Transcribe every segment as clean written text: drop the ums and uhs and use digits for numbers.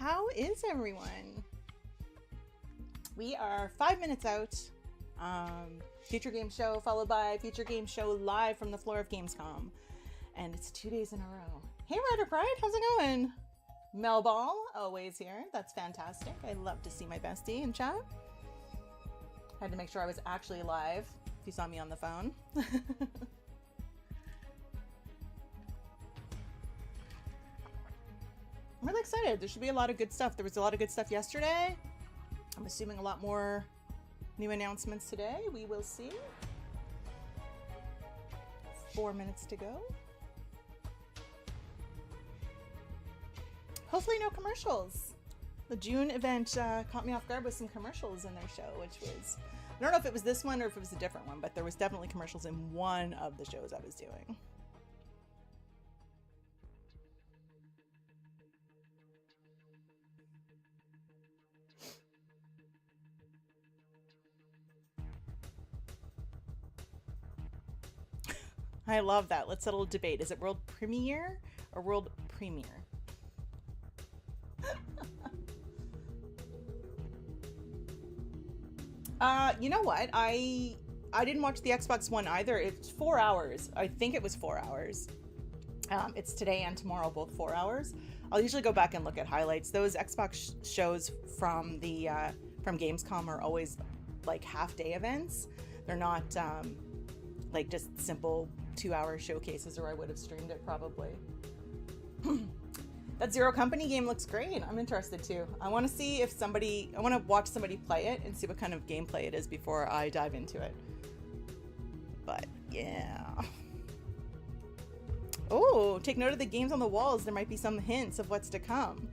How is everyone? We are 5 minutes out. Future Games Show followed by Future Games Show live from the floor of Gamescom. And it's 2 days in a row. Hey Ryder Pride, how's it going? Mel Ball, always here. That's fantastic. I love to see my bestie in chat. Had to make sure I was actually live if you saw me on the phone. I'm really excited. There should be a lot of good stuff. There was a lot of good stuff yesterday. I'm assuming a lot more new announcements today. We will see. 4 minutes to go. Hopefully no commercials. The June event caught me off guard with some commercials in their show, which was, I don't know if it was this one or if it was a different one, but there was definitely commercials in one of the shows I was doing. I love that. Let's settle a debate. Is it world premiere or world premiere? You know what? I didn't watch the Xbox One either. It's 4 hours. I think it was 4 hours. It's today and tomorrow, both 4 hours. I'll usually go back and look at highlights. Those Xbox shows from the from Gamescom are always like half-day events. They're not like just simple 2-hour showcases, or I would have streamed it probably. That Zero Company game looks great. I'm interested too. I want to see if somebody, I want to watch somebody play it and see what kind of gameplay it is before I dive into it. But yeah. Oh, take note of the games on the walls. There might be some hints of what's to come.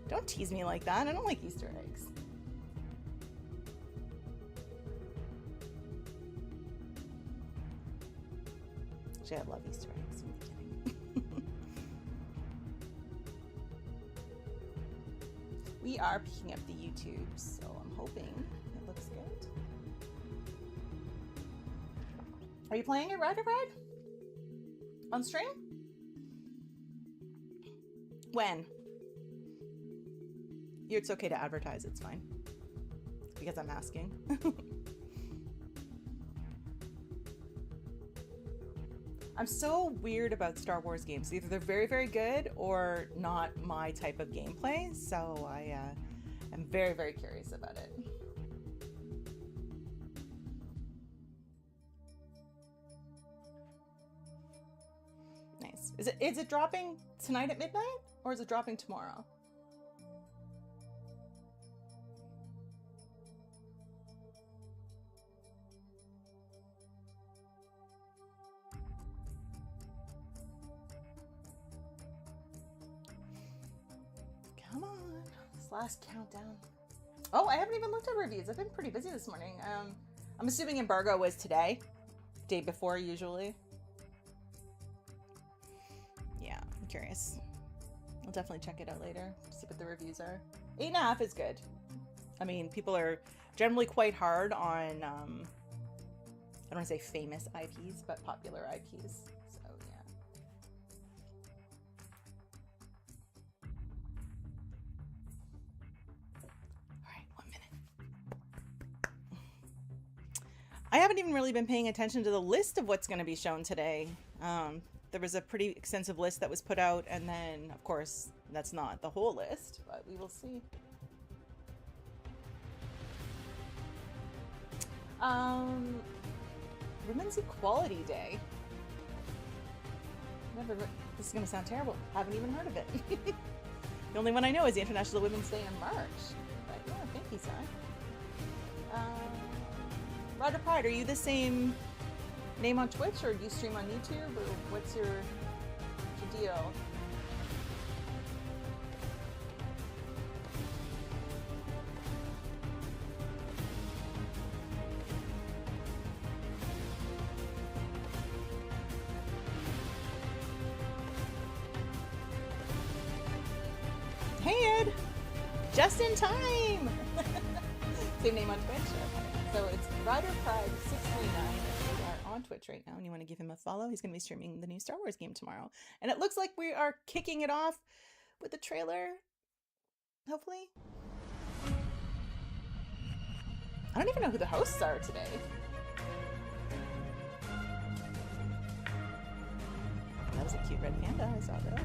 Don't tease me like that. I don't like Easter eggs. Actually, I love Easter eggs. I'm kidding. We are picking up the YouTube, so I'm hoping it looks good. Are you playing it, Ryder Ride? On stream? When? It's okay to advertise, it's fine. Because I'm asking. I'm so weird about Star Wars games. Either they're very, very good or not my type of gameplay. So I am very, very curious about it. Nice. Is it dropping tonight at midnight or is it dropping tomorrow? Come on, this last countdown. Oh, I haven't even looked at reviews. I've been pretty busy this morning. I'm assuming embargo was today, day before usually. Yeah, I'm curious. I'll definitely check it out later, see what the reviews are. 8.5 is good. I mean, people are generally quite hard on, I don't want to say famous IPs, but popular IPs. So yeah. I haven't even really been paying attention to the list of what's going to be shown today. There was a pretty extensive list that was put out, and then, of course, that's not the whole list, but we will see. Women's Equality Day. This is going to sound terrible. Haven't even heard of it. The only one I know is the International Women's Day in March. But yeah, thank you, son. Ryder Pride, are you the same name on Twitch, or do you stream on YouTube, or what's your deal? Hey Ed! Just in time! Same name on Twitch? Okay. So it's Ryder Pride 639. We are on Twitch right now, and you want to give him a follow. He's going to be streaming the new Star Wars game tomorrow. And it looks like we are kicking it off with the trailer hopefully. I don't even know who the hosts are today. That was a cute red panda, I saw that.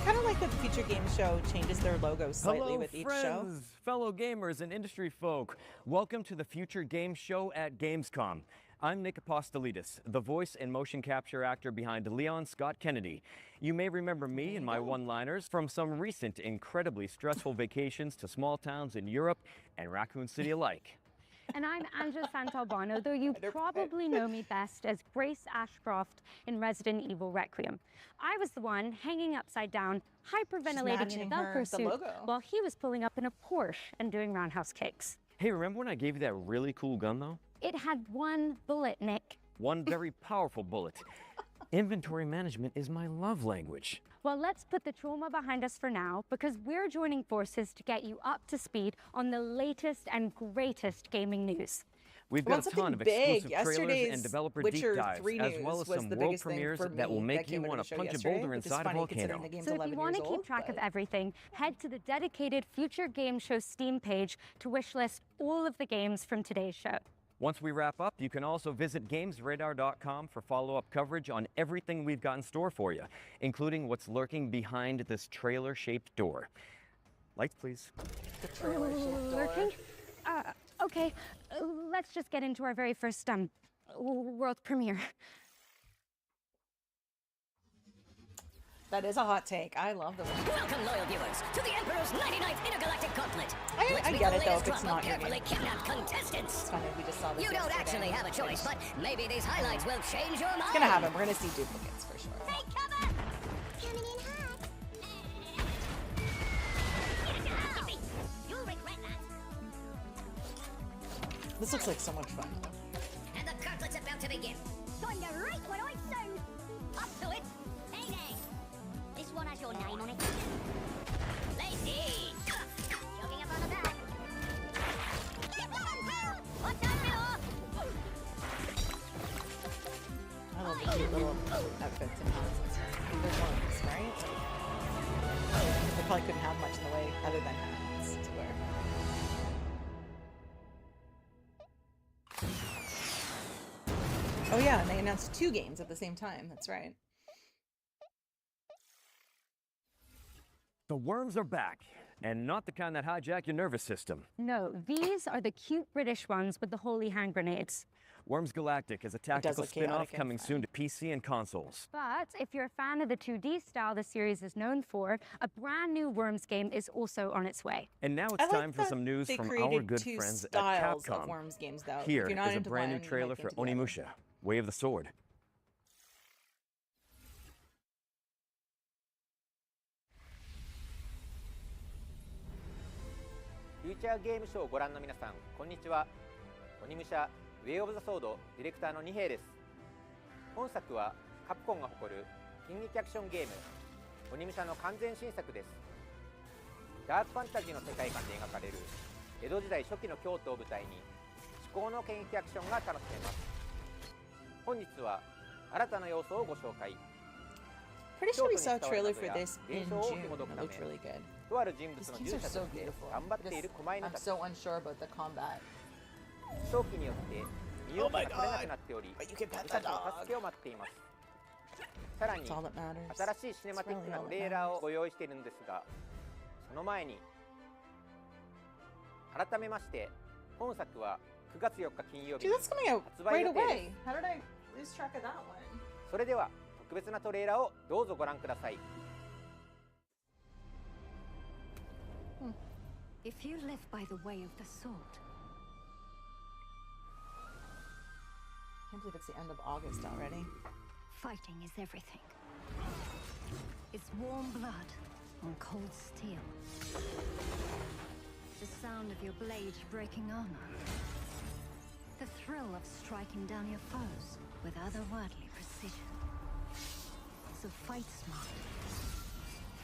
Kind of like that the Future Games Show changes their logo slightly with each show. Fellow gamers and industry folk. Welcome to the Future Games Show at Gamescom. I'm Nick Apostolidis, the voice and motion capture actor behind Leon Scott Kennedy. You may remember me and my one-liners from some recent incredibly stressful vacations to small towns in Europe and Raccoon City alike. And I'm Angela Santalbano, though you probably know me best as Grace Ashcroft in Resident Evil Requiem. I was the one hanging upside down, hyperventilating in a Velcro suit while he was pulling up in a Porsche and doing roundhouse kicks. Hey, remember when I gave you that really cool gun, though? It had one bullet, Nick. One very powerful bullet. Inventory management is my love language. Well, let's put the trauma behind us for now, because we're joining forces to get you up to speed on the latest and greatest gaming news. We've got a ton of exclusive trailers and developer deep dives, as well as some world premieres that will make you want to punch a boulder inside a volcano. So if you want to keep track of everything, head to the dedicated Future Games Show Steam page to wishlist all of the games from today's show. Once we wrap up, you can also visit GamesRadar.com for follow-up coverage on everything we've got in store for you, including what's lurking behind this trailer-shaped door. Lights, please. The trailer-shaped door. Lurking? Okay, let's just get into our very first world premiere. That is a hot take. I love the one. Welcome, loyal viewers, to the Emperor's 99th Intergalactic Gauntlet. I get it, though, if it's not your carefully kidnapped contestants. It's funny, we just saw this. You don't actually have a choice, but maybe these highlights will change your mind. It's gonna happen. We're gonna see duplicates for sure. Take cover! Coming in hot. You'll regret that. This looks like so much fun. And the gauntlet's about to begin. Time to rate what I say. Up to it. Hey there. This one has your name on it. Lacey! Jogging up on the back. Get on, pal! Watch out, Bill! I love the cute little outfits and hats and stuff. They're ones, right? They probably couldn't have much in the way other than hats to wear. Oh yeah, and they announced 2 games at the same time. That's right. The worms are back, and not the kind that hijack your nervous system. No, these are the cute British ones with the holy hand grenades. Worms Galactic is a tactical spin-off coming soon to PC and consoles. But if you're a fan of the 2D style the series is known for, a brand new Worms game is also on its way. And now it's time for some news from our good friends at Capcom. Of Worms games, though. Here is a brand new trailer for Onimusha, Way of the Sword. Future Games Show をご覧の皆さん、こんにちは。鬼武者 Way of the Sword ディレクターの二平です。本作はカプコンが誇る近劇アクションゲーム鬼武者の完全新作です。ダークファンタジーの世界観で描かれる江戸時代初期の京都を舞台に至高の剣撃アクションが楽しめます。本日は新たな要素をご紹介。 Pretty sure we saw a trailer for this in June. It looked really good. とある人物の These 従 games 者 are と so して beautiful. 頑張っている狛犬 I'm たち。 so unsure about the combat. 正気によって身動きが取れなくなっており、 But you can 私 pet た the ちの dog. 助けを待っています。さらに That's all that matters. 新しいシネマティックなトレーラーをご用意しているんですが、その前に改めまして本作は9月4日金曜日 Dude, に that's coming out 発売 right 予定です。 away. How did I lose track of that one? それでは特別なトレーラーをどうぞご覧ください。 If you live by the way of the sword, Can't believe it's the end of August already. fighting is everything. It's warm blood on cold steel. The sound of your blade breaking armor. The thrill of striking down your foes with otherworldly precision. So fight smart.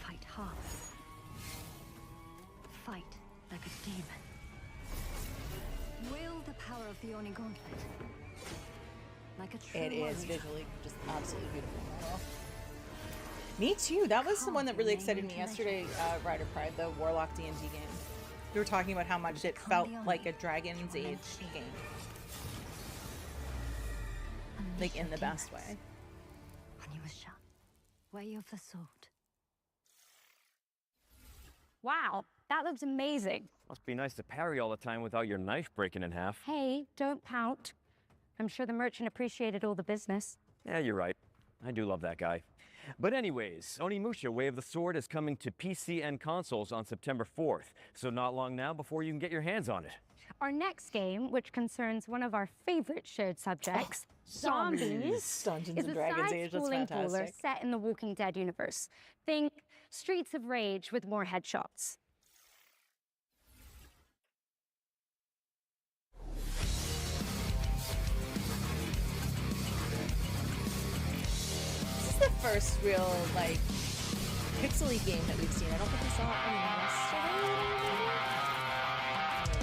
Fight hard. Fight like a demon. Wield the power of the Oni Gauntlet. Like a true It is warrior. visually just absolutely beautiful model. Me too. That was the one that really excited me yesterday, Rider Pride, the Warlock D&D game. We were talking about how much it felt like a Dragon's Age game. Like, in the best way. Onimusha, way of the sword. Wow, that looks amazing. Must be nice to parry all the time without your knife breaking in half. Hey, don't pout. I'm sure the merchant appreciated all the business. Yeah, you're right. I do love that guy. But anyways, Onimusha Way of the Sword is coming to PC and consoles on September 4th, so not long now before you can get your hands on it. Our next game, which concerns one of our favorite shared subjects, zombies, Dungeons is and a Dragons Age. That's side-scrolling brawler fantastic. set in the Walking Dead universe. Think Streets of Rage with more headshots. This is the first real, like, pixely game that we've seen. I don't think we saw any yesterday.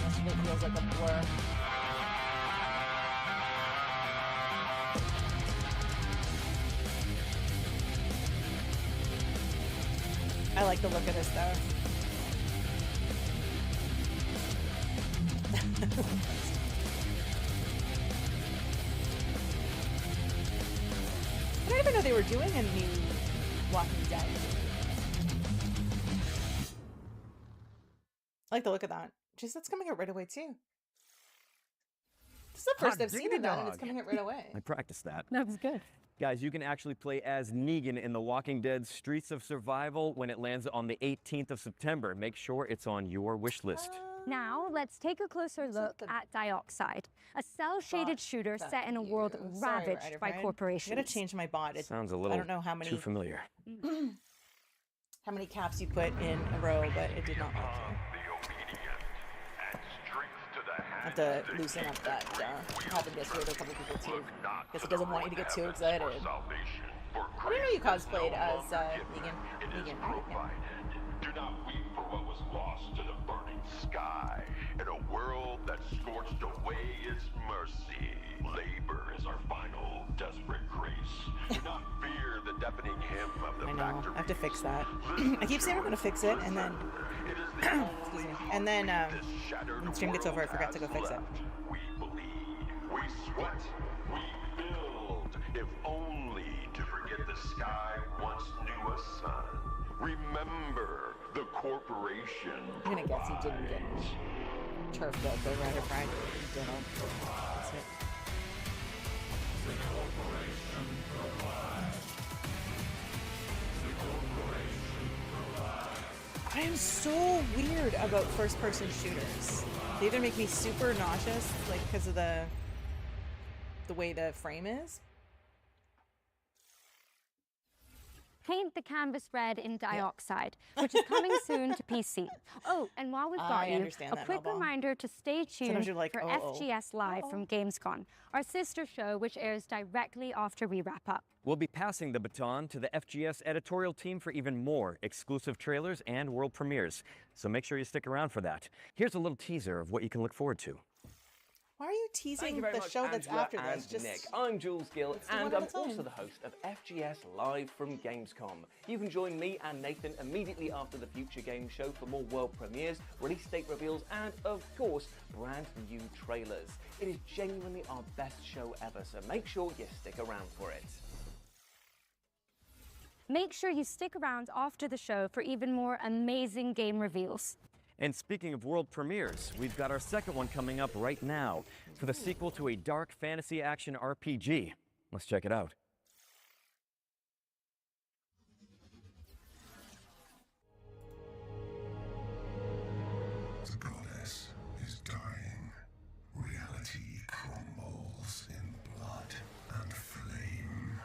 Yesterday feels like a blur. I like the look of this, though. I don't even know they were doing a new Walking Dead. I like the look of that. Jeez, that's coming out right away, too. This is the first Hot I've seen diggity of that, and it's dog. coming out right away. I practiced that. That was good. Guys, you can actually play as Negan in The Walking Dead Streets of Survival when it lands on the 18th of September. Make sure it's on your wish list. Now, let's take a closer look at Dioxide, a cell-shaded shooter set in a world ravaged by corporations. I'm gonna change my bot. Sounds a little I don't know how many too familiar. how many caps you put in a row, but it did not work. I have to loosen up that. It happened yesterday to a couple people too. Because it doesn't want you to get too excited. I didn't know you cosplayed as Negan. Negan, right? Yeah. Do not weep for what was lost to the burning sky. In a world that scorched away its mercy, labor is our final desperate grace. Do not fear the deafening hymn of the I know. factory. I have to fix that. I keep saying I'm gonna fix it, and then excuse me. And then when the stream gets over, I forgot to go fix it. We bleed, we sweat, we build, if only to forget the sky once knew a sun. Remember, the corporation. I'm gonna guess he didn't get turfed out the Rider Pride. He didn't. That's it. I am so weird about first-person shooters. They either make me super nauseous, like because of the way the frame is. Paint the canvas red in Dioxide, which is coming soon to PC. Oh, and while we've got I you, understand a that, quick Melba. reminder to stay tuned Sometimes you're like, for oh. FGS Live from Gamescom, our sister show which airs directly after we wrap up. We'll be passing the baton to the FGS editorial team for even more exclusive trailers and world premieres. So make sure you stick around for that. Here's a little teaser of what you can look forward to. Why are you teasing the show that's after this? Just Nick. I'm Jules Gill, let's do and one at I'm a time. also the host of FGS Live from Gamescom. You can join me and Nathan immediately after the Future Games Show for more world premieres, release date reveals, and of course, brand new trailers. It is genuinely our best show ever, so make sure you stick around for it. Make sure you stick around after the show for even more amazing game reveals. And speaking of world premieres, we've got our second one coming up right now for the sequel to a dark fantasy action RPG. Let's check it out. The goddess is dying. Reality crumbles in blood and flame.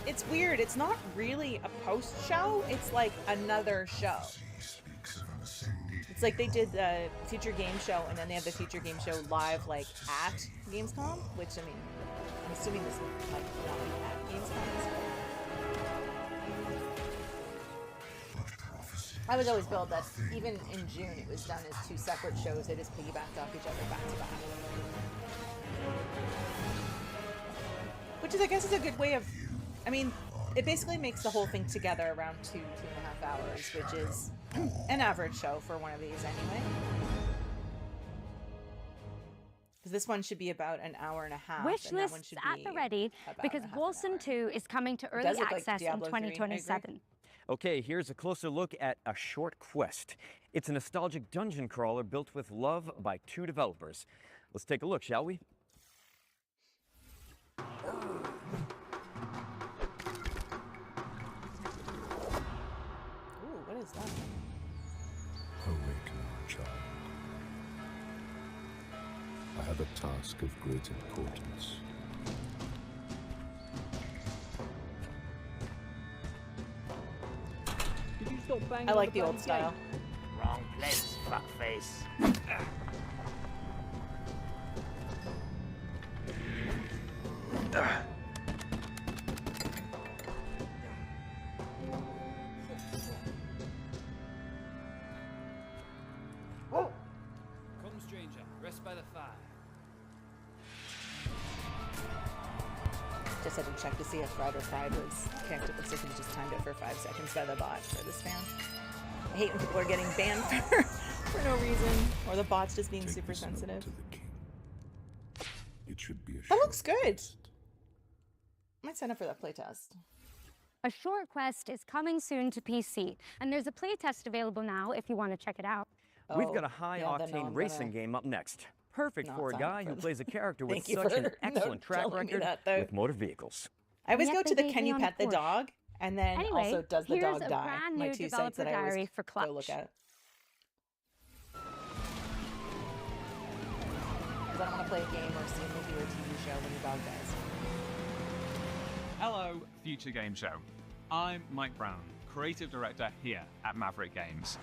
It's weird. It's not really a post show. It's like another show. She speaks of an ascended It's like they did the Future Game Show, and then they have the Future Game Show live, like at Gamescom. Which I mean, I'm assuming this might not be at Gamescom this year. I was always billed that even in June it was done as 2 separate shows. They just piggybacked off each other back to back. Which is, I guess, is a good way of, I mean, it basically makes the whole thing together around 2.5 hours, which is an average show for one of these anyway. Because this one should be about an hour and a half. Wish lists at the ready, because Wilson 2 is coming to early access in 2027. Okay, here's a closer look at A Short Quest. It's a nostalgic dungeon crawler built with love by 2 developers. Let's take a look, shall we? Ooh, what is that? Awaken, child. I have a task of great importance. I like the old style. Wrong place, fuckface. Come, stranger, rest by the fire. Just had to check to see if Ryder Fried was kicked. It looks like he just timed it for 5 seconds by the bot for this fan. I hate when people are getting banned for no reason, or the bot's just being super sensitive. It should be That looks good. I might sign up for that playtest. A Short Quest is coming soon to PC, and there's a playtest available now if you want to check it out. We've got a high-octane racing game up next. Perfect for a guy who plays a character with such an excellent track record with motor vehicles. I always go to the Can You Pet the Dog? And then also Does the Dog Die? My 2 sites that I always go look at. Because I don't want to play a game or see a movie or a TV show when your dog dies. Hello, Future Games Show. I'm Mike Brown, creative director here at Maverick Games.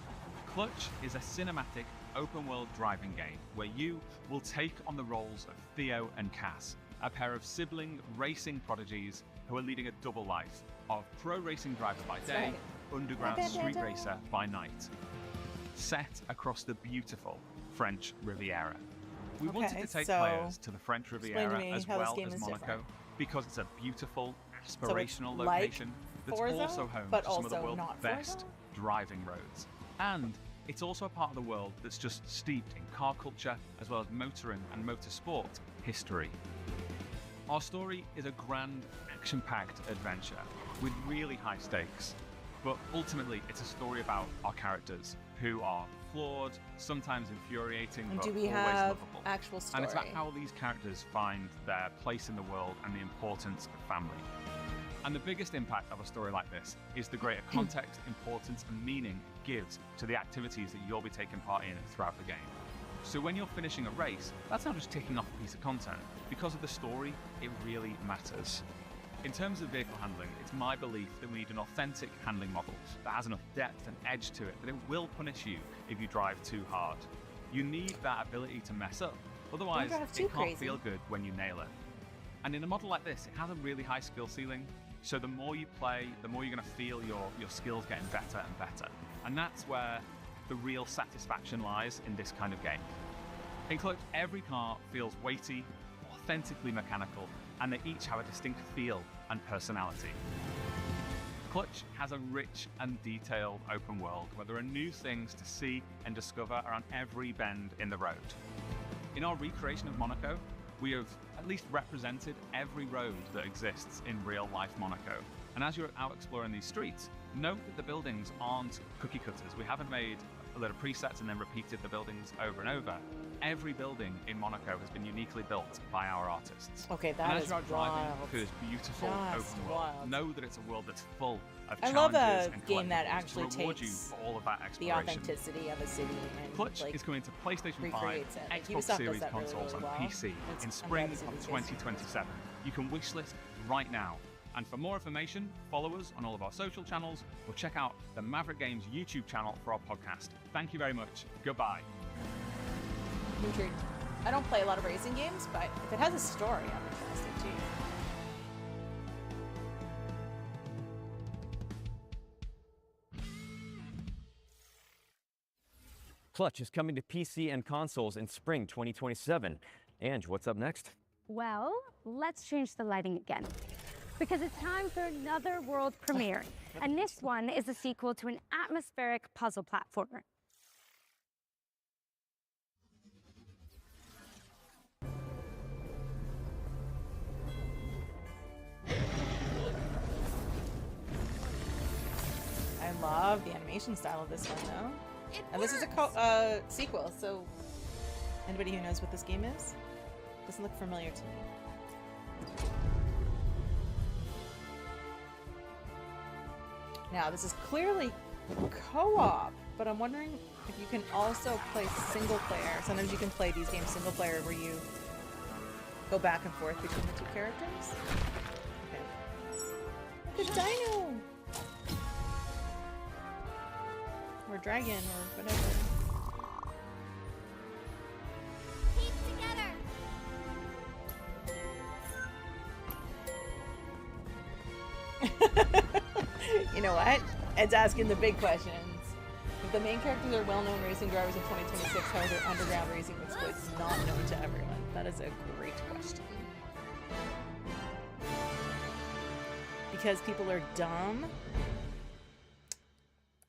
Clutch is a cinematic, open-world driving game where you will take on the roles of Theo and Cass, a pair of sibling racing prodigies who are leading a double life of pro racing driver by day, underground street racer by night. Set across the beautiful French Riviera. We wanted to take players to the French Riviera as well as Monaco because it's a beautiful, aspirational location that's also home to some of the world's best driving roads. And it's also a part of the world that's just steeped in car culture as well as motoring and motorsport history. Our story is a grand, action-packed adventure with really high stakes, but ultimately it's a story about our characters who are flawed, sometimes infuriating, And but do we always have lovable. actual story? And it's about how these characters find their place in the world and the importance of family. And the biggest impact of a story like this is the greater context, importance, and meaning it gives to the activities that you'll be taking part in throughout the game. So when you're finishing a race, that's not just ticking off a piece of content. Because of the story, it really matters. In terms of vehicle handling, it's my belief that we need an authentic handling model that has enough depth and edge to it that it will punish you if you drive too hard. You need that ability to mess up, otherwise it can't feel good when you nail it. And in a model like this, it has a really high skill ceiling, so the more you play, the more you're going to feel your skills getting better and better. And that's where the real satisfaction lies in this kind of game. In Clutch, every car feels weighty, authentically mechanical, and they each have a distinct feel and personality. Clutch has a rich and detailed open world where there are new things to see and discover around every bend in the road. In our recreation of Monaco, we have at least represented every road that exists in real-life Monaco. And as you're out exploring these streets, note that the buildings aren't cookie cutters. We haven't made a load of presets and then repeated the buildings over and over. Every building in Monaco has been uniquely built by our artists. Okay, that and as is you're out driving wild. through this beautiful Just open world, wild. know that it's a world that's full of I challenges love a and game that collectibles actually to reward takes you for all of that the exploration. authenticity of a city and Clutch like, is coming to PlayStation 5, recreates it. Like, Xbox Ubisoft does Series that really, consoles, really well. and PC in spring of 2027. You can wishlist right now. And for more information, follow us on all of our social channels or check out the Maverick Games YouTube channel for our podcast. Thank you very much. Goodbye. Intrigued. I don't play a lot of racing games, but if it has a story, I'm interested too. Clutch is coming to PC and consoles in spring 2027. Ange, what's up next? Well, let's change the lighting again, because it's time for another world premiere. And this one is a sequel to an atmospheric puzzle platformer. I love the animation style of this one, though. And this is a sequel, so anybody who knows what this game is? Doesn't look familiar to me. Now, this is clearly co-op, but I'm wondering if you can also play single player. Sometimes you can play these games single player where you go back and forth between the two characters. Okay. The dino! Or dragon, or whatever. You know what? Ed's asking the big questions. If the main characters are well-known racing drivers in 2026, how are their underground racing exploits not known to everyone? That is a great question. Because people are dumb?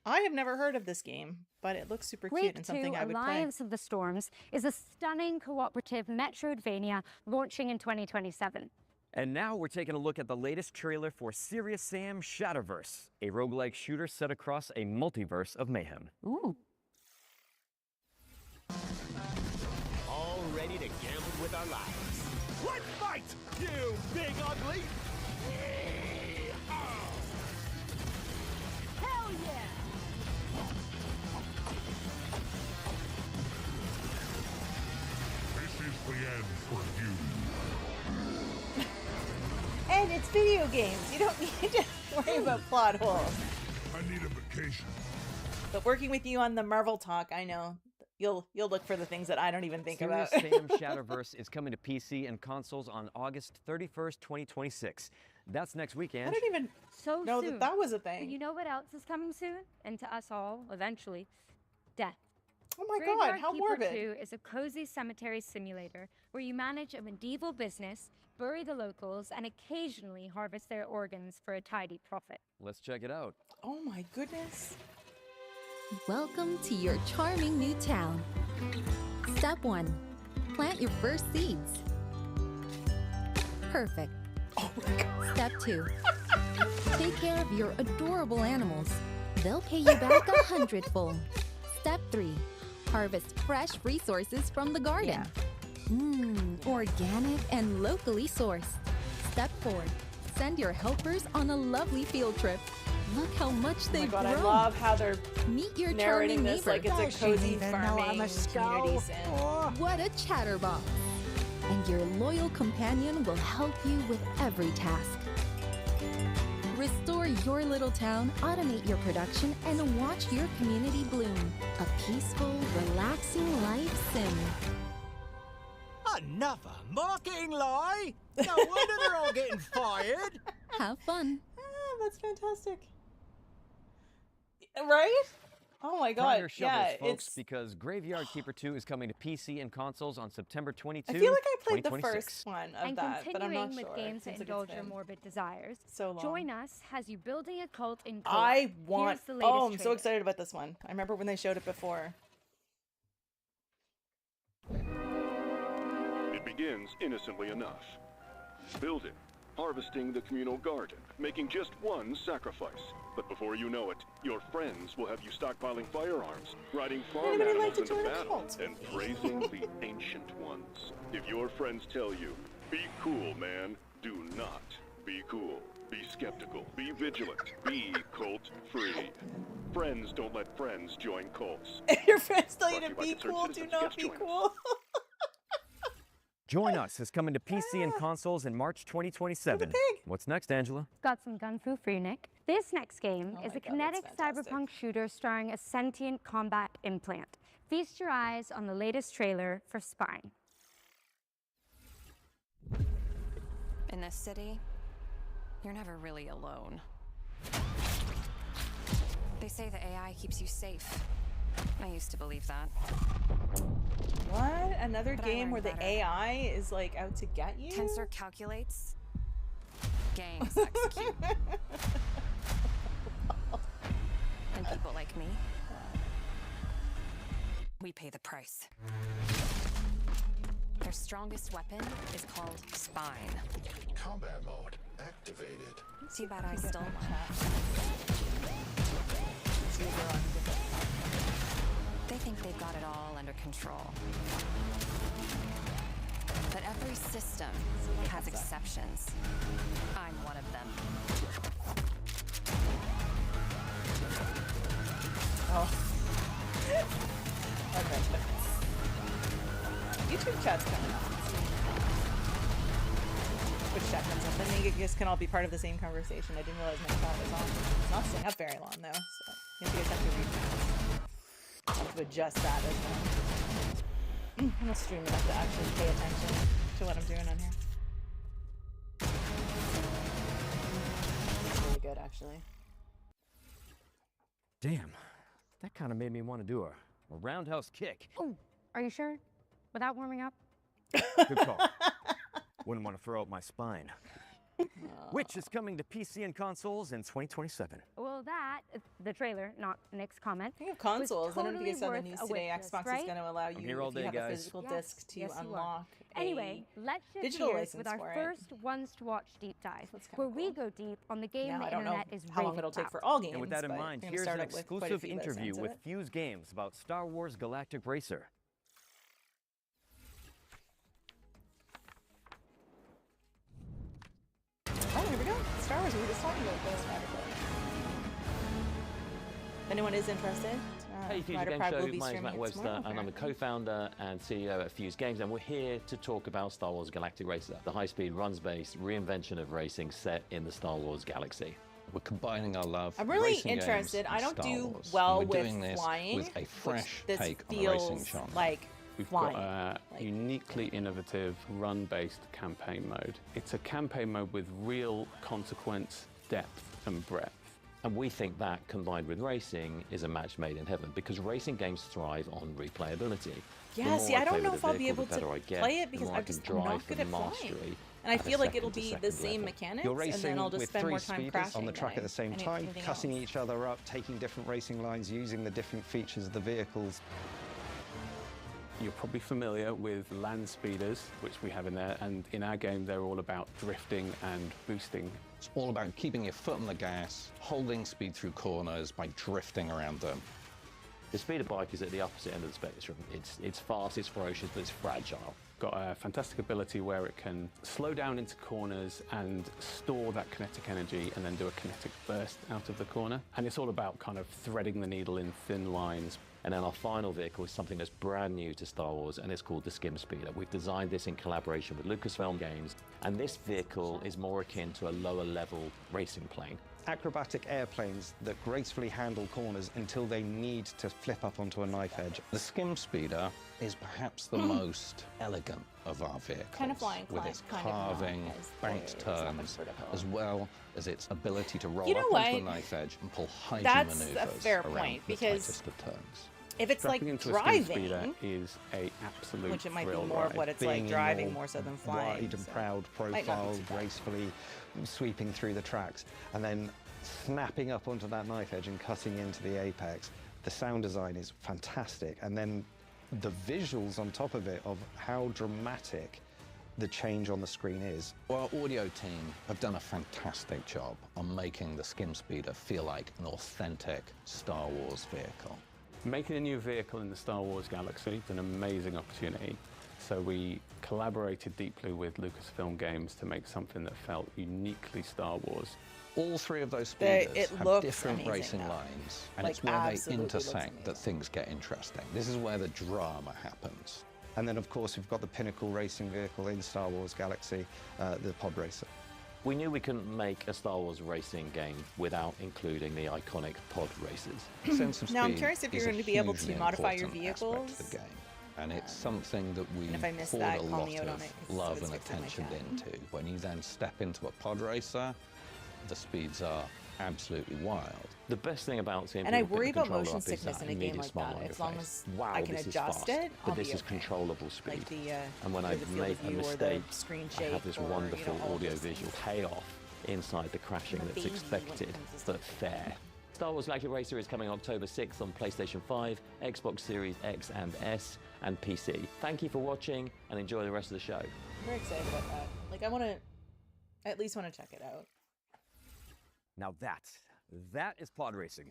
I have never heard of this game, but it looks super cute and something I would play. Alliance of the Storms is a stunning cooperative Metroidvania launching in 2027. And now we're taking a look at the latest trailer for Serious Sam Shatterverse, a roguelike shooter set across a multiverse of mayhem. Ooh. All ready to gamble with our lives. Let's fight, you big ugly! Hell yeah! This is the end for you. And it's video games. You don't need to worry about plot holes. I need a vacation. But working with you on the Marvel talk, I know you'll look for the things that I don't even think Serious about. Sam Shatterverse is coming to PC and consoles on August 31st, 2026. That's next weekend. I don't even know soon. that was a thing. You know what else is coming soon? And to us all, eventually, death. Oh my Graveyard god, how Keeper morbid. 2 is a cozy cemetery simulator where you manage a medieval business, bury the locals, and occasionally harvest their organs for a tidy profit. Let's check it out. Oh my goodness. Welcome to your charming new town. Step 1. Plant your first seeds. Perfect. Oh my god. Step 2. Take care of your adorable animals. They'll pay you back 100-fold. Step 3. Harvest fresh resources from the garden. Organic and locally sourced. Step 4. Send your helpers on a lovely field trip. Look how much they've grown. I love how they're Meet your narrating charming this neighbor. like it's a cozy farming community sim. What a chatterbox. And your loyal companion will help you with every task. Restore your little town, automate your production, and watch your community bloom. A peaceful, relaxing life sim. Another marketing lie? No wonder they're all getting fired. Have fun. That's fantastic. Right? Oh my god. Prime your shovels, Yeah, folks, it's... because Graveyard Keeper 2 is coming to PC and consoles on September 22, I feel like I played the 2026. first one of And that, but I'm not continuing sure. with games that Seems like it's indulge your been morbid desires, so long. join us as you building a cult in co-op. I want... Here's the latest Oh, I'm so trailer. excited about this one. I remember when they showed it before. It begins innocently enough. Building, harvesting the communal garden, making just one sacrifice. But before you know it, your friends will have you stockpiling firearms, riding farm Anybody animals like to into join a battle, cult? and praising the ancient ones. If your friends tell you, be cool, man, do not be cool. Be skeptical, be vigilant, be cult-free. Friends don't let friends join cults. If your friends tell you Brought to by be concerned cool, do citizens. not Yes, be join us. cool. Join Us is coming to PC and consoles in March 2027. What's next, Angela? Got some gun fu for you, Nick. This next game Oh is my a God, kinetic that's fantastic. cyberpunk shooter starring a sentient combat implant. Feast your eyes on the latest trailer for Spine. In this city, you're never really alone. They say the AI keeps you safe, I used to believe that. What? Another But I game where learned the better. AI is like out to get you? Tensor calculates. Gangs execute. And people like me, we pay the price. Their strongest weapon is called spine. Combat mode activated. Too bad I stole one. They think they've got it all under control. But every system has exceptions. I'm one of them. Oh. Okay. YouTube chat's coming up. Which chat comes up? I think you guys can all be part of the same conversation. I didn't realize my chat was on. It's not staying up very long though, so you guys have to read. I'll have to adjust that as well. I'm not streaming enough to actually pay attention to what I'm doing on here. It's really good, actually. Damn, that kind of made me want to do a roundhouse kick. Oh, are you sure? Without warming up? Good call. Wouldn't want to throw out my spine. Which is coming to PC and consoles in 2027. Well, that, the trailer, not Nick's comment. Speaking of consoles, I don't know if you saw the totally news worth today. a wish Xbox list, is going to allow you, here all if you day, have guys. a physical disc, to Yes, you are. unlock Anyway, let's shift digital gears license with our for it. first ones to watch deep dive, That's kinda where cool. we go deep on the game Now, the I don't know internet is how long raving it'll take about. for all games. And with that in but mind, we're gonna here's start an out with quite a exclusive few by the interview sounds of with it. Fuse Games about Star Wars Galactic Racer. Oh, here we go. Star Wars, we were just talking about this. If anyone is interested, Hey, Future Ryder Games Pride will Show, be my name's streaming Matt it Webster, tomorrow, and I'm a apparently. co-founder and CEO at Fuse Games, and we're here to talk about Star Wars Galactic Racer, the high-speed, runs-based reinvention of racing set in the Star Wars galaxy. We're combining our love I'm for really racing interested. games I and don't Star do Wars. well And we're with doing this flying, with a which fresh this take on the racing feels genre. like We've flying. got a uniquely innovative run-based campaign mode. It's a campaign mode with real consequence, depth, and breadth. And we think that, combined with racing, is a match made in heaven, because racing games thrive on replayability. Yeah, see, I don't know if I'll be able to play it the because more I I'm can just drive not good for at flying. mastery. And I at a feel like it'll second-to-second be the same level. mechanics, You're and racing then I'll just with spend three more time speeders crashing on the track at the same than time, anything cutting else. each other up, taking different racing lines, using the different features of the vehicles. You're probably familiar with land speeders, which we have in there, and in our game they're all about drifting and boosting. It's all about keeping your foot on the gas, holding speed through corners by drifting around them. The speeder bike is at the opposite end of the spectrum. It's fast, it's ferocious, but it's fragile. Got a fantastic ability where it can slow down into corners and store that kinetic energy and then do a kinetic burst out of the corner. And it's all about kind of threading the needle in thin lines. And then our final vehicle is something that's brand new to Star Wars, and it's called the Skim Speeder. We've designed this in collaboration with Lucasfilm Games, and this vehicle is more akin to a lower level racing plane. Acrobatic airplanes that gracefully handle corners until they need to flip up onto a knife edge. The Skim Speeder is perhaps the most elegant of our vehicles, Kind of flying, with its kind of not, carving, as banked there's not much turns, vertical. as well as its ability to roll You know up onto a what? knife edge and pull high That's a maneuvers fair around point, the because tightest of turns. if it's like Strapping into a driving, Skim Speeder is a absolute which it might be thrill more of ride. what it's Being like driving in more so than flying. wide and so proud might not be profile, too bad. gracefully sweeping through the tracks, and then snapping up onto that knife edge and cutting into the apex. The sound design is fantastic, and then the visuals on top of it of how dramatic the change on the screen is. Our audio team have done a fantastic job on making the Skim Speeder feel like an authentic Star Wars vehicle. Making a new vehicle in the Star Wars galaxy is an amazing opportunity. So we collaborated deeply with Lucasfilm Games to make something that felt uniquely Star Wars. All three of those They- speeders it have looks different amazing, racing though. lines, and Like, it's where they absolutely looks intersect that things get interesting. This is where the drama happens. And then, of course, we've got the pinnacle racing vehicle in Star Wars Galaxy, the Pod Racer. We knew we couldn't make a Star Wars racing game without including the iconic pod races. Sense of Now, I'm speed curious if is you're a going to be able to hugely modify your important aspect vehicles. of the game. And it's something that we And if I missed poured that, a call lot me out on of it, 'cause love it's and fixed in my attention chat. into. When you then step into a pod racer, the speeds are absolutely wild. The best thing about seeing And I people worry pick the about controller motion up is sickness that in a game immediate like smile that. on your As long face. as Wow, I can this is adjust fast, it, but I'll this be is okay. controllable speed. Like the and when I the field make of a view or mistake, the screen I have shape this or, wonderful all those audio-visual things. payoff inside the crashing I'm a that's baby when it expected, comes to but fair. Star Wars Galactic Racer is coming October 6th on PlayStation 5, Xbox Series X and S, and PC. Thank you for watching, and enjoy the rest of the show. I'm very excited about that. Like, I at least want to check it out. Now that is pod racing.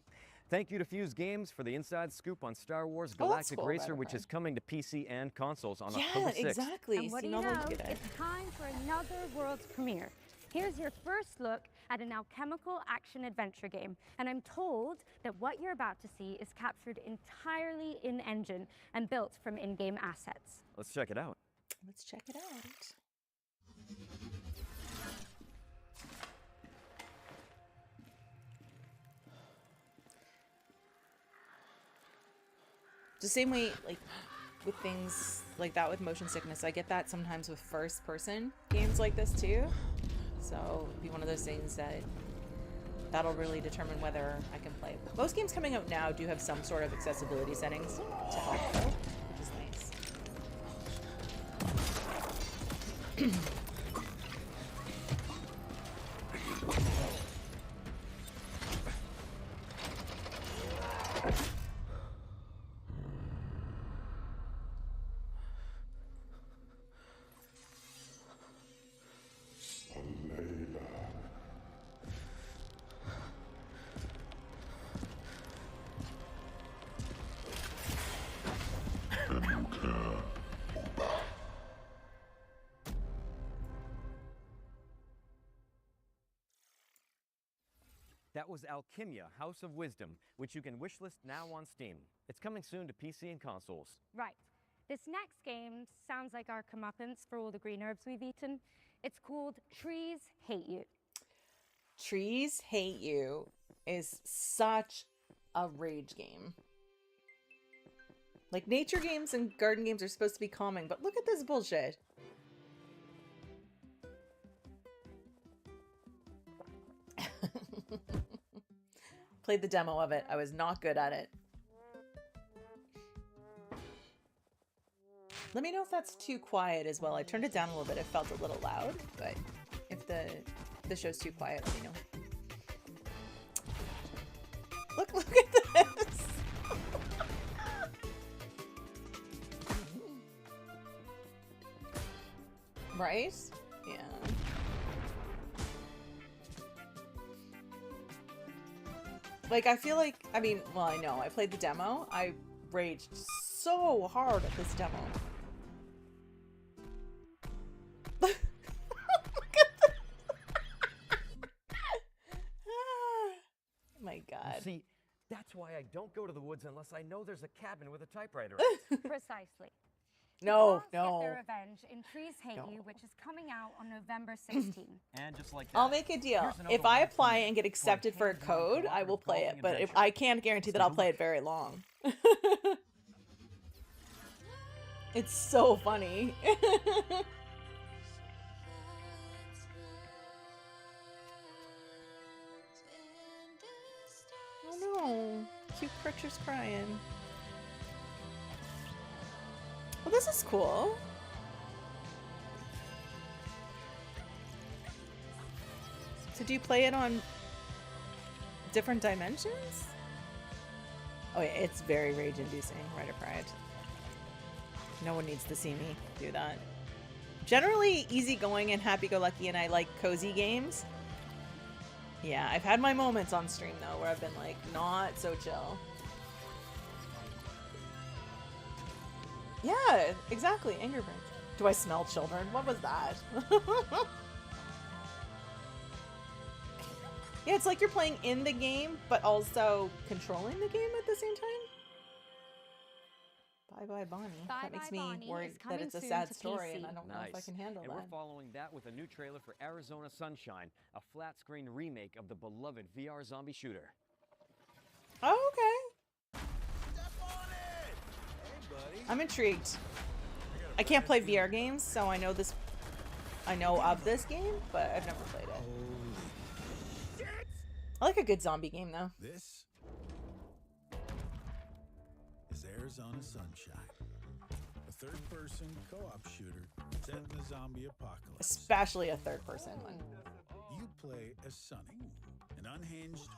Thank you to Fuse Games for the inside scoop on Star Wars Galactic cool, Racer, right which on. is coming to PC and consoles on Yeah, October 6th. exactly. And what do you know? It's time for another world's premiere. Here's your first look at an alchemical action-adventure game, and I'm told that what you're about to see is captured entirely in-engine and built from in-game assets. Let's check it out. Let's check it out. The same way, like, with things like that with motion sickness, I get that sometimes with first-person games like this too. So it'll be one of those things that'll really determine whether I can play. Most games coming out now do have some sort of accessibility settings to help though, which is nice. That was Alchemia, House of Wisdom, which you can wishlist now on Steam. It's coming soon to PC and consoles. Right. This next game sounds like our comeuppance for all the green herbs we've eaten. It's called Trees Hate You. Trees Hate You is such a rage game. Like, nature games and garden games are supposed to be calming, but look at this bullshit. Played the demo of it. I was not good at it. Let me know if that's too quiet as well. I turned it down a little bit. It felt a little loud, but if the show's too quiet, let me know. Look at this. Right? Yeah. Like, I feel like, I mean, well, I know, I played the demo. I raged so hard at this demo. Look at this. Oh my God. See, that's why I don't go to the woods unless I know there's a cabin with a typewriter in it. Precisely. No, Get no. their revenge in Trees Hate You, which is coming out on November 16th. And just like that, I'll make a deal. If I apply and get accepted for a code, I will play it. But if I can't guarantee that I'll play it very long. It's so funny. Oh no. Cute creature's crying. Well, this is cool. So do you play it on different dimensions? Oh yeah, it's very rage-inducing. Right of Pride. No one needs to see me do that. Generally easygoing and happy-go-lucky, and I like cozy games. Yeah, I've had my moments on stream though where I've been like not so chill. Yeah, exactly. Anger Bird. Do I smell children? What was that? Yeah, it's like you're playing in the game, but also controlling the game at the same time. Bye Bye Bonnie. Bye That makes Bye me Bonnie worried is that coming it's a soon sad to story, PC. and I don't know if I can handle and that. we're following that with a new trailer for Arizona Sunshine, a flat-screen remake of the beloved VR zombie shooter. Oh, okay. I'm intrigued. I can't play VR games, so I know this. I know of this game, but I've never played it. I like a good zombie game, though. This is Arizona Sunshine, a third-person co-op shooter set in the zombie apocalypse. Especially a third-person one. You play as Sonny, an unhinged,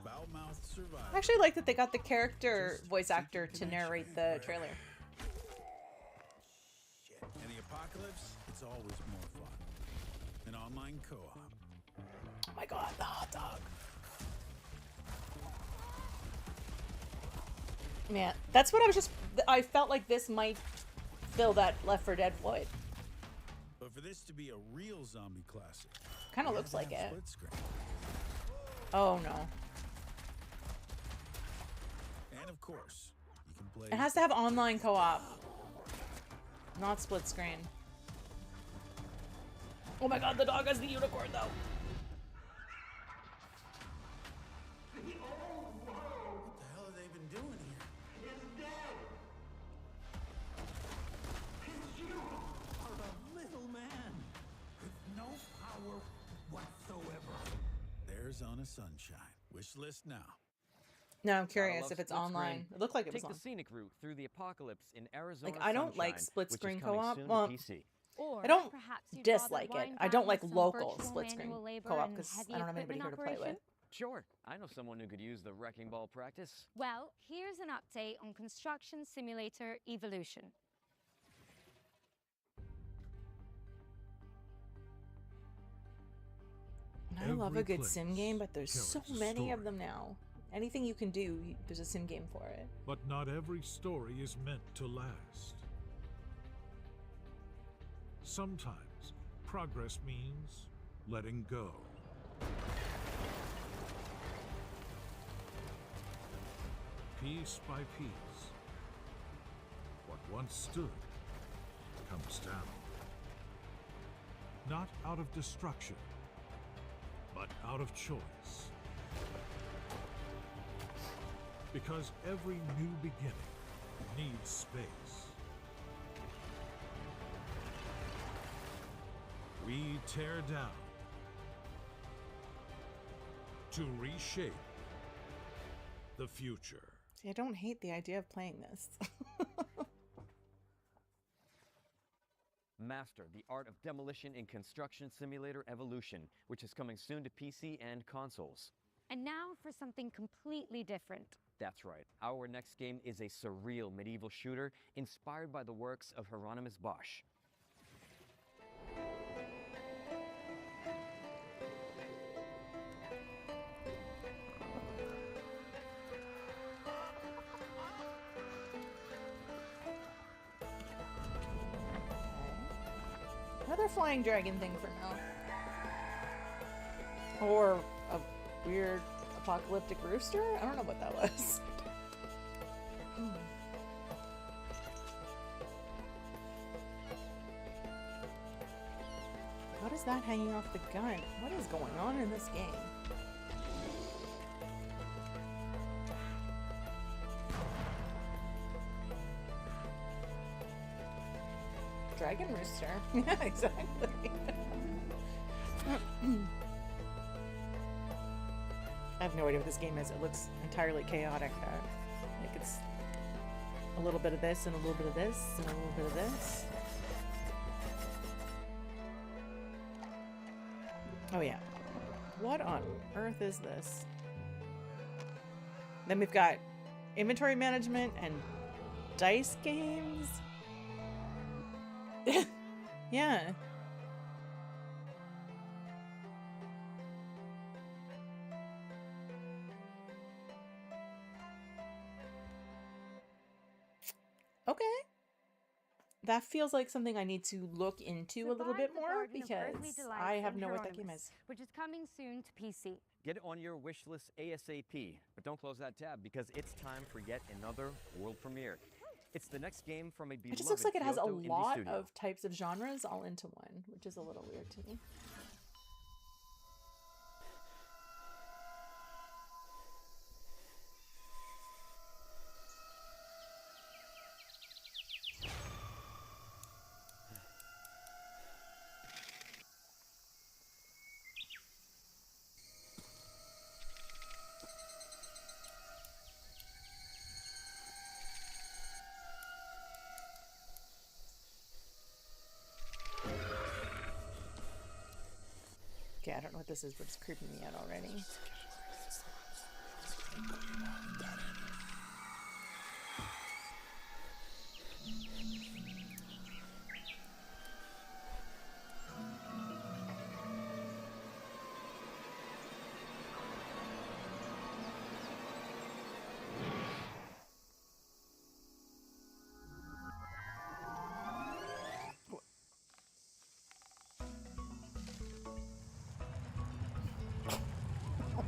foul-mouthed survivor. I actually like that they got the character voice actor to narrate the trailer. In the apocalypse, it's always more fun. An online co-op. Oh my god, the hot dog. Man, that's what I felt like this might fill that Left 4 Dead void. But for this to be a real zombie classic, Kind of looks like it. Oh no. And of course, you can play. It has to have online co-op. Not split screen. Oh my god, the dog has the unicorn though. What the hell have they been doing here? It's dead. You are a little man with no power whatsoever. There's on a sunshine. Wish list now. No, I'm curious if it's online. It looked like it was Take on. the scenic route through the apocalypse in Arizona. Like, I don't like Sunshine, split which is screen coming co-op. soon to Well, PC. I don't dislike it. I don't like local split screen co-op because I don't have anybody here to play with. Sure, I know someone who could use the wrecking ball practice. Well, here's an update on Construction Simulator Evolution. I love a good sim game, but there's so many of them now. Anything you can do, there's a sim game for it. But not every story is meant to last. Sometimes progress means letting go. Piece by piece, what once stood comes down. Not out of destruction, but out of choice. Because every new beginning needs space. We tear down to reshape the future. See, I don't hate the idea of playing this. Master the Art of Demolition in Construction Simulator Evolution, which is coming soon to PC and consoles. And now for something completely different. That's right. Our next game is a surreal medieval shooter inspired by the works of Hieronymus Bosch. Another flying dragon thing for now. Or a weird apocalyptic rooster? I don't know what that was. What is that hanging off the gun? What is going on in this game? Dragon rooster. Yeah, exactly. I have no idea what this game is. It looks entirely chaotic. Like it's a little bit of this and a little bit of this and a little bit of this. Oh yeah. What on earth is this? Then we've got inventory management and dice games. Yeah. Okay. That feels like something I need to look into a little bit more because I have no idea what that game is. Which is coming soon to PC. Get it on your wish list ASAP, but don't close that tab because it's time for yet another world premiere. It's the next game from a beloved It just looks like it has a Kyoto indie lot studio. of types of genres all into one, which is a little weird to me. Okay, I don't know what this is, but it's creeping me out already.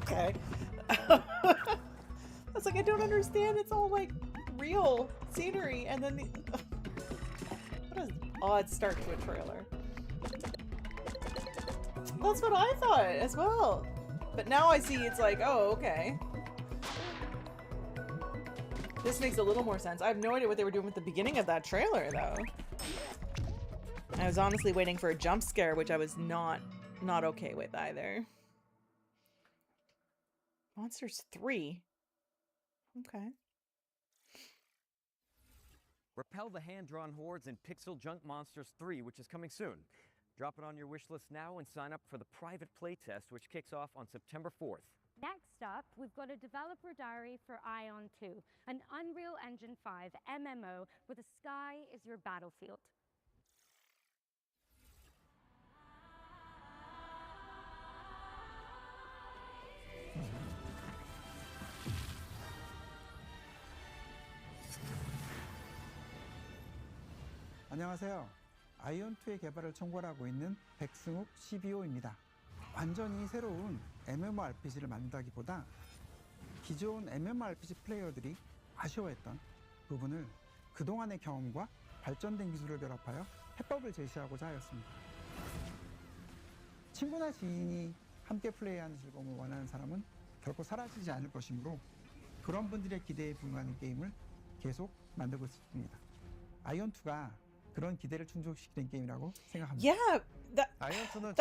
Okay. That's like, I don't understand. It's all like real scenery, and then the what an odd start to a trailer. That's what I thought as well. But now I see it's like, oh, okay. This makes a little more sense. I have no idea what they were doing with the beginning of that trailer, though. I was honestly waiting for a jump scare, which I was not okay with either. Monsters 3. Okay. Repel the hand-drawn hordes in Pixel Junk Monsters 3, which is coming soon. Drop it on your wish list now and sign up for the private playtest, which kicks off on September 4th. Next up, we've got a developer diary for Ion 2, an Unreal Engine 5 MMO where the sky is your battlefield. 안녕하세요. 아이온2의 개발을 총괄하고 있는 백승욱 CBO입니다. 완전히 새로운 MMORPG를 만든다기보다 기존 MMORPG 플레이어들이 아쉬워했던 부분을 그동안의 경험과 발전된 기술을 결합하여 해법을 제시하고자 하였습니다. 친구나 지인이 함께 플레이하는 즐거움을 원하는 사람은 결코 사라지지 않을 것이므로 그런 분들의 기대에 부응하는 게임을 계속 만들고 있습니다. 아이온2가 그런 기대를 충족시키는 게임이라고 생각합니다. Yeah, that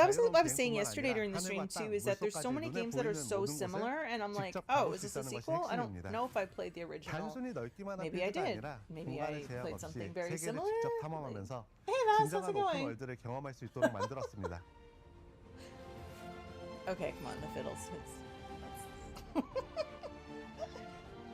was what I was saying yesterday during the stream too, is that there's so many games that are so similar, and I'm like, oh, is this a sequel? I don't know if I played the original. Maybe I did. Maybe I played something very similar. Hey, Matt, how's it going? Okay, come on, the fiddles.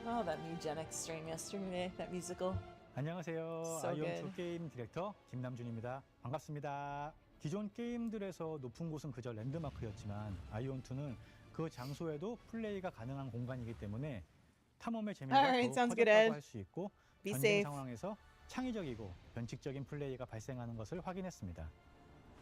Oh, that Mugenics stream yesterday, that musical. 안녕하세요. So 아이온2 게임 디렉터 김남준입니다. 반갑습니다. 기존 게임들에서 높은 곳은 그저 랜드마크였지만 아이온2는 그 장소에도 플레이가 가능한 공간이기 때문에 탐험의 재미가 더욱 커졌다고 할 수 있고 전쟁 상황에서 창의적이고 변칙적인 플레이가 발생하는 것을 확인했습니다.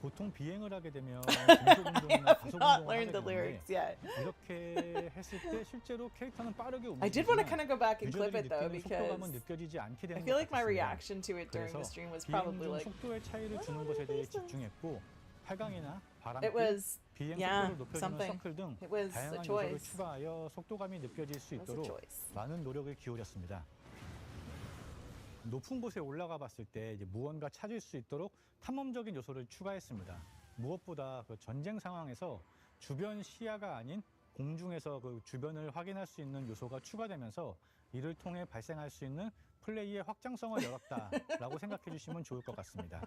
보통 비행을 하게 되면 공속 운동이나 가속 운동을 하게 되는데 이렇게 했을 때 실제로 캐릭터는 빠르게 I did want to kind of go back and clip 유저들이 it though 느끼는 속도감은 because 느껴지지 않게 되는 I feel 것 like my 같습니다. reaction to it during the stream was probably 비행 중 like 속도의 차이를 주는 것에 대해 집중했고 활강이나 바람길, it was 비행 yeah, 속도를 높여주는 something. 서클 등 It was a 다양한 요소를 choice. 추가하여 속도감이 느껴질 수 It was a 있도록 choice. 많은 노력을 기울였습니다. 높은 곳에 올라가 봤을 때 이제 무언가 찾을 수 있도록 탐험적인 요소를 추가했습니다. 무엇보다 그 전쟁 상황에서 주변 시야가 아닌 공중에서 그 주변을 확인할 수 있는 요소가 추가되면서 이를 통해 발생할 수 있는 플레이의 확장성을 열었다라고 생각해 주시면 좋을 것 같습니다.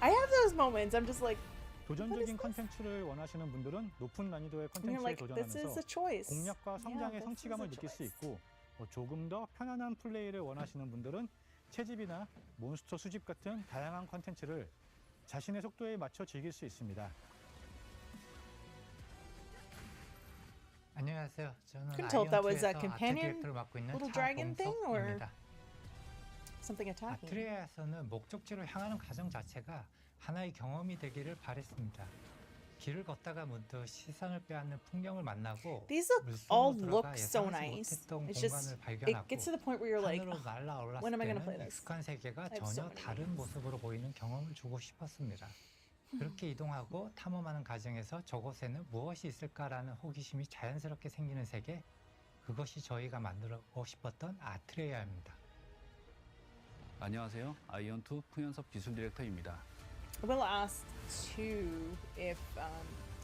I have those moments. I'm just like 도전적인 컨텐츠를 원하시는 분들은 높은 난이도의 컨텐츠에 like, this is 도전하면서 a choice. 공략과 성장의 Yeah, 성취감을 느낄 수 있고 조금 더 편안한 플레이를 원하시는 분들은 채집이나 몬스터 수집 같은 다양한 컨텐츠를 자신의 속도에 맞춰 즐길 수 있습니다. 안녕하세요. 저는 Couldn't tell if that was a 아이온2에서 아트 companion 디렉터를 맡고 있는 little dragon thing or 차범석입니다. something attacking. 아트리아에서는 목적지로 향하는 과정 자체가 하나의 경험이 되기를 바랬습니다. 길을 걷다가 문득 시선을 빼앗는 풍경을 만나고 These all look so nice. It's just it gets to the point where you're like, 하늘로 날아올랐을 when am I going to play 때는 this? 익숙한 세계가 I have so 전혀 many 다른 games. 모습으로 보이는 경험을 주고 싶었습니다. 그렇게 이동하고 탐험하는 과정에서 저곳에는 무엇이 있을까라는 호기심이 자연스럽게 생기는 세계, 그것이 저희가 만들고 싶었던 아트레아입니다. 안녕하세요. 아이온2 풍현섭 기술 디렉터입니다. I will ask too if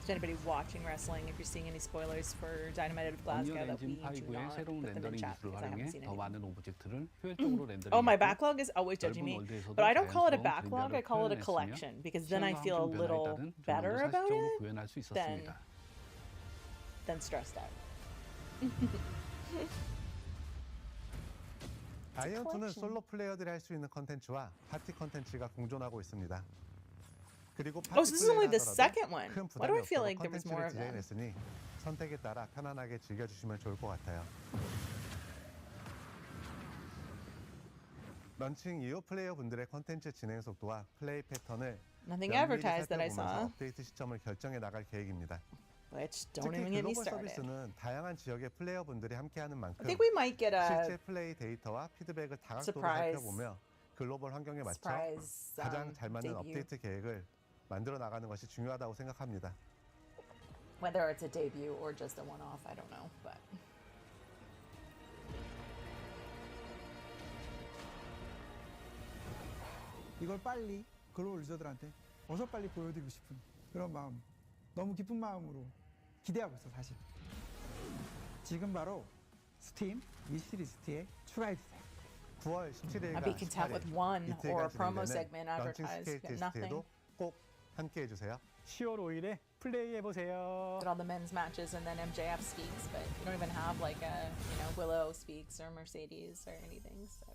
Is anybody watching wrestling? If you're seeing any spoilers for Dynamite out of Glasgow, that we do not put them in chat because I haven't seen anything. Oh, my backlog is always judging me, but I don't call it a backlog. I call it a collection because then I feel a little better about it than stressed out. 아이언2는 솔로 플레이어들이 할 수 있는 컨텐츠와 파티 컨텐츠가 공존하고 있습니다. 그리고 Oh, so this is only the second one. Why do I feel like there was more of them? 디자인했으니 선택에 따라 편안하게 즐겨주시면 좋을 것 같아요. 런칭 이후 플레이어분들의 컨텐츠 진행 속도와 플레이 패턴을 Nothing advertised that I saw. 업데이트 시점을 결정해 나갈 계획입니다. Which don't 특히 even get me 글로벌 started. 서비스는 다양한 지역의 플레이어분들이 함께하는 만큼 I think we might get a 실제 플레이 데이터와 피드백을 다각도로 surprise- 살펴보며 글로벌 환경에 맞춰 surprise, 가장 잘 맞는 debut. 업데이트 계획을 만들어 나가는 것이 중요하다고 생각합니다. Whether it's a debut or just a one-off, I don't know, but. 이걸 빨리 글로벌 유저들한테 어서 빨리 보여드리고 싶은 그런 마음, 너무 기쁜 마음으로 기대하고 있어 사실. 지금 바로 스팀 위시리스트에 추가해주세요. 9월 17일과 I'd be content with one or a promo segment 런칭 advertised. 스케일 But nothing. 테스트에도 꼭 함께 해주세요. 10월 5일에 플레이해보세요. Did all the men's matches and then MJF speaks, but you don't even have like a, Willow speaks or Mercedes or anything. So.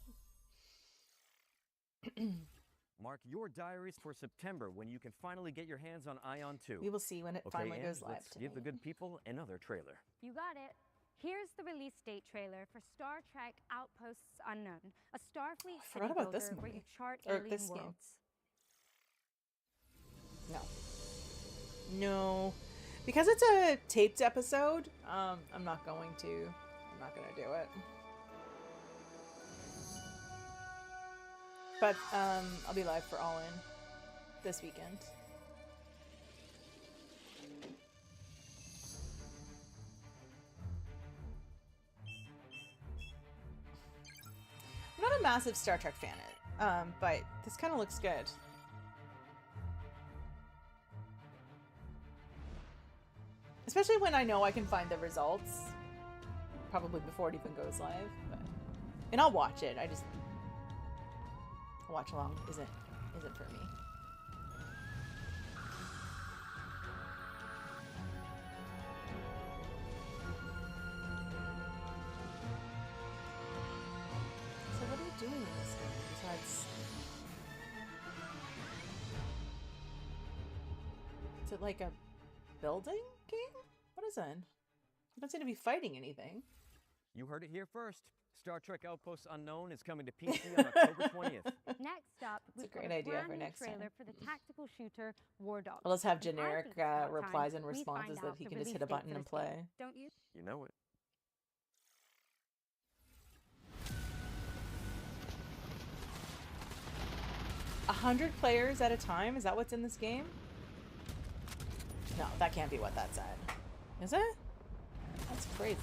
Mark your diaries for September when you can finally get your hands on Ion 2. We will see when it Okay, finally and goes live let's give the good people another trailer. You got it. Here's the release date trailer for Star Trek Outposts Unknown, a Starfleet city forgot about this builder where movie. you chart Or alien this game. worlds. No. Because it's a taped episode, I'm not going to do it. But I'll be live for All In this weekend. I'm not a massive Star Trek fan, but this kind of looks good. Especially when I know I can find the results, probably before it even goes live. And I'll watch it. Watch along isn't for me. So what are you doing in this game besides? Is it like a building game? What is it? You don't seem to be fighting anything. You heard it here first. Star Trek Outposts Unknown is coming to PC on October 20th. Next up, we've great got a idea brand for new next time. trailer for the tactical shooter War Dogs. Well, let's have And I generic think it's about replies time and we responses find that out he the can just release hit a date button for and this game. play. Don't you? You know it. 100 players at a time? Is that what's in this game? No, that can't be what that said. Is it? That's crazy.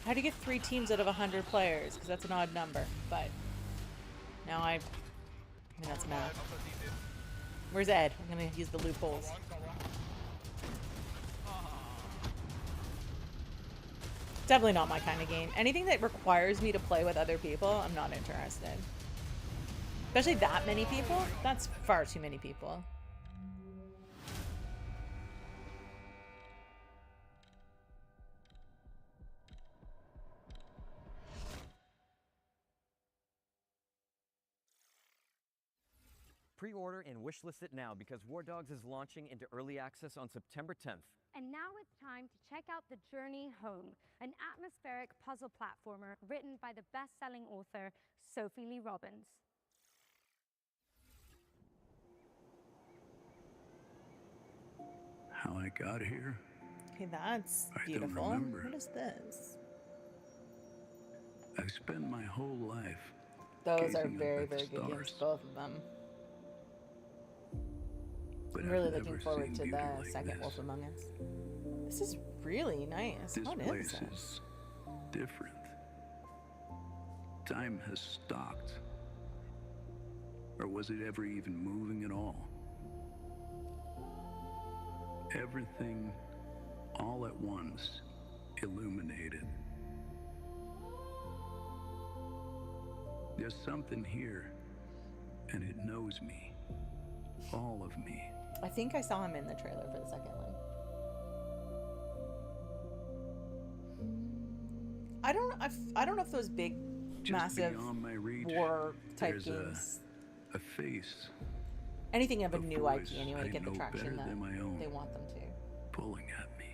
How do you get 3 teams out of 100 players? Because that's an odd number, but now I mean, that's math. Where's Ed? I'm gonna use the loopholes. Definitely not my kind of game. Anything that requires me to play with other people, I'm not interested. Especially that many people? That's far too many people. Pre-order and wishlist it now because War Dogs is launching into early access on September 10th. And now it's time to check out The Journey Home, an atmospheric puzzle platformer written by the best-selling author Sophie Lee Robbins. How I got here? Okay, that's I don't beautiful. remember. What is this? I've spent my whole life Those are gazing up very, at the very good games, stars, both of them. but I'm I've really never looking forward seen to beauty the like second this. Wolf Among Us. This is really nice. This What place is it? is different. Time has stopped. Or was it ever even moving at all? Everything, all at once, illuminated. There's something here, and it knows me. All of me. I think I saw him in the trailer for the second one. I don't know if those big, Just massive beyond my reach, war type there's games, a face anything of a a new voice IP anyway, I get the know traction better that than my own. they want them to. Pulling at me.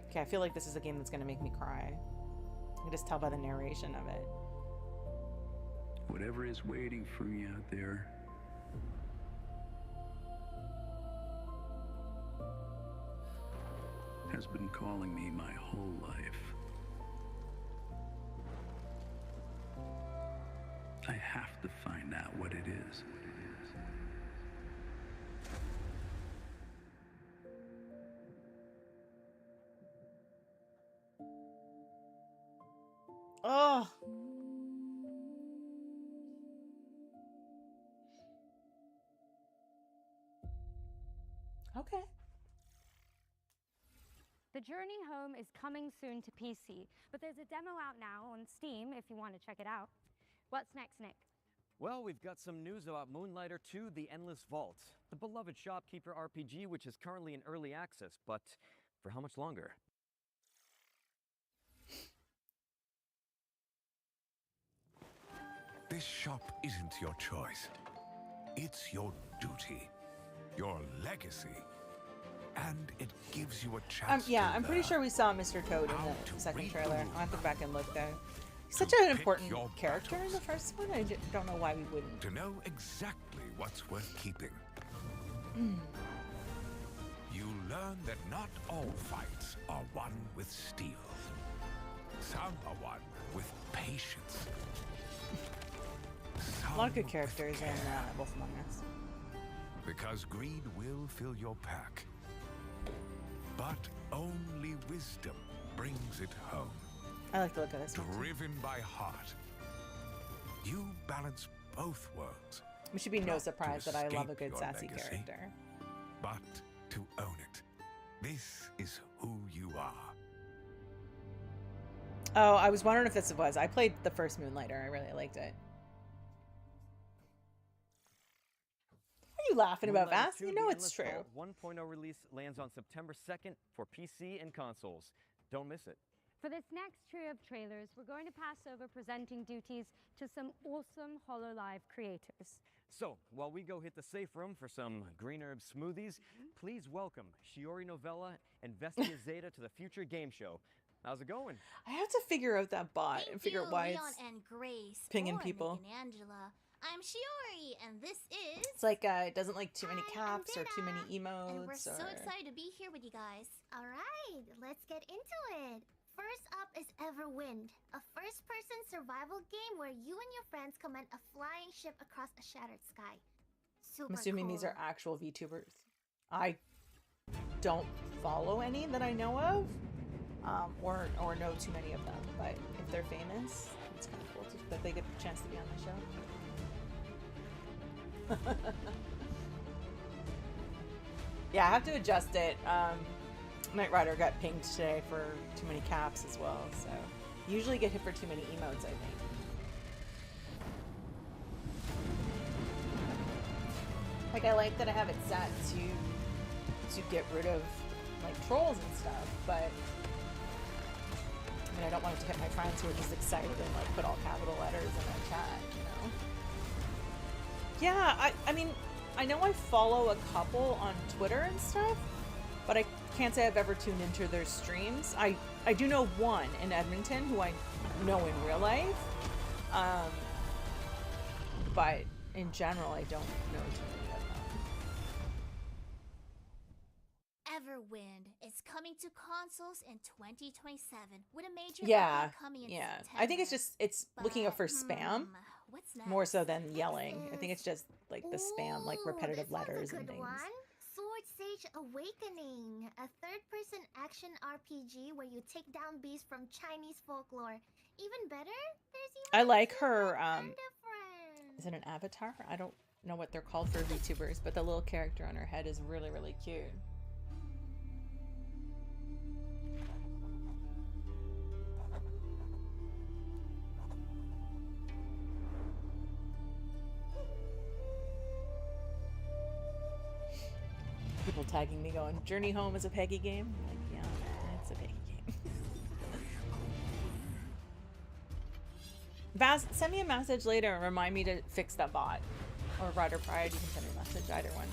Okay, I feel like this is a game that's gonna make me cry. I can just tell by the narration of it. Whatever is waiting for me out there, has been calling me my whole life. I have to find out what it is. Oh. Okay. The Journey Home is coming soon to PC, but there's a demo out now on Steam if you want to check it out. What's next, Nick? Well, we've got some news about Moonlighter 2: The Endless Vault, the beloved shopkeeper RPG which is currently in early access, but for how much longer? This shop isn't your choice. It's your duty, your legacy, and it gives you a chance Yeah, to I'm pretty learn sure we saw Mr. Toad in the second trailer. I'll have to go back and look though. He's such an important character in the first one. I don't know why we wouldn't. to know exactly what's worth keeping. You learn that not all fights are won with steel. Some are won with patience. A lot of good characters in Wolf Among Us. Because greed will fill your pack. But only wisdom brings it home. I like the look of this one. Driven by heart. You balance both worlds. It should be no surprise that I love a escape good your sassy legacy, character. But to own it. This is who you are. Oh, I was wondering if this was. I played the first Moonlighter. I really liked it. What are you laughing about, Moonlighter Vass? 2: You know The it's Endless true. Vault 1.0 release lands on September 2nd for PC and consoles. Don't miss it. For this next trio of trailers, we're going to pass over presenting duties to some awesome HoloLive creators. So, while we go hit the safe room for some green herb smoothies, please welcome Shiori Novella and Vestia Zeta to the Future Games Show. How's it going? I have to figure out that bot and figure out why Leon it's and Grace, pinging or people. Nick and Angela. I'm Shiori, and this is... It's like it doesn't like too many caps or too many emotes. And we're so or... excited to be here with you guys. All right, let's get into it. First up is Everwind, a first-person survival game where you and your friends command a flying ship across a shattered sky. Super I'm assuming cool. these are actual VTubers. I don't follow any that I know of, or know too many of them. But if they're famous, it's kind of cool that they get the chance to be on the show. Yeah, I have to adjust it. Knight Rider got pinged today for too many caps as well, so usually get hit for too many emotes, I think. Like, I like that I have it set to get rid of like trolls and stuff, but I mean, I don't want it to hit my friends who are just excited and like put all capital letters in their chat, you know? Yeah, I mean, I know I follow a couple on Twitter and stuff, but I can't say I've ever tuned into their streams. I do know one in Edmonton who I know in real life, but in general, I don't know too many of them. Everwind is coming to consoles in 2027 with a major Yeah, update coming in yeah. September. I think it's looking out for spam What's more so than yelling. I think it's just like the spam, like repetitive letters and things. Sword Sage Awakening, a third-person action RPG where you take down beasts from Chinese folklore. Even better, there's even I like her. panda friends. Is it an avatar? I don't know what they're called for VTubers, but the little character on her head is really, really cute. People tagging me going, Journey Home is a Peggy game? I'm like, yeah, it's a Peggy game. Vaz, send me a message later and remind me to fix that bot. Or Rider Pride, you can send me a message, either one.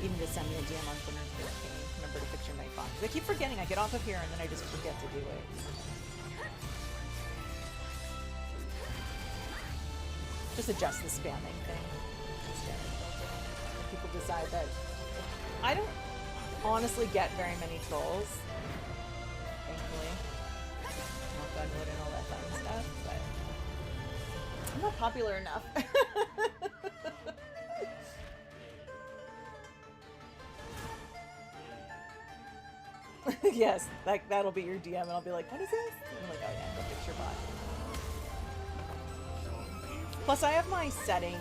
Even just send me a DM on Twitter and be like, hey, remember to fix your night bot. 'Cause I keep forgetting, I get off of here and then I just forget to do it. Just adjust the spamming thing. People decide that I don't honestly get very many trolls, thankfully. Knock on wood and all that fun stuff, but I'm not popular enough. Yes, like that'll be your DM and I'll be like, what is this? And I'm like, oh yeah, go fix your bot. Plus I have my settings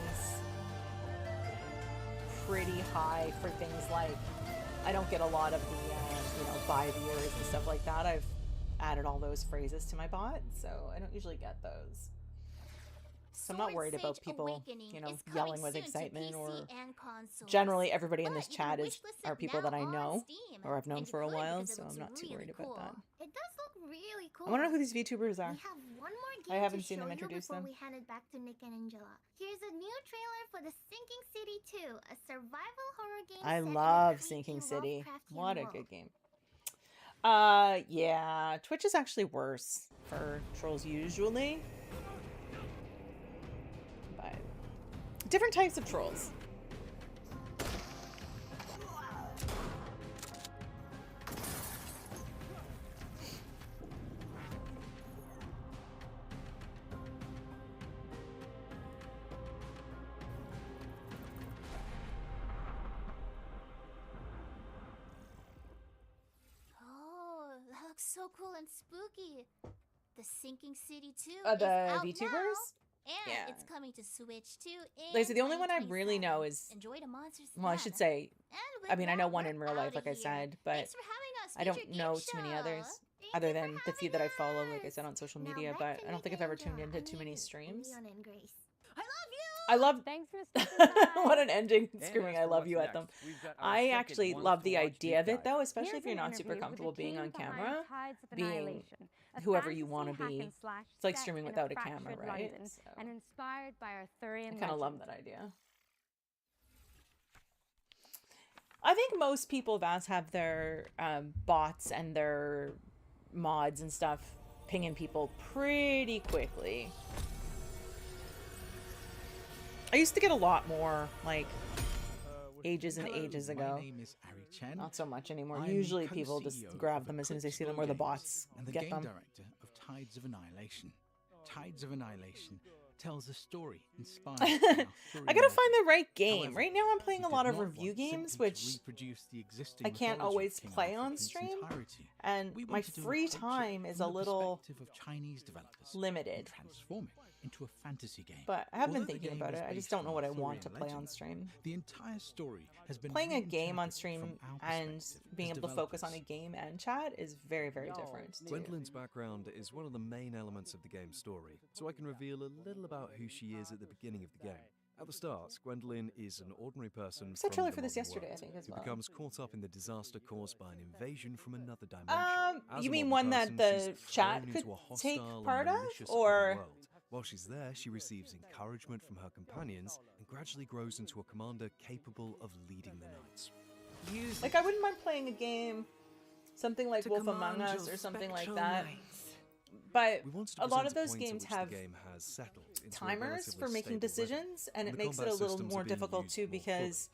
pretty high for things like I don't get a lot of the you know, buy viewers and stuff like that. I've added all those phrases to my bot, so I don't usually get those. So I'm not worried about people, you know, yelling with excitement, or generally everybody in this chat are people that I know or I've known for a while, so I'm not too worried about that. It does look really cool. I want to know who these VTubers are. We have one more I game haven't to seen show them you introduce before them. we hand it back to Nick and Angela. Here's a new trailer for The Sinking City 2, a survival horror game I set in a love creepy Sinking City. Lovecraftian What a world. good game. Yeah, Twitch is actually worse for trolls usually. But different types of trolls. Oh, that looks so cool and spooky. The Sinking City 2 The is out VTubers? now, and Yeah. it's coming to Switch too. Like, so the only one I really know is, Enjoy the monsters. well, I should say, I mean, I know one in real life, like I said, but I don't know too many others other than the few that I follow, like I said, on social media, but I don't think I've ever tuned into too many streams. I love. Thanks for What an ending! Screaming "I love you" at them. I actually love the idea of it, though, especially if you're not super comfortable being on camera, being whoever you want to be. It's like streaming without a camera, right? So And inspired by Arthurian I kind of love legend. that idea. I think most people, Vaz, have their bots and their mods and stuff pinging people pretty quickly. I used to get a lot more, like, ages and ages ago. My name is Ari Chen. Not so much anymore. I'm Usually people just co-CEO grab of them as soon as they see them, Eclipse or the Games bots and the get game them. director of Tides of Annihilation. Tides of Annihilation tells a story inspired by I Arthurian gotta find the right legend. game. However, Right now I'm playing we a lot did of not review want games, simply to which reproduce the existing I can't mythology of always King play Arthur on in its stream, entirety. and We my wanted to free approach it time is from a the little perspective of Chinese developers limited. and transform it into a fantasy game. But I have been Although the thinking game about was it. I just based don't know on what I want to Arthurian play on legend, stream. The entire story has been Playing a game on reinterpreted stream from our and perspective being as able to focus on a developers. game and chat is very, very different. too. Gwendolyn's background is one of the main elements of the game's story, so I can reveal a little about who she is at the beginning of the game. At the start, Gwendolyn is an ordinary person saw a from trailer the for this modern yesterday, I world think, as who well. becomes caught up in the disaster caused by an invasion from another dimension. As You a mean modern one that person, the she's chat thrown could into a take hostile and part of, malicious or other world. While she's there, she receives encouragement from her companions and gradually grows into a commander capable of leading the knights. Like, I wouldn't mind playing a game, something like Wolf Among Us or something like that. But We wanted to a lot of present a those point at games which the have game has settled into a timers for relatively making stable rhythm, decisions, and it the makes it a combat little systems more are being difficult used too, more because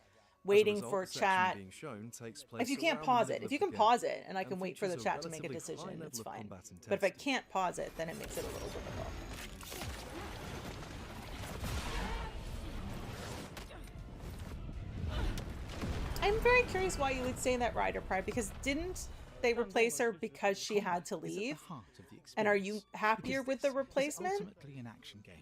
fully. waiting As a result, for the section chat. being shown takes If place you can't around the pause it, middle if of you the can game, pause it, and I can and wait for the features a chat to make a relatively decision, high it's level of fine. combat But if I intensity. can't pause it, then it makes it a little difficult. I'm very curious why you would say that, Rider Pride, because didn't they replace her because she had to leave? And are you happier with the replacement?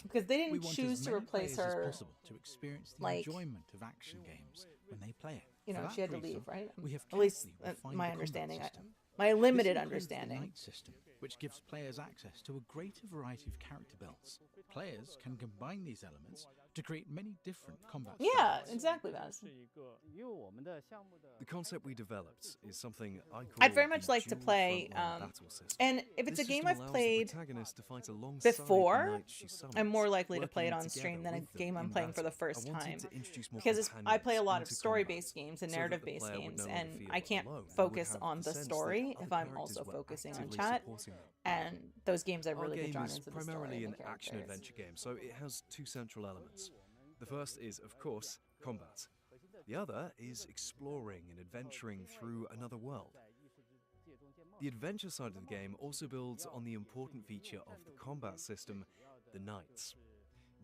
Because they didn't choose to replace her. To experience the Like, enjoyment of action games when they play it. you know, For she had that to leave, reason, right? we have At least carefully refined my the combat understanding. system. My limited This includes the understanding. Knight system, which gives players access to a greater variety of character builds. Players can combine these elements to create many different combat Yeah, styles. exactly, Vaz. The concept we developed is something I call I'd very much the like to dual play, frontline battle system. and if it's This a game system I've allows the played protagonist to fight alongside the before, knights she summons, I'm more likely to play it working on stream together than a with them game I'm in playing for the battle. first I wanted time. to introduce more Because I play a lot of companions into story-based combat, games and so that the narrative-based player would games, no longer and feel I can't alone and would focus have on the the sense that story other if I'm characters also were focusing on actively chat. supporting them. And those games are Our really good game drawn is into the story primarily and an the action characters. adventure game, so it has two central elements. The first is, of course, combat. The other is exploring and adventuring through another world. The adventure side of the game also builds on the important feature of the combat system, the knights.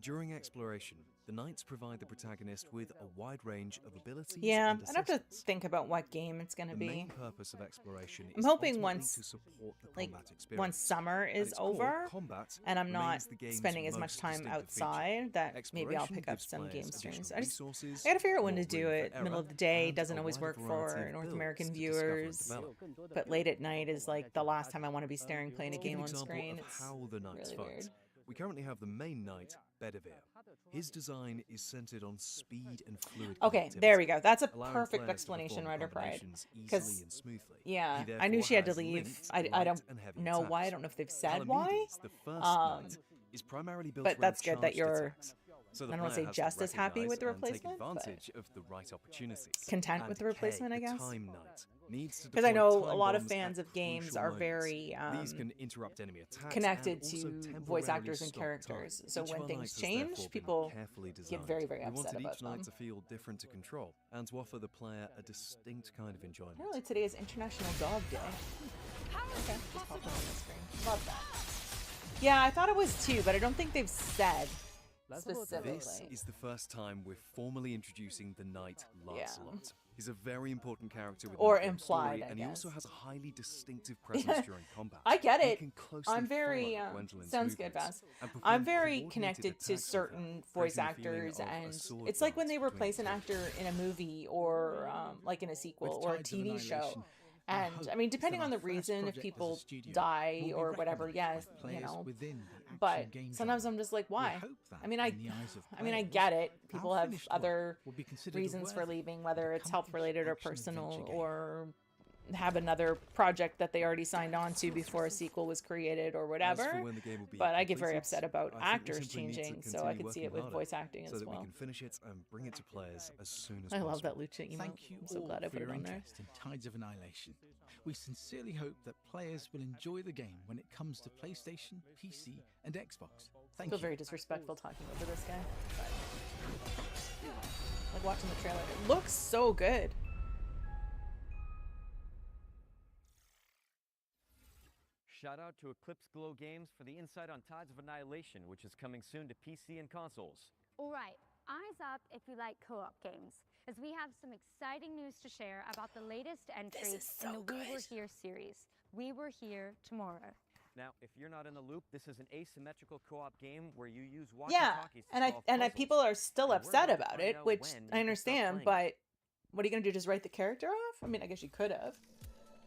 During exploration, the knights provide the protagonist with a wide range of abilities Yeah, and I'd have to assistance. think about what game it's going to The be. main purpose of exploration I'm is hoping ultimately once, to support the like, combat experience. once summer At is its core, over combat and I'm not remains the game's spending as much most time distinctive feature. outside, that maybe I'll Exploration pick up gives some players game streams. additional I resources, gotta figure out when more to do room for it. Middle error, of the day and doesn't a always wider work variety for of North builds American to discover and viewers, develop. but late at night is like the last time I want to be staring playing a To give game an on example screen. of It's how the knights really fight, weird. we currently have the main knight, Bedivere. His design is centered on speed and fluid Okay, connectivity, there we go. That's a allowing perfect players to explanation, perform Rider Pride. combinations easily Because, and smoothly. yeah, He I knew therefore she had to has leave. linked I light don't and heavy know why. I attacks. don't know if they've said why. Palamedes, the first knight, is primarily built But around that's good that charged you're, attacks. So the I don't want to player say has just as happy with the recognize and replacement, take but advantage of the right opportunities. content And with the Kay, replacement, I the guess. time knight, needs to Because I deploy know a time lot of bombs fans at of games crucial are moments. very These can interrupt enemy attacks connected and also to voice temporarily actors and stop characters. time. So Each when of our things knights has change, therefore been people carefully get designed. very, very We upset wanted about each knight them. to feel different to control and to offer the player a distinct kind of enjoyment. Apparently today is International Dog Day. Okay, just popped up on the screen. Love that. Yeah, I thought it was too, but I don't think they've said specifically. This is the first time we're formally introducing the knight Lancelot. He's a very important character within Or the game's implied, story, I and he guess. also has a highly distinctive presence during combat. I get You it. can closely I'm very follow Gwendolyn's sounds good, movements Vaz. and perform I'm very coordinated connected to attacks with her, certain voice creating a feeling actors, of a and sword it's like when dance they between replace the an two. actor in a movie or like in a sequel With or a Tides of TV show. Annihilation, And hope I mean, is depending that on our the first reason, if project as a people studio die will be or whatever, recognized yes, by you players know. within the But action game sometimes genre. I'm just like, We why? hope that I mean, in the eyes of I players, get it. our People have finished work other will be considered reasons for worthy leaving, whether it's accomplished health related or action personal, adventure game. or have another project that they already signed on to before a sequel was created or whatever. As for when the game will be But I get very completed, upset about I think we actors simply need to changing, so I continue could see working it with harder voice acting so as that well. we can finish it and bring it to players as soon as I possible. love that Lucha emote. Thank you I'm so all glad I for put it your on there. interest in Tides of Annihilation. We sincerely hope that players will enjoy the game when it comes to PlayStation, PC, and Xbox. I Thank feel you. very disrespectful talking over this guy. But like watching the trailer, it looks so good. Shout out to Eclipse Glow Games for the insight on Tides of Annihilation, which is coming soon to PC and consoles. All right, eyes up if you like co-op games, as we have some exciting news to share about the latest entry in the We Were Here series, We Were Here Tomorrow. Now, if you're not in the loop, this is an asymmetrical co-op game where you use Yeah, walkie-talkies to and solve puzzles. people are still And we're upset about to about find it, out which when I you can start understand. playing it. But what are you gonna do? Just write the character off? I mean, I guess you could have.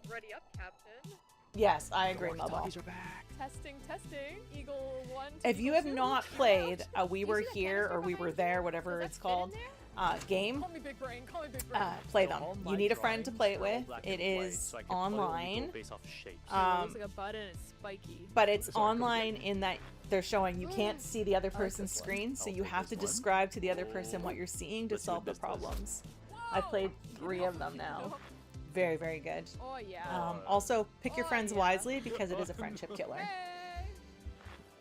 Ready up, Captain. Yes, I agree, Mobile. Walkie-talkies are back. Testing, testing. Eagle 1. If you Eagle have 2, not shout played out. a We Do you Were see that Here or canister We Were behind There, you? whatever Does it's that fit in called, there? game, Call me Big Brain. Call me Big Brain. play them. You need a friend to play it with. It is online. It looks like a button. It's spiky. But it's online in that they're showing you can't see the other person's screen, so you have to describe to the other person what you're seeing to solve the problems. I've played 3 of them now. Very, very good. Oh, yeah. Also, pick your friends wisely because it is a friendship killer.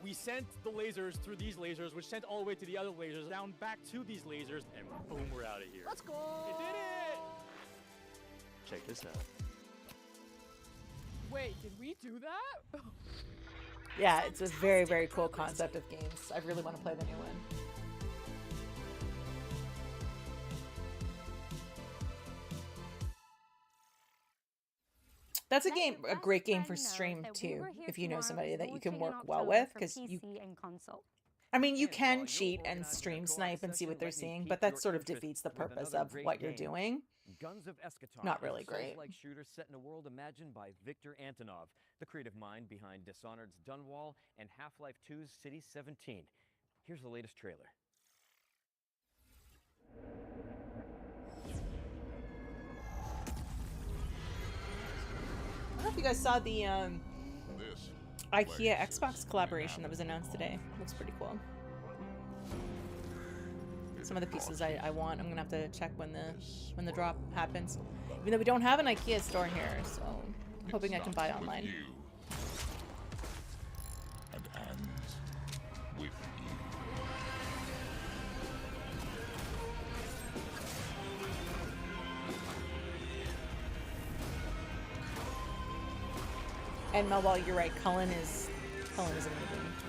We sent the lasers through these lasers, which sent all the way to the other lasers, down back to these lasers, and boom, we're out of here. Let's go. We did it! Check this out. Wait, did we do that? Yeah, it's a very, very cool concept of games. I really want to play the new one. That's a great game for stream too, if you know somebody that you can work well with, because I mean, you can cheat and stream snipe and see what they're seeing, but that sort of defeats the purpose of what you're doing. Guns of Eschaton. Not really great. Like shooter set in a world imagined by Victor Antonov, the creative mind behind Dishonored's Dunwall and Half-Life 2's City 17. Here's the latest trailer. I don't know if you guys saw the IKEA Xbox collaboration that was announced today. Looks pretty cool. Some of the pieces I want, I'm gonna have to check when the drop happens. Even though we don't have an IKEA store here, so I'm hoping I can buy online. And ends with you. And Melball, you're right. Cullen is amazing.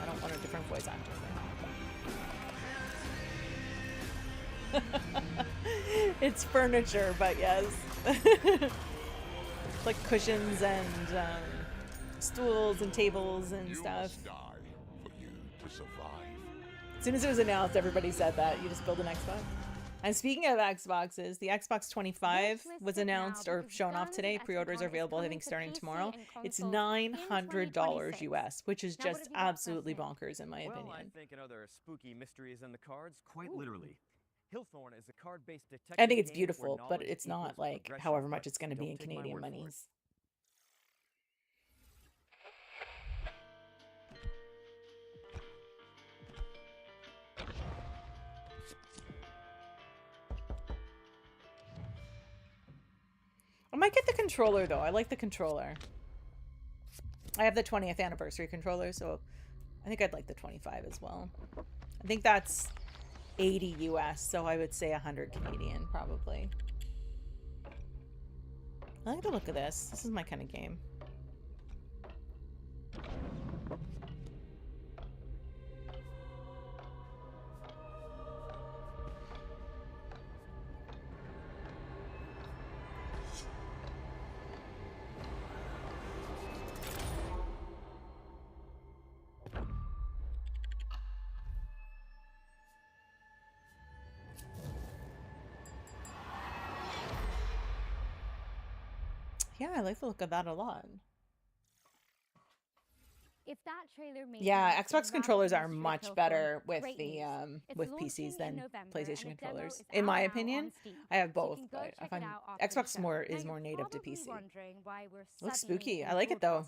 I don't want a different voice actor. It's furniture, but yes. Like cushions and stools and tables and stuff. Die for you to survive. As soon as it was announced, everybody said that. You just build an Xbox. And speaking of Xboxes, the Xbox 25 was announced or shown off today. Pre-orders are available, I think, starting tomorrow. It's $900 US, which is just absolutely bonkers in my opinion. Well, I think another spooky mysteries in the cards, quite literally. Hillthorn is a card-based detective. I think it's beautiful, but it's not like however much it's going to be in Canadian monies. I might get the controller though. I like the controller. I have the 20th anniversary controller, so I think I'd like the 25 as well. I think that's 80 US, so I would say 100 Canadian probably. I like the look of this. This is my kind of game. Yeah, I like the look of that a lot. If that trailer made Yeah, Xbox controllers are much better with the with PCs than PlayStation controllers, in my opinion. I have both, but I find Xbox is more native to PC. Looks spooky. I like it though.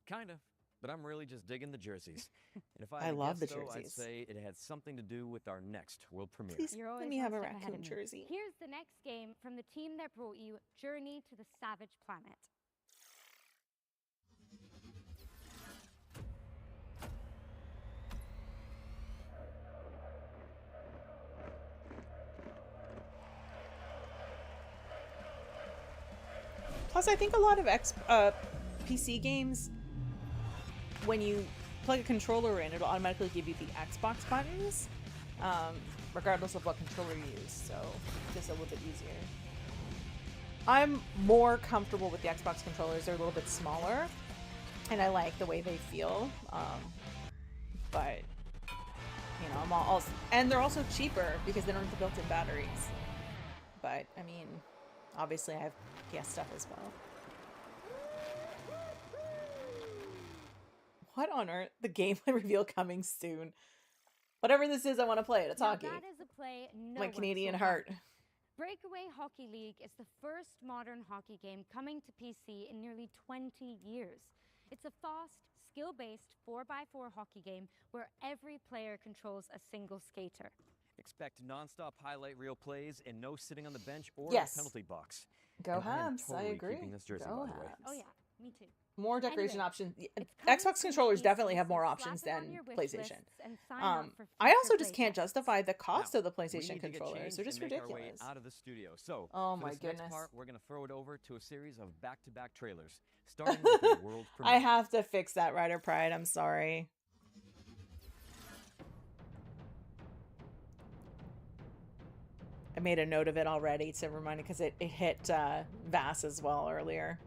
Kind of, but I'm really just digging the jerseys. And if I love the guess, though, I'd jerseys. say it had something to do with our next world premiere. Please let me have a raccoon jersey. Here's the next game from the team that brought you Journey to the Savage Planet. Plus, I think a lot of PC games, when you plug a controller in, it'll automatically give you the Xbox buttons, regardless of what controller you use, so just a little bit easier. I'm more comfortable with the Xbox controllers. They're a little bit smaller, and I like the way they feel, but, you know, and they're also cheaper because they don't have the built-in batteries. But, I mean, obviously I have PS stuff as well. What on earth? The gameplay reveal coming soon. Whatever this is, I want to play it. It's hockey. That is a play no My one Canadian saw heart. coming. Breakaway Hockey League is the first modern hockey game coming to PC in nearly 20 years. It's a fast, skill-based 4x4 hockey game where every player controls a single skater. Expect non-stop highlight reel plays and no sitting on the bench or Yes. the penalty box. Go And I am Habs, I totally agree. keeping this jersey, Go by the way. Habs. Oh yeah, me too. More decoration Anyway, options. it's coming Xbox to controllers PC, definitely have so more slap options it on than your wish PlayStation. lists and sign up for I also future just can't playtests. justify the cost of the We PlayStation need to get controllers. changed They're just and make our way ridiculous. out of the studio. So, Oh for my this goodness. next part, we're going to throw it over to a series of back-to-back trailers, starting with the world premiere. I have to fix that Rider Pride. I'm sorry. I made a note of it already to remind it because it hit Vass as well earlier.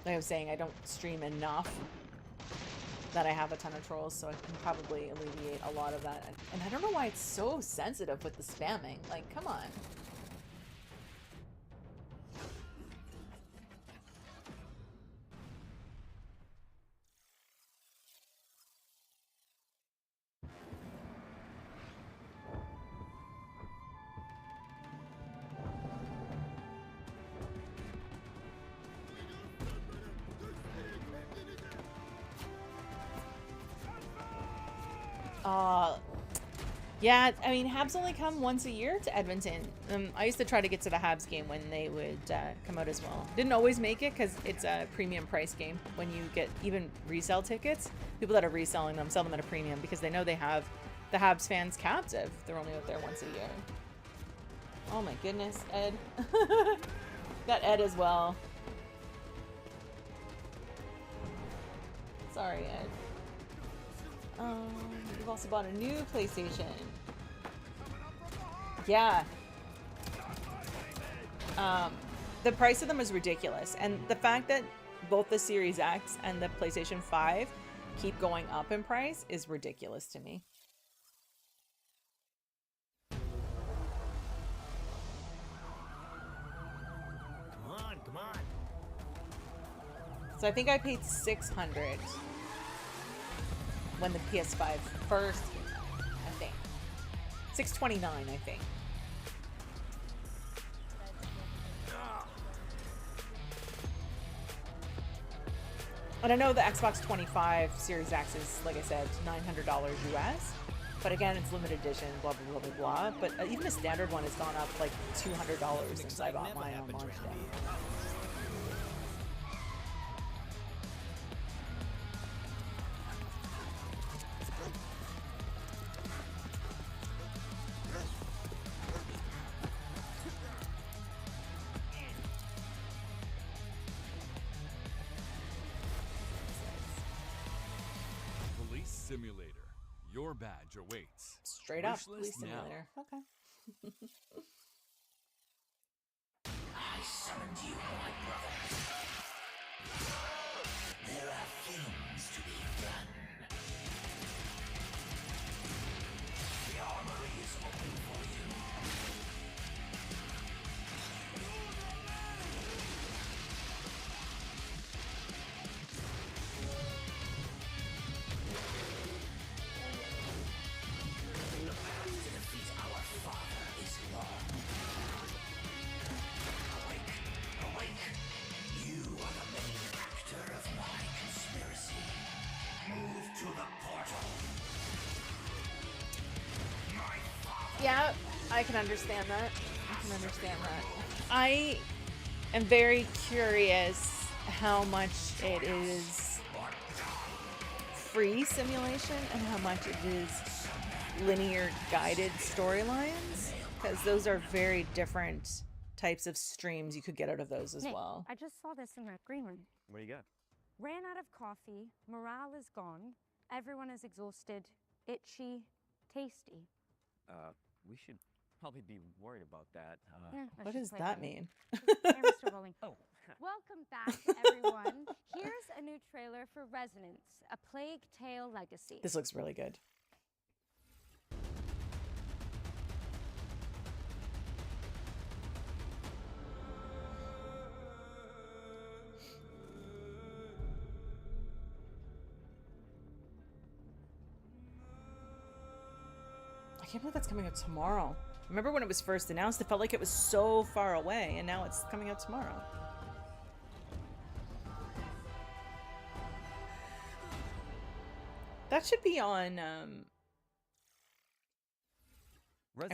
like I was saying, I don't stream enough that I have a ton of trolls, so I can probably alleviate a lot of that. And I don't know why it's so sensitive with the spamming. Like, come on. Yeah, I mean, Habs only come once a year to Edmonton. I used to try to get to the Habs game when they would come out as well. Didn't always make it because it's a premium price game. When you get even resale tickets, people that are reselling them sell them at a premium because they know they have the Habs fans captive. They're only out there once a year. Oh my goodness, Ed. Got Ed as well. Sorry, Ed. We've also bought a new PlayStation. Yeah. The price of them is ridiculous. And the fact that both the Series X and the PlayStation 5 keep going up in price is ridiculous to me. Come on. So I think I paid $600 when the PS5 first came out, I think. $629, I think. And I know the Xbox 25 Series X is, like I said, $900 US. But again, it's limited edition, blah, blah, blah, blah, blah. But even the standard one has gone up like $200 since I bought mine on launch day. Simulator. Your badge awaits. Straight up, Wishlist police now. simulator. Okay. I summoned you, my brother. There are things to be done. The armory is open for you. Yeah, I can understand that. I can understand that. I am very curious how much it is free simulation and how much it is linear guided storylines, because those are very different types of streams you could get out of those as Nick, well. I just saw this in Rec Green Room. What do you got? Ran out of coffee, morale is gone, everyone is exhausted, itchy, tasty. We should probably be worried about that. Yeah, What does that mean? Camera's still rolling. Oh. Welcome back, everyone. Here's a new trailer for Resonance, A Plague Tale Legacy. This looks really good. I can't believe that's coming out tomorrow. Remember when it was first announced? It felt like it was so far away, and now it's coming out tomorrow. That should be on, I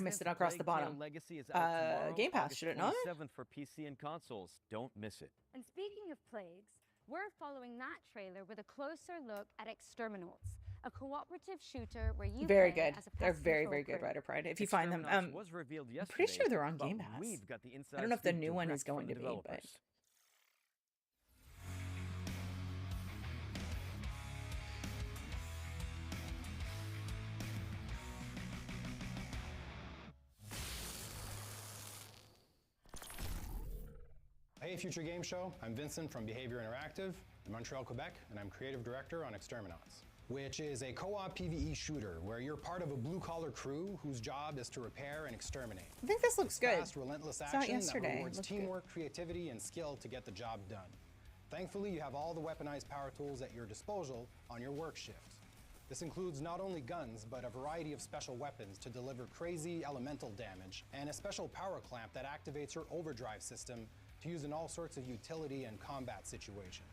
missed it across the bottom. Legacy is out tomorrow, Game Pass, August should it not? 27th for PC and consoles. Don't miss it. And speaking of plagues, we're following that trailer with a closer look at Exterminals, a cooperative shooter where you Very play good. as a They're pest very, control very good, crew. Rider Pride. If you find them, Exterminals was revealed I'm pretty sure yesterday, they're on but Game Pass. we've got the I inside don't know if the scoop new one is direct from going the to be, but developers. Hey, Hey, Future Games Show. I'm Vincent from Behavior Interactive in Montreal, Quebec, and I'm creative director on Exterminats, which is a co-op PvE shooter where you're part of a blue-collar crew whose job is to repair and exterminate. I think this looks good. Fast, relentless It's out action that yesterday. rewards Looked teamwork, creativity, and skill to get the job done. Thankfully, you have all the weaponized power tools at your disposal on your work shift. This includes not only guns, but a variety of special weapons to deliver crazy elemental damage, and a special power clamp that activates your overdrive system to use in all sorts of utility and combat situations.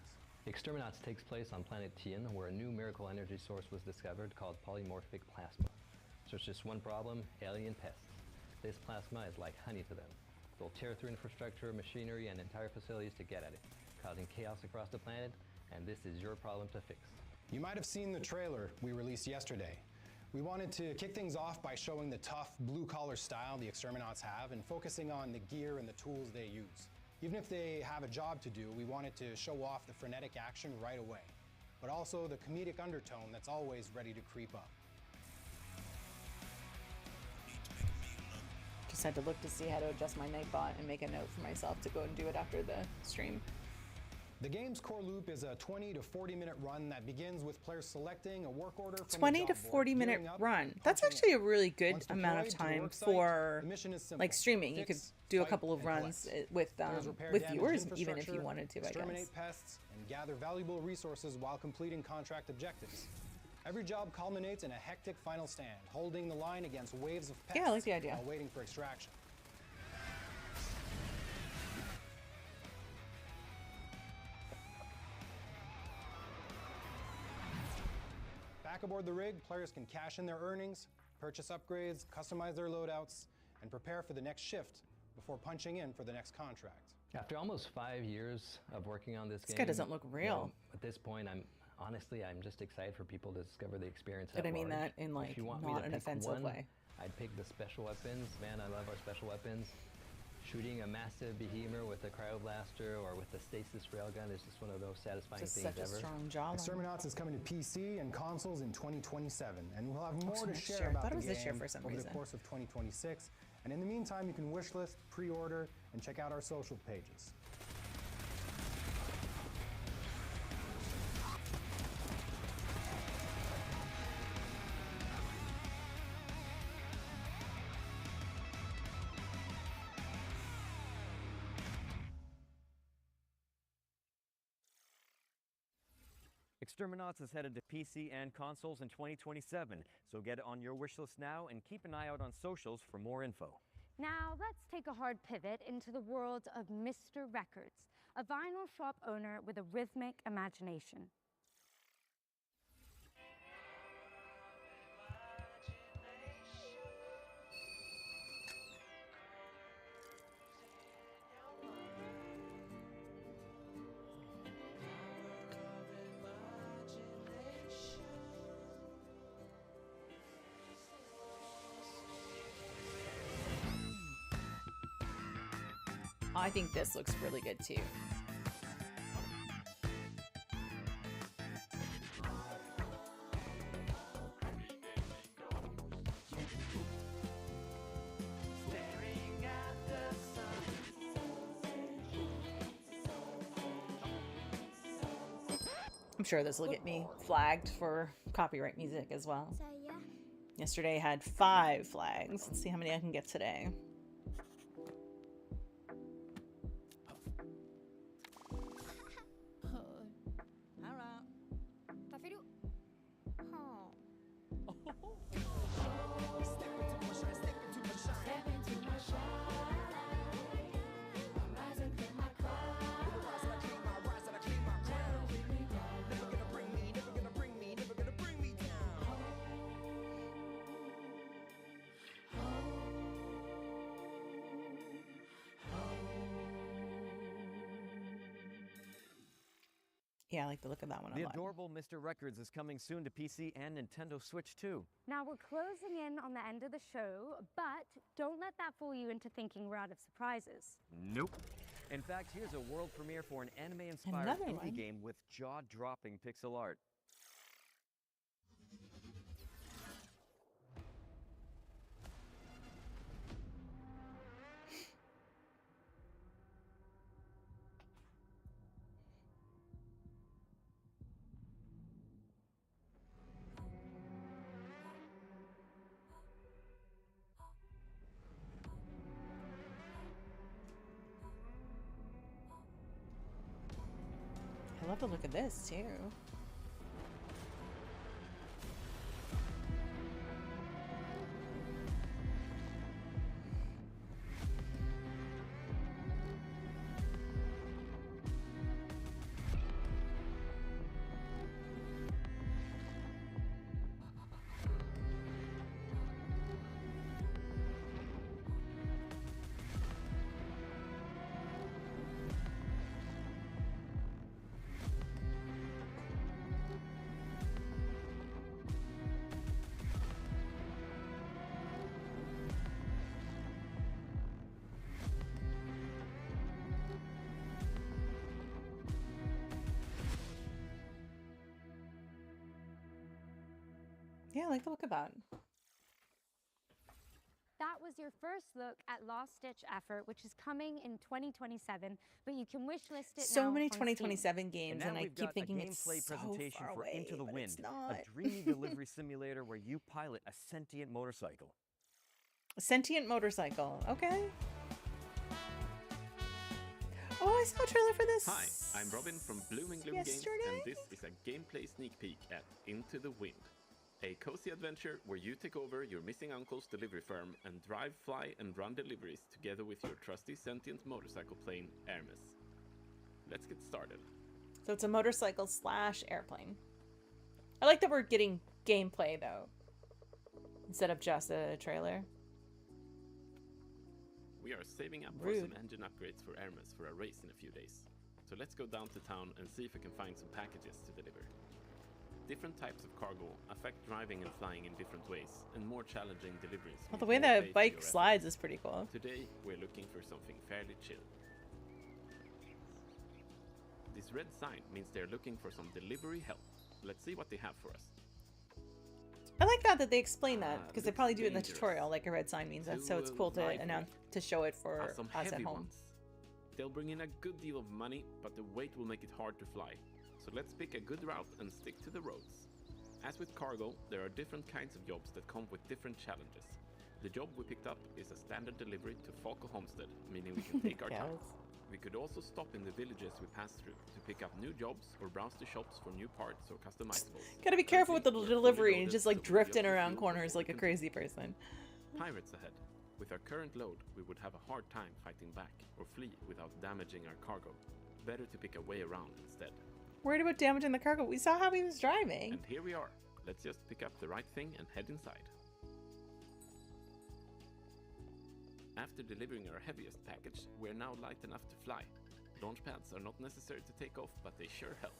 Exterminats takes place on planet Tien, where a new miracle energy source was discovered called polymorphic plasma. So it's just one problem: alien pests. This plasma is like honey to them. They'll tear through infrastructure, machinery, and entire facilities to get at it, causing chaos across the planet, and this is your problem to fix. You might have seen the trailer we released yesterday. We wanted to kick things off by showing the tough, blue-collar style the Exterminats have and focusing on the gear and the tools they use. Even if they have a job to do, we wanted to show off the frenetic action right away, but also the comedic undertone that's always ready to creep up. Just had to look to see how to adjust my Nightbot and make a note for myself to go and do it after the stream. The game's core loop is a 20 to 40 minute run that begins with players selecting a work order from 20 to 40 minute run. That's actually a really good amount of time for like streaming. You could do a couple of runs with viewers even if you wanted to, I guess. Exterminate pests and gather valuable resources while completing contract objectives. Every job culminates in a hectic final stand, holding the line against waves of pests I like the idea. while waiting for extraction. Back aboard the rig, players can cash in their earnings, purchase upgrades, customize their loadouts, and prepare for the next shift before punching in for the next contract. After almost 5 years of working on this game, guy doesn't look real. At this point, I'm just excited for people to discover the experience. But I mean large. that in like If you want me not to an pick offensive one, way. I'd pick the special weapons. Man, I love our special weapons. Shooting a massive behemoth with a cryoblaster or with a stasis railgun is just one of those satisfying Just things such a ever. strong jawline. Exterminats is coming to PC and consoles in 2027, and we'll have more so to next share year. about Thought it the was this year game for some over reason. the course of 2026. And in the meantime, you can wishlist, pre-order, and check out our social pages. Exterminats is headed to PC and consoles in 2027, so get it on your wish list now and keep an eye out on socials for more info. Now let's take a hard pivot into the world of Mr. Records, a vinyl shop owner with a rhythmic imagination. I think this looks really good too. I'm sure this will get me flagged for copyright music as well. Yesterday I had 5 flags. Let's see how many I can get today. Yeah, I like the look of that one a The lot. adorable Mr. Records is coming soon to PC and Nintendo Switch too. Now we're closing in on the end of the show, but don't let that fool you into thinking we're out of surprises. Nope. In fact, here's a world premiere for an anime-inspired Another indie one. game with jaw-dropping pixel art. love the look of this too. Yeah, I like the look of that. That was your first look at Last Ditch Effort, which is coming in 2027, but you can wish list it now So many on Steam. 2027 games, and I we've keep got thinking a it's gameplay so presentation far for away, Into the but Wind, it's not. a dreamy delivery simulator where you pilot a sentient motorcycle. A sentient motorcycle. Okay. Oh, I saw a trailer for this. Hi, I'm Robin from Blooming Gloom Games, and this is a gameplay sneak peek at Into the Wind. A cozy adventure where you take over your missing uncle's delivery firm and drive, fly, and run deliveries together with your trusty sentient motorcycle plane, Hermes. Let's get started. So it's a motorcycle / airplane. I like that we're getting gameplay though, instead of just a trailer. We are saving up for some engine upgrades for Hermes for a race in a few days. So let's go down to town and see if we can find some packages to deliver. Different types of cargo affect driving and flying in different ways, and more challenging deliveries. Well, the way the bike slides is pretty cool. Today, we're looking for something fairly chill. This red sign means they're looking for some delivery help. Let's see what they have for us. I like that they explain that, because they probably do it in the tutorial, like a red sign means that, so it's cool to announce, to show it for some us at heavy home. ones. They'll bring in a good deal of money, but the weight will make it hard to fly. So let's pick a good route and stick to the roads. As with cargo, there are different kinds of jobs that come with different challenges. The job we picked up is a standard delivery to Falco Homestead, meaning we can take our time. We could also stop in the villages we pass through to pick up new jobs or browse the shops for new parts or customizables. Gotta be careful with the delivery and just like drifting around corners like a crazy person. Pirates ahead. With our current load, we would have a hard time fighting back or flee without damaging our cargo. Better to pick a way around instead. Worried about damaging the cargo. We saw how he was driving. And here we are. Let's just pick up the right thing and head inside. After delivering our heaviest package, we're now light enough to fly. Launch pads are not necessary to take off, but they sure help.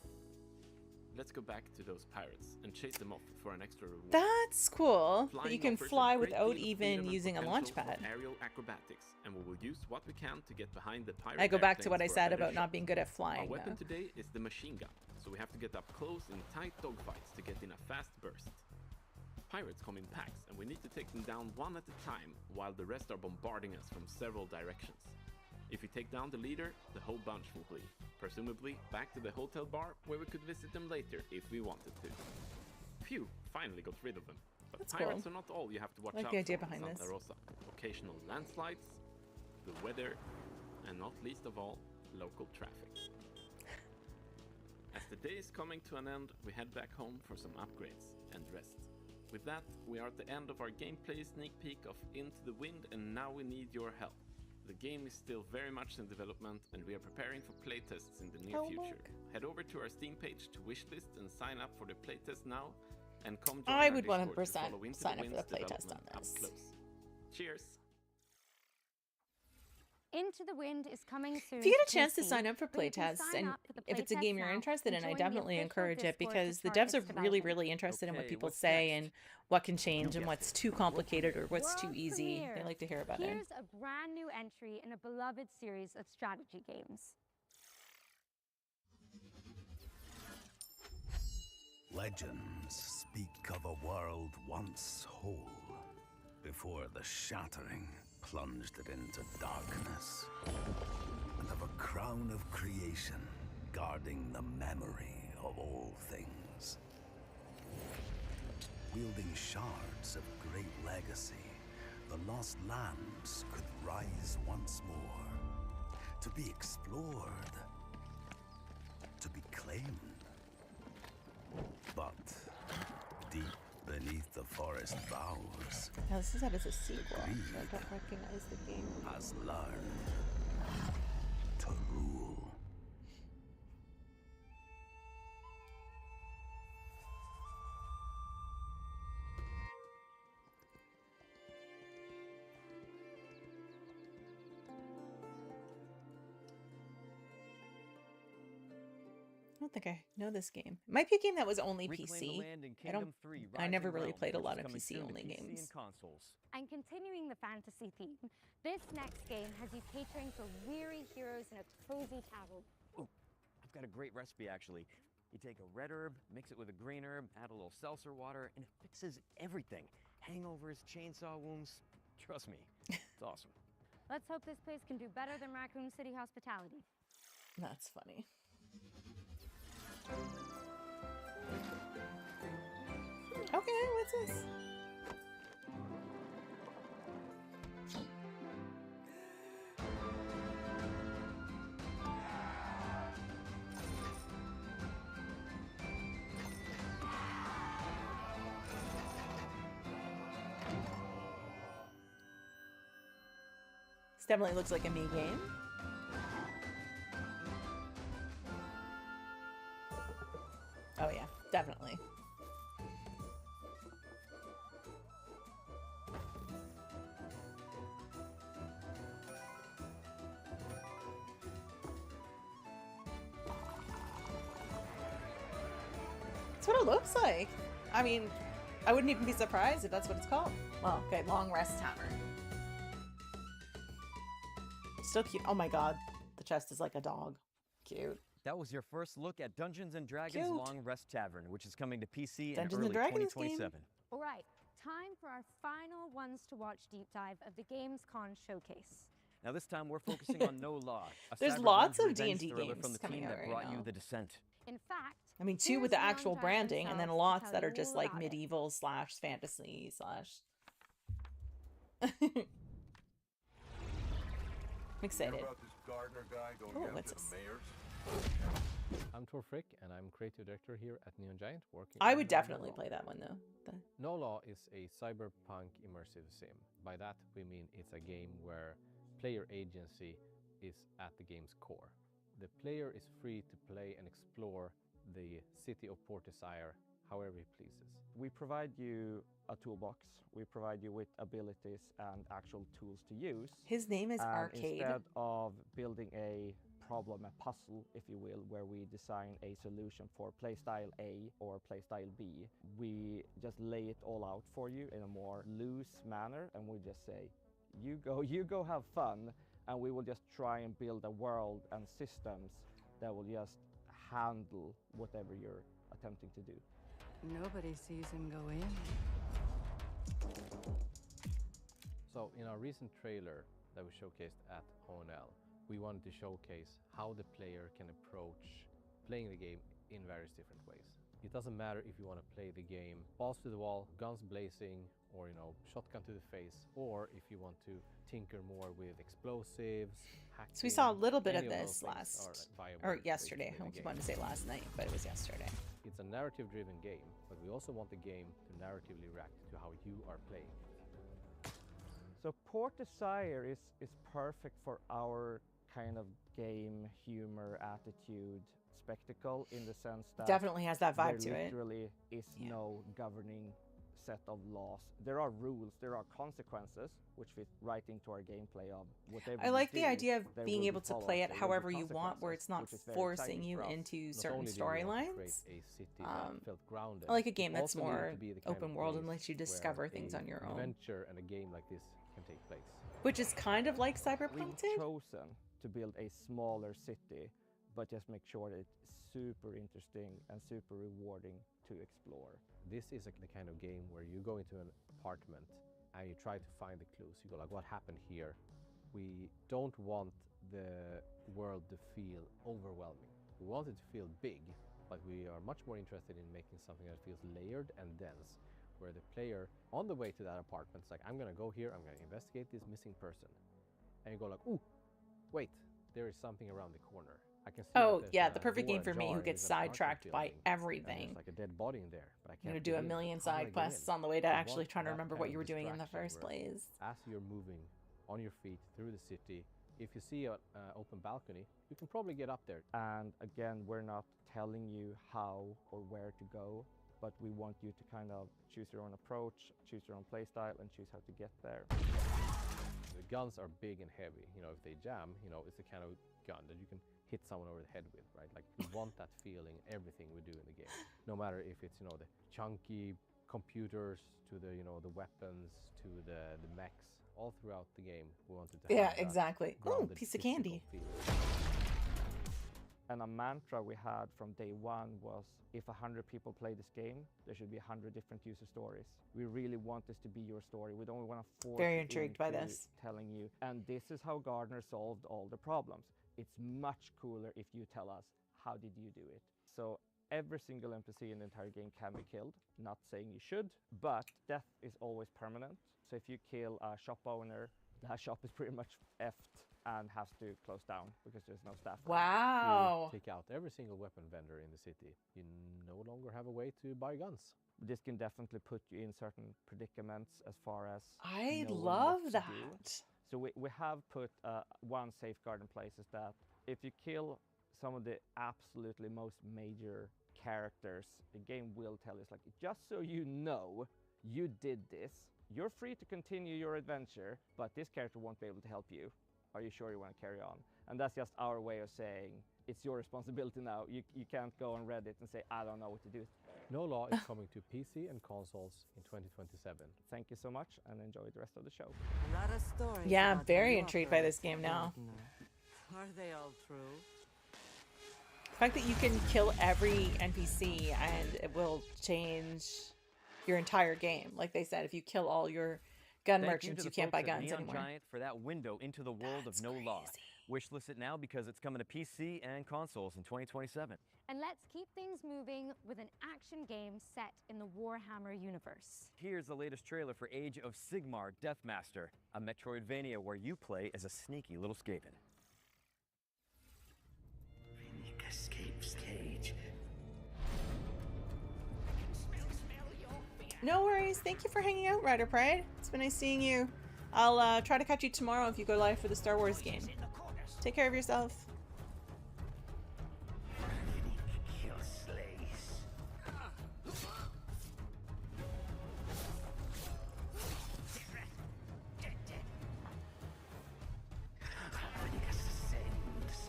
Let's go back to those pirates and chase them off for an extra reward. That's cool. Flying That you can offers a fly great without deal of even freedom and using a potential launch of pad. Aerial acrobatics, and we will use what we can to get behind the pirate I go back to airplanes what I for a said better about shot. not being good at flying. Our weapon though. today is the machine gun, so we have to get up close in tight dogfights to get in a fast burst. Pirates come in packs, and we need to take them down one at a time, while the rest are bombarding us from several directions. If we take down the leader, the whole bunch will flee, presumably back to the hotel bar, where we could visit them later if we wanted to. Phew, finally got rid of them. But That's pirates cool. are not all you have to watch I like out the idea for in behind Santa this. Rosa. Occasional landslides, the weather, and not least of all, local traffic. As the day is coming to an end, we head back home for some upgrades and rest. With that, we are at the end of our gameplay sneak peek of Into the Wind, and now we need your help. The game is still very much in development, and we are preparing for playtests in the near future. Head over to our Steam page to wishlist and sign up for the playtest now, and come join I our would Discord 100% to follow Into sign the up for Wind's the playtest development on up this. close. Cheers! Into the Wind is coming soon. If you get a to chance to PC, sign up for but you can playtests, sign and up to the if it's a playtest game you're now interested and in, I join the definitely official encourage it, Discord because to the chart devs its are really, development. really interested in what Okay, people what's say next? and what can change and guessed what's it. too complicated or what's too World easy. They premiere. like to hear about it. Here's a brand new entry in a beloved series of strategy games. Legends speak of a world once whole, before the shattering plunged it into darkness, and of a crown of creation guarding the memory of all things. Wielding shards of great legacy, the lost lands could rise once more, to be explored, to be claimed. But deep beneath the forest boughs, Now this is said as a sequel, so I don't recognize the game. has learned to rule. I don't think I know this game. It might be a game that was only Reclaim the PC. land in I don't. Kingdom 3, I never Rising really Realms, played a which lot is of coming soon to PC-only PC games. and consoles. And continuing the fantasy theme, this next game has you catering for weary heroes in a cozy tavern. Oh, I've got a great recipe actually. You take a red herb, mix it with a green herb, add a little seltzer water, and it fixes everything. Hangovers, chainsaw wounds. Trust me, it's awesome. Let's hope this place can do better than Raccoon City hospitality. That's funny. Okay, what's this? This definitely looks like a me game. Oh yeah, definitely. That's what it looks like. I mean, I wouldn't even be surprised if that's what it's called. Well, okay, Long Rest Tavern. Still cute. Oh my god, the chest is like a dog. Cute. That was your first look at Dungeons & Dragons Cute. Long Rest Tavern, which is coming to PC Dungeons in & early Dragons 2027. game. All right, time for our final ones to watch deep dive of the Gamescom showcase. Now this time we're focusing on No Law. A There's cyberpunk lots of revenge D&D thriller games from the coming team out that right brought you now. The Descent. In fact, I mean, two with the here's actual Leon Jack branding, and then himself lots to that tell are you just all like about it. medieval slash fantasy slash. I'm excited. Hear about this gardener guy going Oh, down what's to the this? mayor's? I'm Tor Frick, and I'm creative director here at Neon Giant, working I on would No definitely Law. play that one though. No Law is a cyberpunk immersive sim. By that we mean it's a game where player agency is at the game's core. The player is free to play and explore the city of Port Desire however he pleases. We provide you a toolbox. We provide you with abilities and actual tools to use. His name is And Arcade. Instead of building a problem, a puzzle, if you will, where we design a solution for playstyle A or playstyle B, we just lay it all out for you in a more loose manner, and we just say, you go have fun, and we will just try and build a world and systems that will just handle whatever you're attempting to do. Nobody sees him go in. So in our recent trailer that we showcased at ONL, we wanted to showcase how the player can approach playing the game in various different ways. It doesn't matter if you want to play the game balls to the wall, guns blazing, or shotgun to the face, or if you want to tinker more with explosives, hacking. So we saw a little bit of any this those things last, are viable or ways to yesterday. play I the keep game. wanting to say last night, but it was yesterday. It's a narrative-driven game, but we also want the game to narratively react to how you are playing. So Port Desire is perfect for our kind of game humor attitude spectacle, in the sense that Definitely has that vibe to there it. literally is no governing set of laws. There are rules, there are consequences which fit right into our gameplay of whatever I you like the do, idea of there being will be able to follow-ups, play it there will be however you want, where it's not consequences, which is very forcing exciting you for us. into Not certain only do we want to storylines. create a city that felt grounded, I like a game it that's also needed more to be the kind open of world and place lets you where discover things a on your own. adventure and a game like this can take place. Which is kind of like Cyberpunk We've did. chosen to build a smaller city, but just make sure that it's super interesting and super rewarding to explore. This is the kind of game where you go into an apartment and you try to find the clues. You go like, what happened here? We don't want the world to feel overwhelming. We want it to feel big, but we are much more interested in making something that feels layered and dense, where the player on the way to that apartment is like, I'm gonna go here, I'm gonna investigate this missing person. And you go like, ooh, wait, there is something around the corner. I can see Oh, that there's yeah, a the perfect door game for me ajar who in gets this dark sidetracked by building, and everything. there's like a dead body in there, but I You can't know, get do a in. million How do I side get quests in? on the way to You actually want trying to that remember kind what of you were doing in the distraction first where place. As you're moving on your feet through the city, if you see an open balcony, you can probably get up there. And again, we're not telling you how or where to go, but we want you to kind of choose your own approach, choose your own playstyle, and choose how to get there. The guns are big and heavy. You know, if they jam, you know, it's the kind of gun that you can hit someone over the head with, right? Like, we want that feeling, everything we do in the game. No matter if it's, you know, the chunky computers to the, you know, the weapons to the mechs, all throughout the game, we wanted to have that exactly. Oh, grounded piece of physical candy. feeling. And a mantra we had from day one was, if 100 people play this game, there should be 100 different user stories. We really want this to be your story. We don't want to force Very it intrigued by into this. telling you, and this is how Gardner solved all the problems. It's much cooler if you tell us, how did you do it? So every single NPC in the entire game can be killed. Not saying you should, but death is always permanent. So if you kill a shop owner, that shop is pretty much effed and has to close down because there's no staff. Wow. If you take out every single weapon vendor in the city, you no longer have a way to buy guns. This can definitely put you in certain predicaments as far as I knowing love what to that. do. So we have put one safeguard in place, is that if you kill some of the absolutely most major characters, the game will tell us, like, just so you know, you did this. You're free to continue your adventure, but this character won't be able to help you. Are you sure you want to carry on? And that's just our way of saying, it's your responsibility now. You can't go on Reddit and say, I don't know what to do. No Law is coming to PC and consoles in 2027. Thank you so much, and enjoy the rest of the show. A lot of stories Yeah, I'm about very how you intrigued by operate, this game now. Gardner. Are they all true? The fact that you can kill every NPC and it will change your entire game. Like they said, if you kill all your gun Thank merchants, you, you to the can't buy folks at guns Neon anymore. Giant for that window into the world of No Law. Wishlist it now because it's coming to PC and consoles in 2027. And let's keep things moving with an action game set in the Warhammer universe. Here's the latest trailer for Age of Sigmar Deathmaster, a Metroidvania where you play as a sneaky little Skaven. Finnick escapes cage. No worries. Thank you for hanging out, Rider Pride. It's been nice seeing you. I'll try to catch you tomorrow if you go live for the Star Wars game. Take care of yourself. Kill slays. Finnick ascends.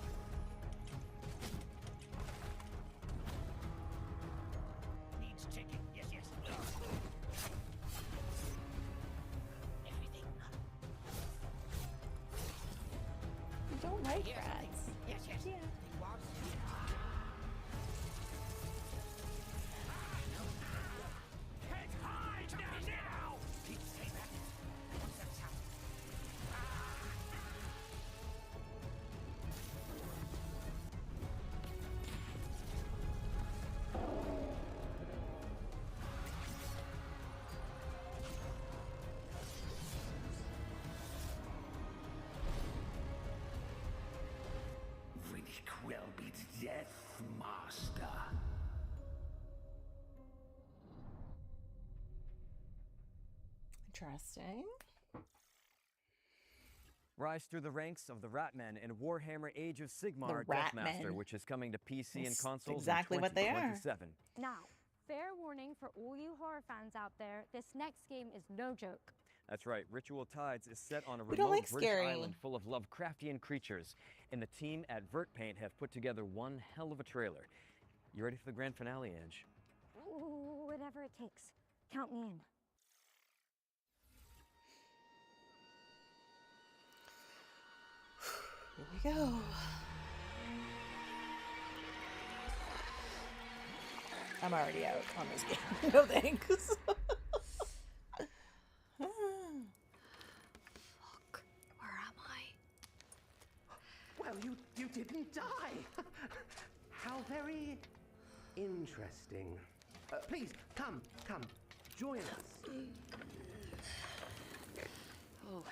Needs checking. Yes, yes. Everything. You don't like rats. Yes, yes. Yeah. Finnick will be the Death Master. Interesting. Rise through the ranks of the Ratmen in Warhammer Age of Sigmar The Deathmaster, Ratmen. which is coming to PC and That's consoles exactly in what they are. 2027. Now, fair warning for all you horror fans out there, this next game is no joke. That's right, Ritual Tides is set on a We don't remote like British scary. island full of Lovecraftian creatures, and the team at Vertpaint have put together one hell of a trailer. You ready for the grand finale, Ange? Ooh, whatever it takes. Count me in. Here we go. I'm already out on this game. No thanks. Where am I? Well, you didn't die. How very interesting. Please, come, join us. Oh.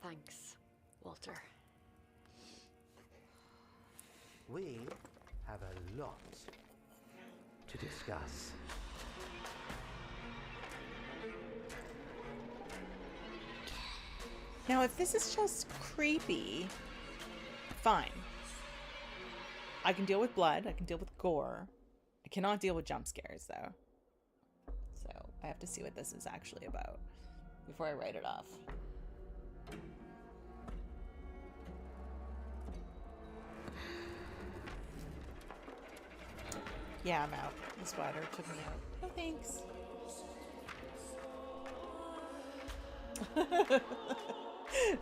Thanks. Walter. We have a lot to discuss. Now, if this is just creepy, fine. I can deal with blood. I can deal with gore. I cannot deal with jump scares, though. So I have to see what this is actually about before I write it off. Yeah, I'm out. The spider took me out. No thanks.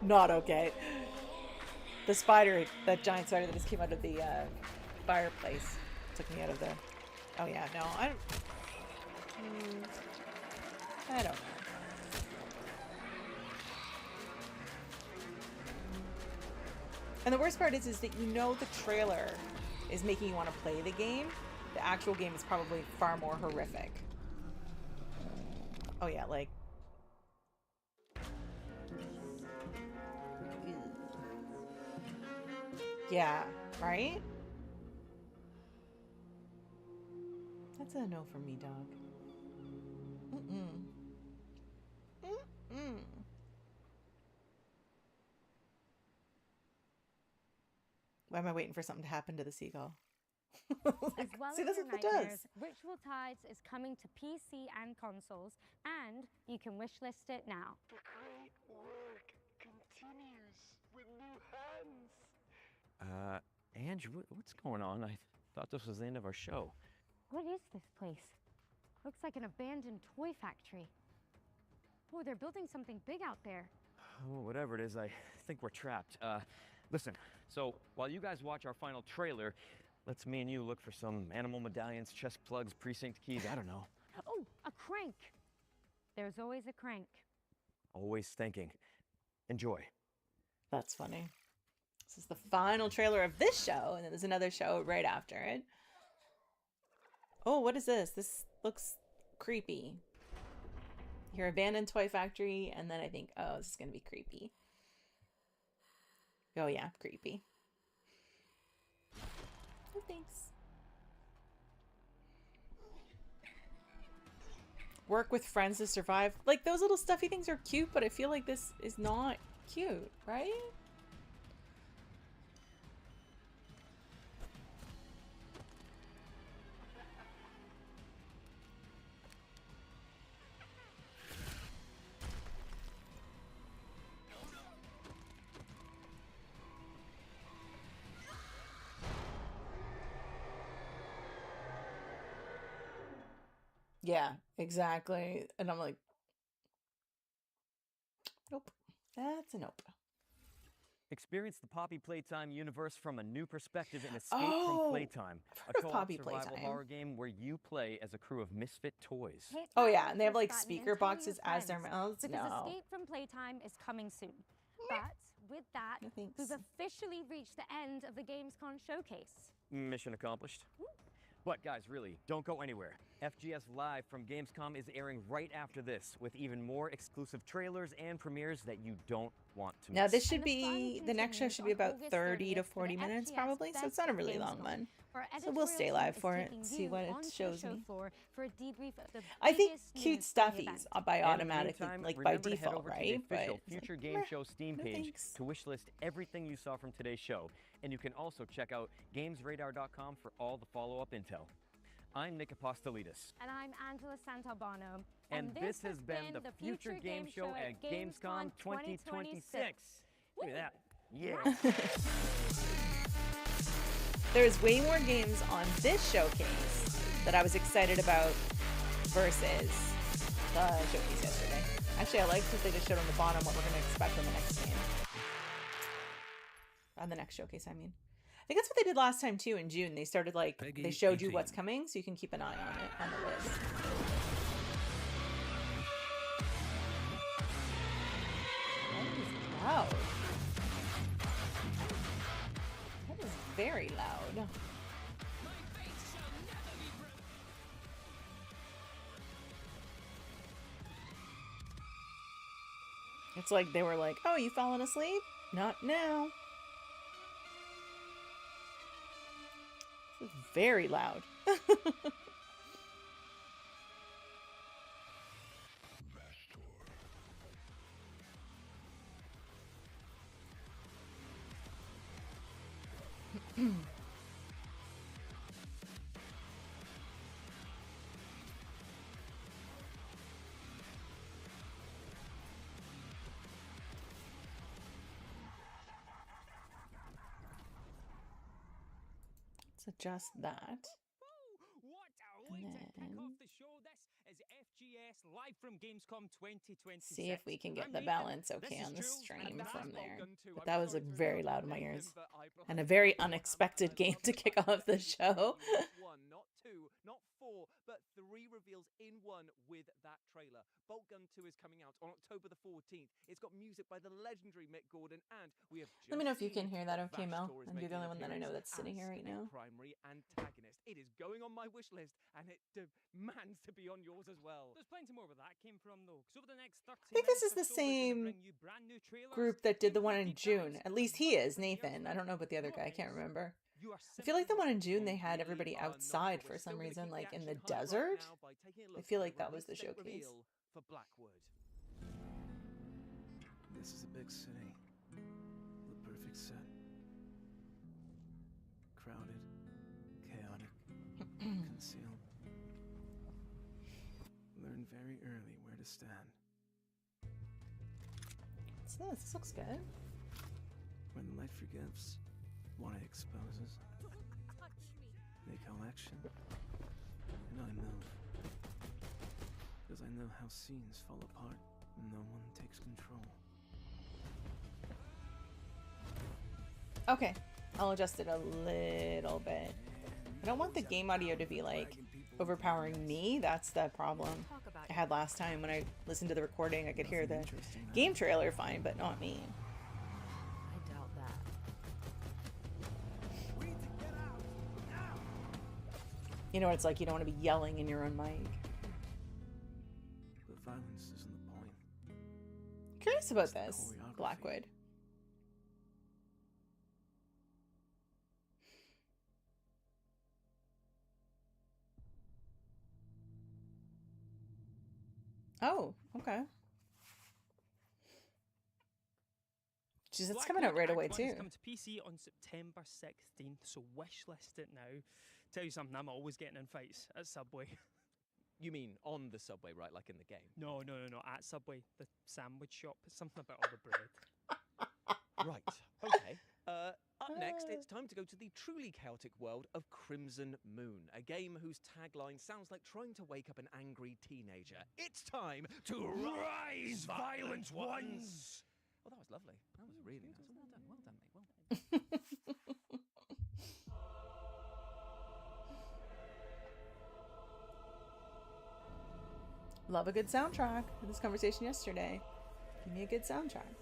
Not okay. The spider, that giant spider that just came out of the fireplace, took me out of the... Oh yeah, no, I don't know. And the worst part is that you know the trailer is making you want to play the game. The actual game is probably far more horrific. Oh yeah, like... Yeah, right? That's a no from me, dog. Why am I waiting for something to happen to the seagull? As well See, as this your is what it nightmares, does. Ritual Tides is coming to PC and consoles, and you can wishlist it now. The great work continues with new hands. Ange, what's going on? I thought this was the end of our show. What is this place? Looks like an abandoned toy factory. Oh, they're building something big out there. Oh, whatever it is, I think we're trapped. Listen, so while you guys watch our final trailer, let's me and you look for some animal medallions, chest plugs, precinct keys, I don't know. Oh, a crank. There's always a crank. Always thinking. Enjoy. That's funny. This is the final trailer of this show, and then there's another show right after it. Oh, what is this? This looks creepy. Your abandoned toy factory, and then I think, oh, this is going to be creepy. Oh yeah, creepy. Oh, thanks. Work with friends to survive. Like, those little stuffy things are cute, but I feel like this is not cute, right? Yeah, exactly. And I'm like, nope. That's a nope. Experience the Poppy Playtime universe from a new perspective in Escape Oh, from Playtime, I've heard a of co-op Poppy survival Playtime. horror game where you play as a crew of misfit toys. Hit Oh that yeah, and they have like like button speaker and tell your boxes as their friends, mouths. Because No. Escape from Playtime is coming soon. But with that, No thanks. we've officially reached the end of the Gamescom showcase. Mission accomplished. But guys, really, don't go anywhere. FGS Live from Gamescom is airing right after this, with even more exclusive trailers and premieres that you don't want to miss. Now this should be, the next show should be about 30 to 40 minutes probably, so it's not a really long one. So we'll stay live for it, see what it shows me. For a debrief of the I think biggest cute news from the stuffies event. by And in the automatically, meantime, like by remember to head default, over to right? the official But it's Future like, Game meh, Show Steam no page thanks. to wishlist everything you saw from today's show. And you can also check out GamesRadar.com for all the follow-up intel. I'm Nick Apostolidis. And I'm Angela Santalbano. And this has been the Future Game Show at Gamescom 2026. Look at that. Yeah. There's way more games on this showcase that I was excited about versus the showcase yesterday. Actually, I liked that they just showed on the bottom what we're going to expect on the next game. On the next showcase, I mean. I think that's what they did last time too in June. They started like, Peggy, they showed you 18. what's coming so you can keep an eye on it on the list. That is loud. That is very loud. It's like they were like, oh, you falling asleep? Not now. This is very loud. Let's adjust that. And then live from Gamescom 2026. see if we can get the balance okay on the stream from there. But that was very loud in my ears. And a very unexpected game to kick off the show. One, not two, not four, but 3 reveals in one with that trailer. Bolt Gun 2 is coming out on October the 14th. It's got music by the legendary Mick Gordon, and we have Let me know if you can hear that okay, Mel. I'm the only one that I know that's sitting here right now. Primary antagonist. It is going on my wish list, and it demands to be on yours as well. There's plenty more where that came from, though. So over the next 30 I think this is the same group that did the one in June. At least he is, Nathan. I don't know about the other guy. I can't remember. I feel like the one in June they had everybody outside for some reason, like in the desert. I feel like that was the showcase. For Blackwood. This is a big city. The perfect set. Crowded, chaotic, concealed. Learn very early where to stand. What's this? This looks good. When the light forgives, what it exposes. They call action. And I move. Because I know how scenes fall apart when no one takes control. Okay, I'll adjust it a little bit. I don't want the game audio to be like overpowering me. That's the problem I had last time when I listened to the recording. I could hear the game trailer fine, but not me. I doubt that. You know what it's like? You don't want to be yelling in your own mic. The violence isn't the point. Curious about this, Blackwood. Oh, okay. Jeez, it's coming out right away too. It's coming to PC on September 16th, so wishlist it now. Tell you something, I'm always getting in fights at Subway. You mean on the Subway, right? Like in the game? No, at Subway, the sandwich shop. It's something about all the bread. Right, okay. Up next, it's time to go to the truly chaotic world of Crimson Moon, a game whose tagline sounds like trying to wake up an angry teenager. It's time to rise, violent ones! Oh, that was lovely. That was really nice. Well done, mate. Well done. Love a good soundtrack. We had this conversation yesterday. Give me a good soundtrack.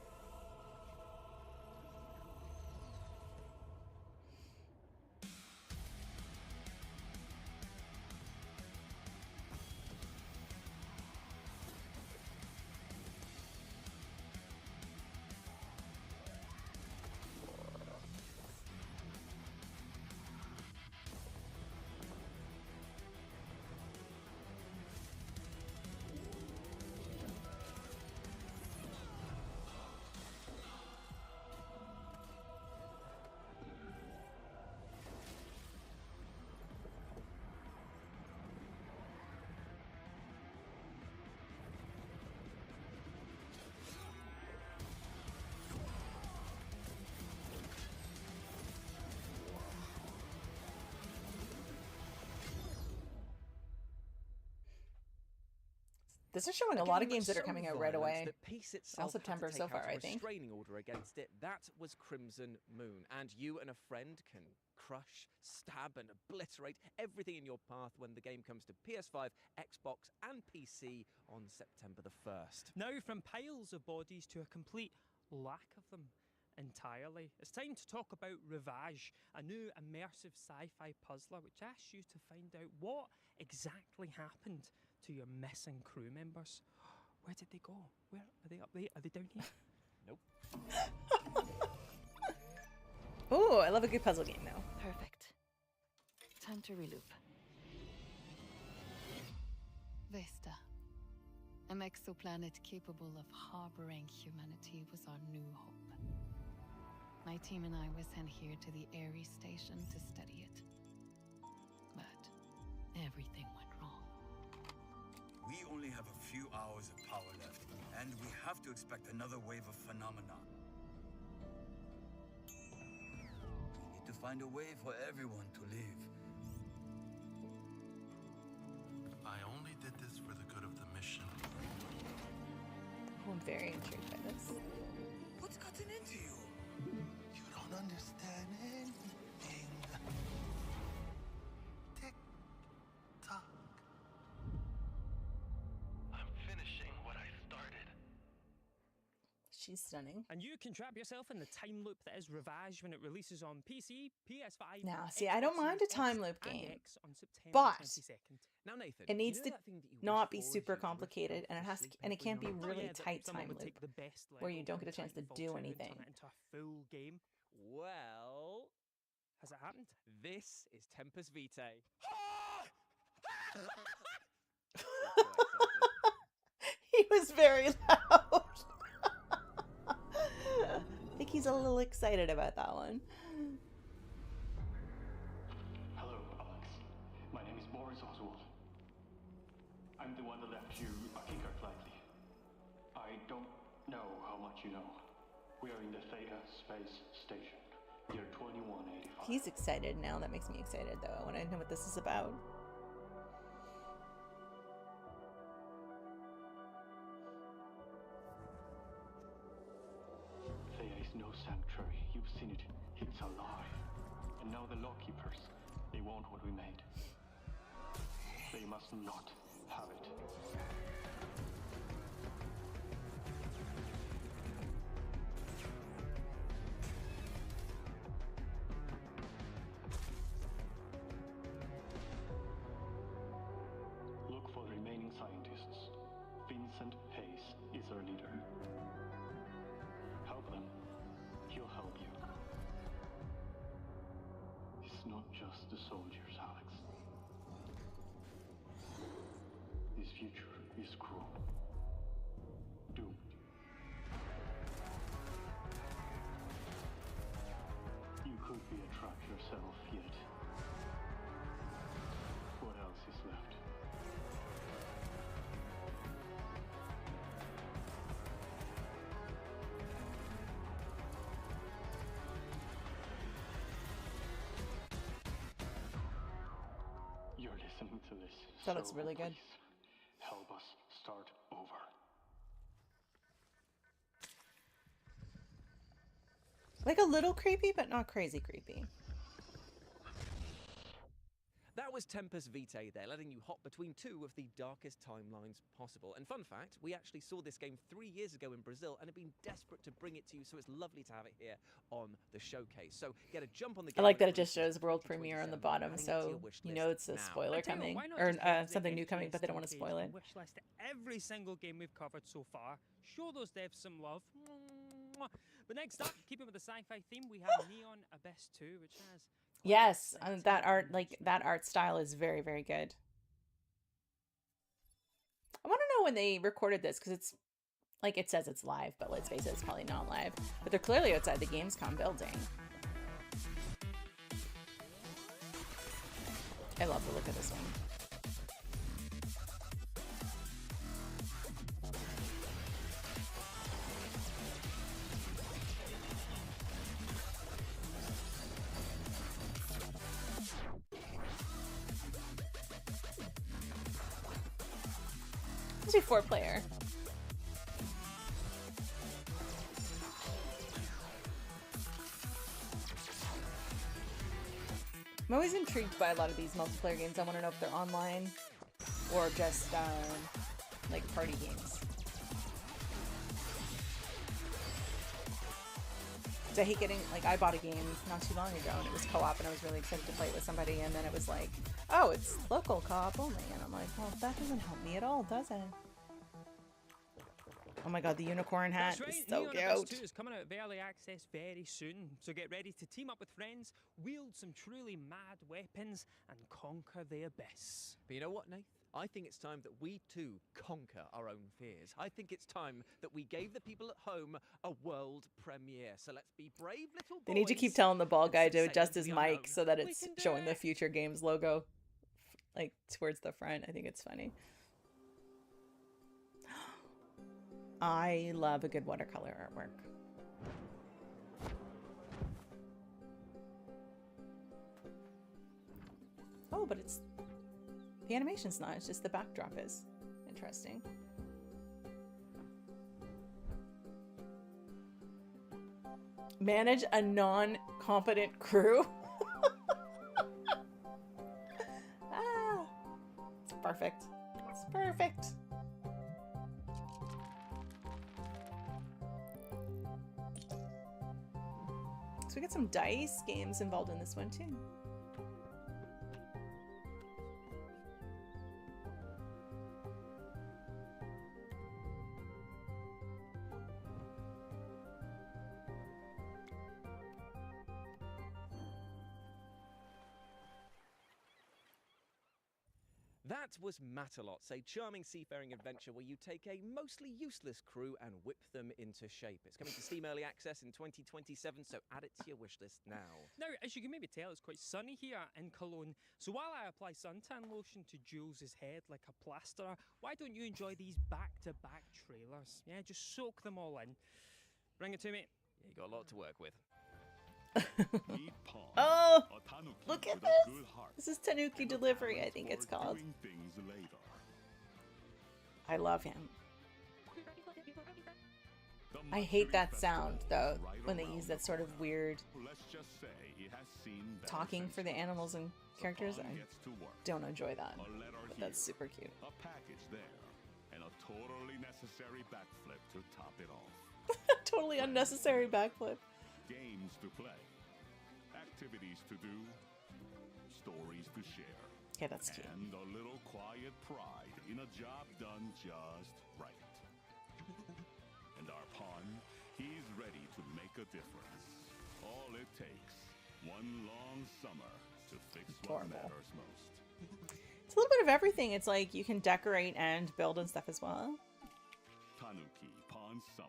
This is showing a lot of games that are coming out right away. All September so far, I think. Restraining order against it. That was Crimson Moon, and you and a friend can crush, stab, and obliterate everything in your path when the game comes to PS5, Xbox, and PC on September the 1st. Now, from piles of bodies to a complete lack of them entirely, it's time to talk about Rivage, a new immersive sci-fi puzzler which asks you to find out what exactly happened to your missing crew members. Where did they go? Where are they? Up there? Are they down here? Nope. Oh, I love a good puzzle game though. Perfect. Time to reloop. Vesta. An exoplanet capable of harboring humanity was our new hope. My team and I were sent here to the Ares station to study it. But everything went wrong. We only have a few hours of power left, and we have to expect another wave of phenomena. We need to find a way for everyone to live. I only did this for the good of the mission. Oh, I'm very intrigued by this. What's gotten into you? You don't understand anything. Tick tock. I'm finishing what I started. She's stunning. And you can trap yourself in the time loop that is Ravage when it releases on PC, PS5. Now, see, I don't mind a time loop game, on September but 22nd. Now, Nathan, it needs you know to that thing that you not wish be for super is you wish complicated, and it has to, and it can't be Oh, really yeah, that tight someone time would loop take the best where you Lego don't get a from chance to Titanfall do 2 and anything. turn it into a full game. Well, has it happened? This is Tempest Vitae. He was very loud. I think he's a little excited about that one. Hello, Alex. My name is Boris Oswald. I'm the one that left you a keycard lightly. I don't know how much you know. We are in the Theta Space Station, year 2185. He's excited now. That makes me excited, though. I want to know what this is about. Thea is no sanctuary. You've seen it. It's alive. And now the lawkeepers, they want what we made. They must not have it. Look for the remaining scientists. Vincent Hayes is their leader. Help them. He'll help you. It's not just the soldiers, Alex. This future is cruel. Doomed. You could be a trap yourself yet. What else is left? You're listening to this. That looks really good. Please help us start over. Like a little creepy, but not crazy creepy. That was Tempest Vitae there, letting you hop between two of the darkest timelines possible. And fun fact, we actually saw this game 3 years ago in Brazil and have been desperate to bring it to you, so it's lovely to have it here on the showcase. So get a jump on the game. I like that it just shows world premiere on the bottom, so you know it's a spoiler coming, or something new coming, but they don't want to spoil it. Wish list every single game we've covered so far. Show those devs some love. But next up, keeping with the sci-fi theme, we have Neon Abyss 2, which has... Yes, that art, like that art style is very, very good. I want to know when they recorded this, because it's like it says it's live, but let's face it, it's probably not live. But they're clearly outside the Gamescom building. I love the look of this one. Let's do 4-player. I'm always intrigued by a lot of these multiplayer games. I want to know if they're online or just like party games. I hate getting, like, I bought a game not too long ago and it was co-op and I was really excited to play it with somebody, and then it was like, oh, it's local co-op only, and I'm like, well, that doesn't help me at all, does it? Oh my god, the unicorn hat That's right, is so Neon Abyss cute. 2 is coming out of early access very soon, so get ready to team up with friends, wield some truly mad weapons, and conquer the abyss. But you know what, Nath? I think it's time that we too conquer our own fears. I think it's time that we gave the people at home a world premiere. So let's be brave little boys. They need to keep telling the bald guy to sail adjust into his the mic unknown. so that We it's can do showing the it. Future Games logo like towards the front. I think it's funny. I love a good watercolor artwork. Oh, but it's the animation's not, it's just the backdrop is interesting. Manage a non-competent crew. Ah, it's perfect. It's perfect. So we got some dice games involved in this one too. That was Matalots, a charming seafaring adventure where you take a mostly useless crew and whip them into shape. It's coming to Steam Early Access in 2027, so add it to your wishlist now. Now, as you can maybe tell, it's quite sunny here in Cologne. So while I apply suntan lotion to Jules' head like a plasterer, why don't you enjoy these back-to-back trailers? Yeah, just soak them all in. Bring it to me. Yeah, you got a lot to work with. Oh, look at this. This is Tanuki Delivery, I think it's called. I love him. I hate that sound, though, when they use that sort of weird talking for the animals and characters. I don't enjoy that, but that's super cute. A package there, and a totally necessary backflip to top it off. Totally unnecessary backflip. Games to play, activities to do, stories to share. Okay, that's cute. And a little quiet pride in a job done just right. And our pawn, he's ready to make a difference. All it takes, one long summer to fix what matters most. It's a little bit of everything. It's like you can decorate and build and stuff as well. Tanuki Pawn Summer.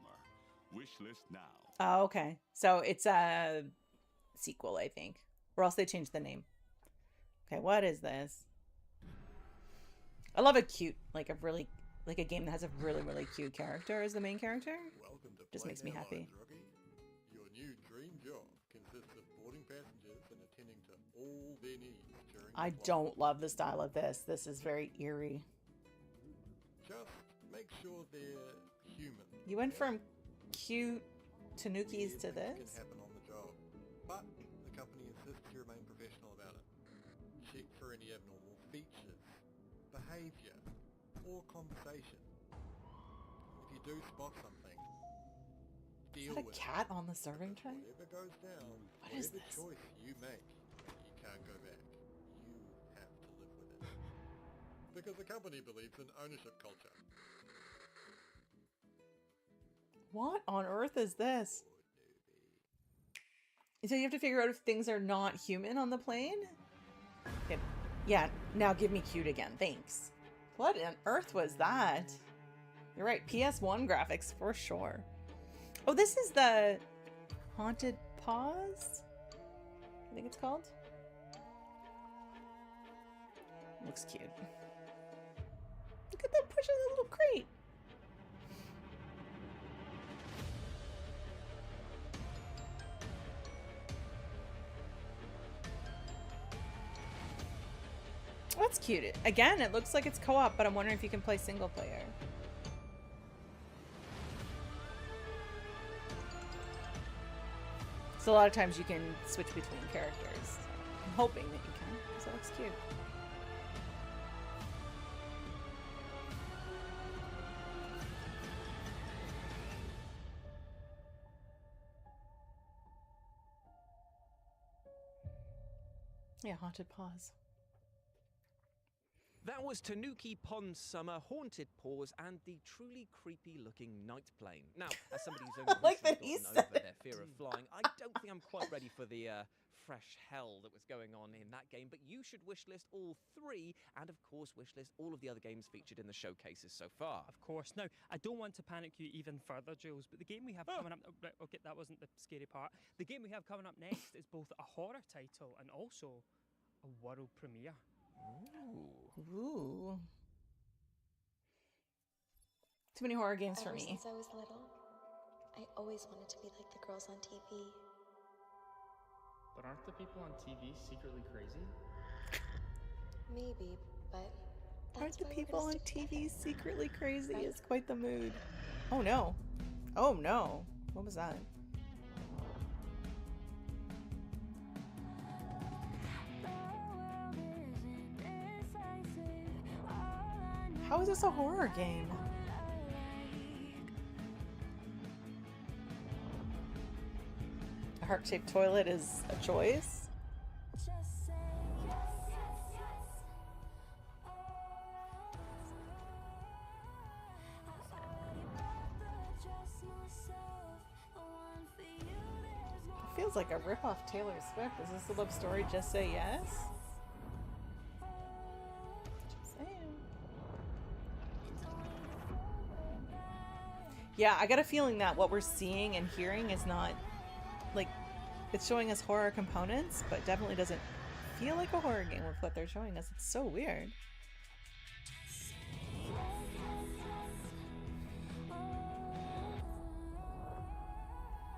Wishlist now. Oh, okay. So it's a sequel, I think. Or else they changed the name. Okay, what is this? I love a cute, like a game that has a really, really cute character as the main character. Just makes me happy. Your new dream job consists of boarding passengers and attending to all their needs during I don't love the style of this. This is very eerie. Just make sure they're human. You went from cute Tanukis to this? Can happen on the job, but the company insists you remain professional about it. Check for any abnormal features, behavior, or conversation. If you do spot something, deal Is that a with cat on the serving tray? Whatever goes down, What is whatever this? choice you make, you can't go back. You have to live with it. Because the company believes in ownership culture. What on earth is this? So you have to figure out if things are not human on the plane? Okay. Yeah, now give me cute again. Thanks. What on earth was that? You're right. PS1 graphics for sure. Oh, this is the Haunted Paws? I think it's called. Looks cute. Look at that pushing the little crate. Oh, that's cute. Again, it looks like it's co-op, but I'm wondering if you can play single player. So a lot of times you can switch between characters. I'm hoping that you can, so it looks cute. Yeah, Haunted Paws. That was Tanuki Pond Summer, Haunted Paws, and the truly creepy-looking Night Plane. Now, as somebody who's only Like that recently he gotten over said their fear of flying, I don't think I'm quite ready for the fresh hell that was going on in that game, but you should wishlist all 3, and of course wishlist all of the other games featured in the showcases so far. Of course. Now, I don't want to panic you even further, Jules, but the game we have coming up... Right, okay, that wasn't the scary part. The game we have coming up next is both a horror title and also a world premiere. Ooh. Too many horror games for me. Ever since I was little, I always wanted to be like the girls on TV. But aren't the people on TV secretly crazy? Maybe, but Aren't that's the why we're people gonna on stick TV together, secretly crazy? right? It's quite the mood. Oh no. Oh no. What was that? How is this a horror game? A heart-shaped toilet is a choice? It feels like a rip-off Taylor Swift. Is this a love story? Just Say Yes? Just saying. Yeah, I got a feeling that what we're seeing and hearing is not, like, it's showing us horror components, but definitely doesn't feel like a horror game with what they're showing us. It's so weird.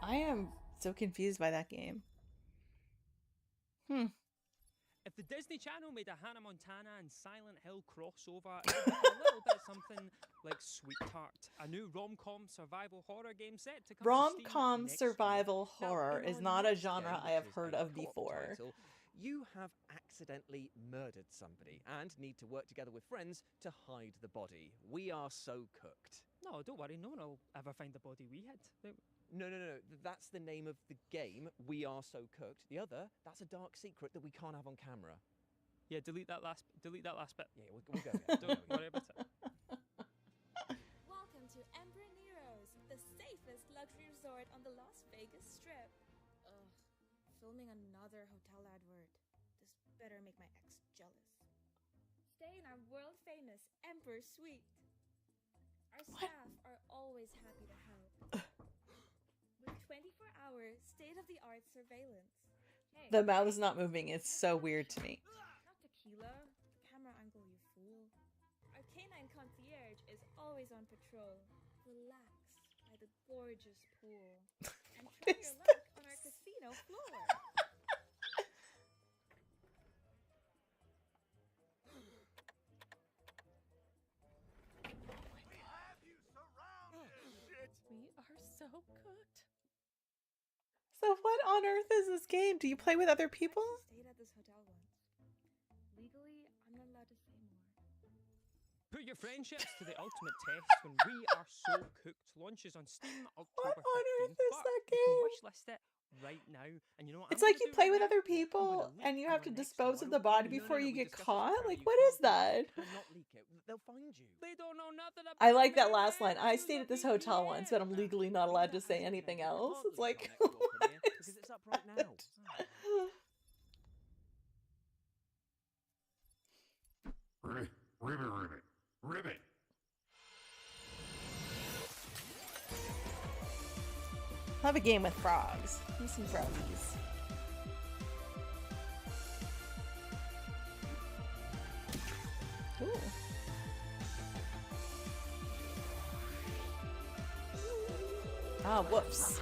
I am so confused by that game. If the Disney Channel made a Hannah Montana and Silent Hill crossover, it would be a little bit something like Sweetheart, a new rom-com survival horror game set to come to Steam Rom-com next survival year. horror Now, in is our not a next genre game, I have which is heard a of co-op before. title, you have accidentally murdered somebody and need to work together with friends to hide the body. We are so cooked. No, don't worry, no one will ever find the body we hid. No. That's the name of the game. We are so cooked. The other, that's a dark secret that we can't have on camera. Yeah, delete that last bit. Yeah, we'll go again. Don't worry about it. Welcome to Emperor Nero's, the safest luxury resort on the Las Vegas Strip. Ugh, filming another hotel advert. This better make my ex jealous. Stay in our world-famous Emperor Suite. Our staff are always happy to help. With 24-hour state-of-the-art surveillance. Hey, The mouth is not moving. It's so weird to me. not tequila. The camera angle, you fool. Our canine concierge is always on patrol. Relax by the gorgeous pool. And try your luck on our casino floor. We are so cooked. So what on earth is this game? Do you play with other people? Stayed at this hotel once. Legally, I'm not allowed to say more. Put your friendships to the ultimate test when We Are So Cooked launches on Steam October 15th. on earth is that You game? can wishlist it right now. And you know what? It's like you play with other people and you have to dispose of the body before you get caught? Like, what is that? Not leak it. They'll find you. They don't know nothing about I like that last line. I stayed at this hotel once, but I'm legally not allowed to say anything else. It's like, Because it's up right now. Ribbit. have a game with frogs. Use some froggies. Ooh. Ah, whoops.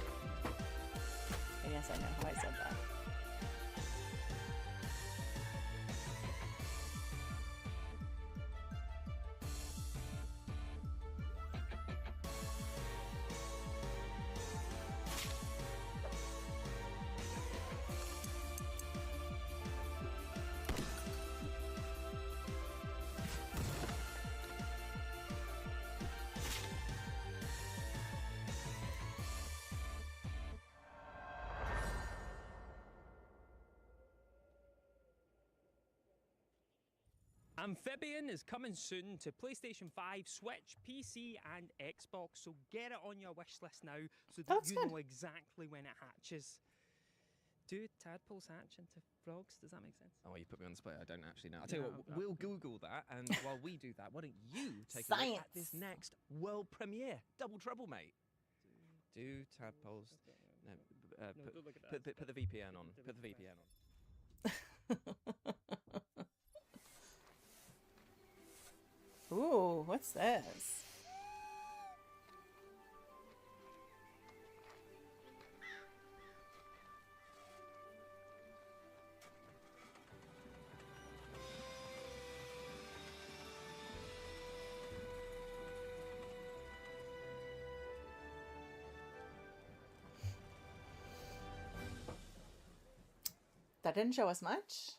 I guess I know how I said that. Amphibian is coming soon to PlayStation 5, Switch, PC, and Xbox, so get it on your wish list now so that you know exactly when it hatches. Do tadpoles hatch into frogs? Does that make sense? Oh, you put me on the spot. I don't actually know. I'll tell you what, we'll Google that, and while we do that, why don't you take a look at this next world premiere? Double trouble, mate. Do tadpoles... No, put the VPN on. Put the VPN on. Ooh, what's this? That didn't show us much.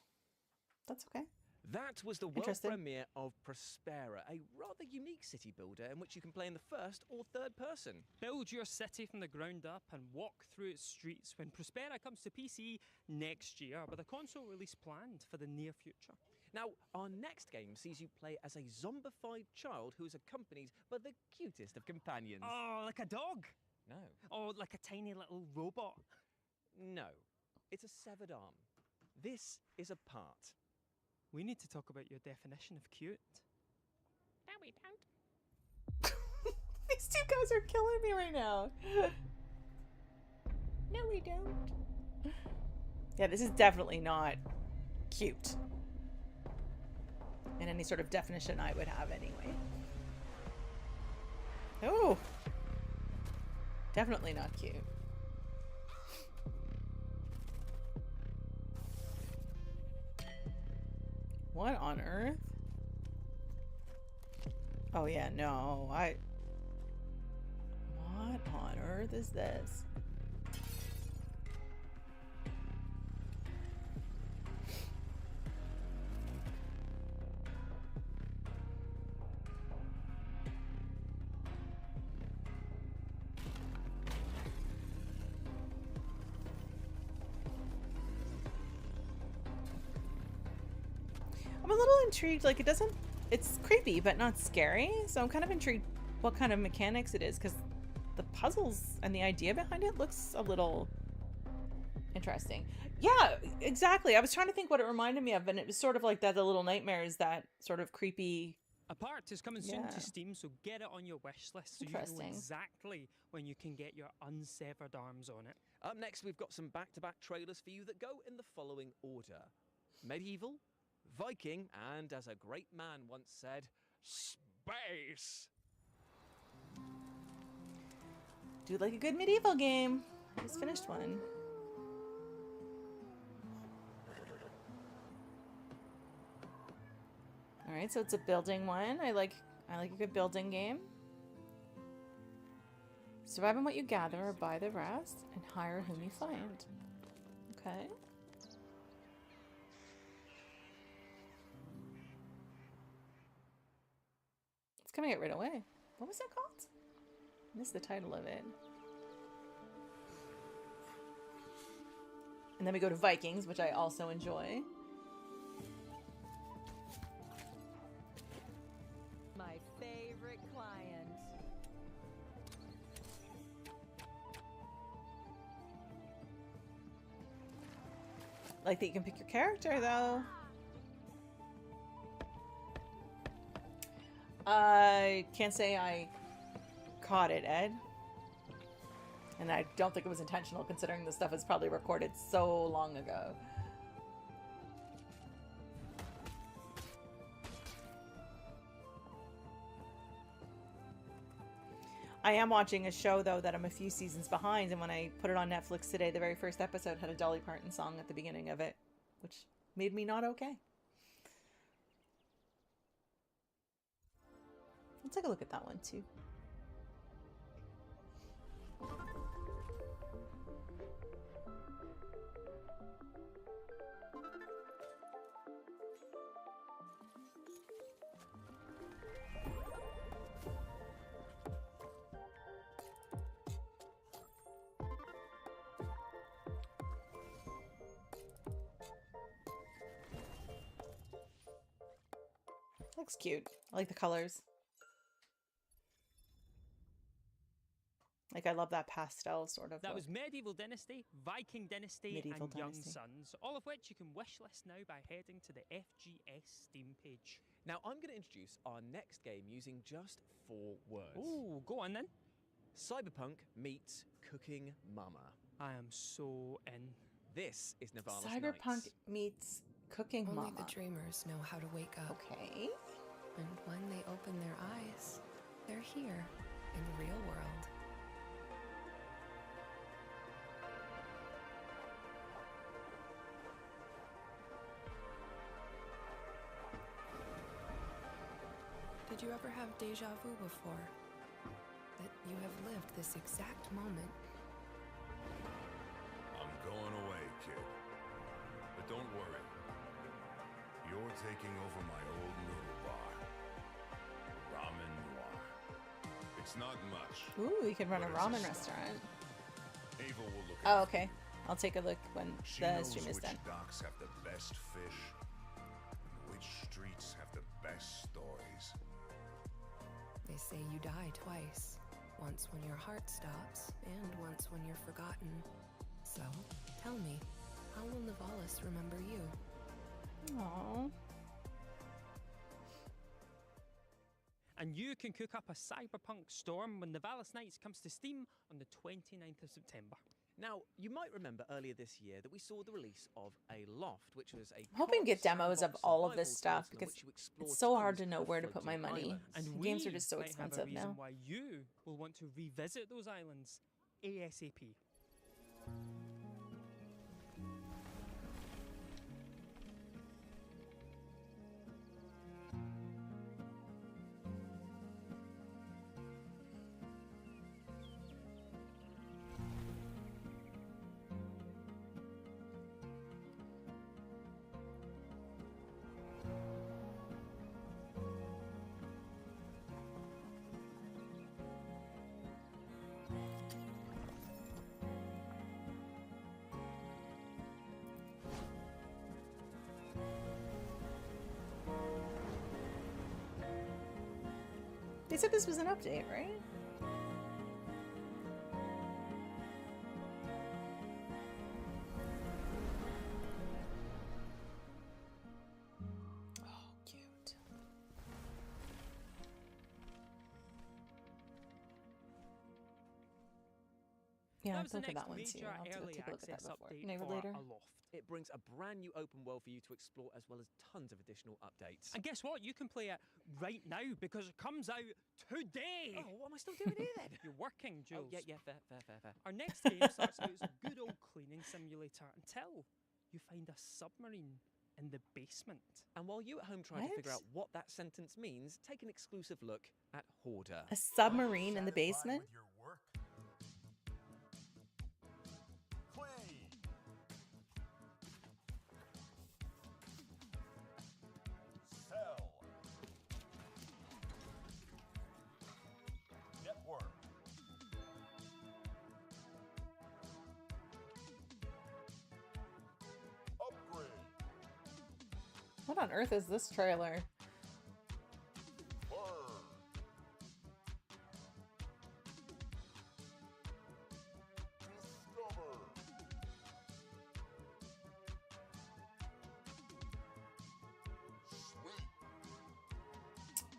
That's okay. That was the world premiere of Prospera, a rather unique city builder in which you can play in the first or third person. Build your city from the ground up and walk through its streets when Prospera comes to PC next year, with a console release planned for the near future. Now, our next game sees you play as a zombified child who is accompanied by the cutest of companions. Oh, like a dog? No. Oh, like a tiny little robot? No. It's a severed arm. This is a part. We need to talk about your definition of cute. No, we don't. These two guys are killing me right now. No, we don't. Yeah, this is definitely not cute. In any sort of definition I would have anyway. Oh. Definitely not cute. What on earth? Oh yeah, no, what on earth is this? I'm a little intrigued, like it's creepy but not scary, so I'm kind of intrigued what kind of mechanics it is, because the puzzles and the idea behind it looks a little interesting. Yeah, exactly. I was trying to think what it reminded me of, and it was sort of like that, the Little Nightmares, that sort of creepy... A part is coming soon to Steam, so get it on your wish list so you know exactly when you can get your unsevered arms on it. Up next, we've got some back-to-back trailers for you that go in the following order. Medieval, Viking, and as a great man once said, space. Do like a good medieval game. I just finished one. All right, so it's a building one. I like a good building game. Survive on what you gather or buy the rest, and hire whom you find. Okay. Coming out right away. What was that called? I missed the title of it. And then we go to Vikings, which I also enjoy. My favorite client. Like that you can pick your character, though. I can't say I caught it, Ed. And I don't think it was intentional, considering the stuff is probably recorded so long ago. I am watching a show, though, that I'm a few seasons behind, and when I put it on Netflix today, the very first episode had a Dolly Parton song at the beginning of it, which made me not okay. Let's take a look at that one, too. looks cute. I like the colors. Like, I love that pastel sort of That look. was Medieval Dynasty, Viking Dynasty, Medieval and Dynasty. Young Sons, all of which you can wishlist now by heading to the FGS Steam page. Now, I'm going to introduce our next game using just 4 words. Ooh, go on then. Cyberpunk meets Cooking Mama. I am so in. This is Nivalis Cyberpunk Nights. meets Cooking Only Mama. the dreamers know how to wake up. Okay. And when they open their eyes, they're here in the real world. Did you ever have deja vu before? That you have lived this exact moment? I'm going away, kid. But don't worry. You're taking over my old noodle bar. Ramen Noir. It's not much. Ooh, we could run a but it's ramen start. restaurant. Ava will look Oh, after okay. I'll take a look when She the knows stream is which done. docks have the best fish, and which streets have the best stories. They say you die twice. Once when your heart stops, and once when you're forgotten. So, tell me, how will Nivalis remember you? Aww. And you can cook up a cyberpunk storm when Nivalis Nights comes to Steam on the 29th of September. Now, you might remember earlier this year that we saw the release of A Loft, which was a I'm hoping to get demos of sandbox all of this survival stuff title in because which you explore it's so hard tons to know of where to put my floating money. islands. And The we games are just so might have a expensive reason now. why you will want to revisit those islands ASAP. They said this was an update, right? Oh, cute. Yeah, That I'll was the look at next that one too. major I'll have to early take a look at that access before. update Maybe for later. A Loft. It brings a brand new open world for you to explore, as well as tons of additional updates. And guess what? You can play it right now because it comes out today. Oh, what am I still doing here then? You're working, Jules. Oh, yeah, fair. Our next game starts out as a good old cleaning simulator until you find a submarine in the basement. And while you at home try to figure What? out what that sentence means, take an exclusive look at Hoarder. A submarine in the basement? With your work? Clean. Sell. Network. Upgrade. What on earth is this trailer? Burn. Discover. Sweet.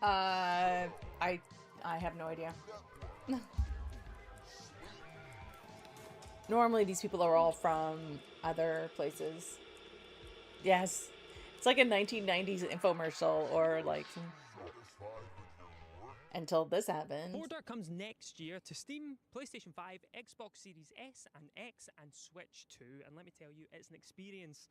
I have no idea. Normally these people are all from other places. Yes. It's like a 1990s infomercial or like until this happened. Hoarder comes next year to Steam, PlayStation 5, Xbox Series S and X, and Switch 2. And let me tell you, it's an experience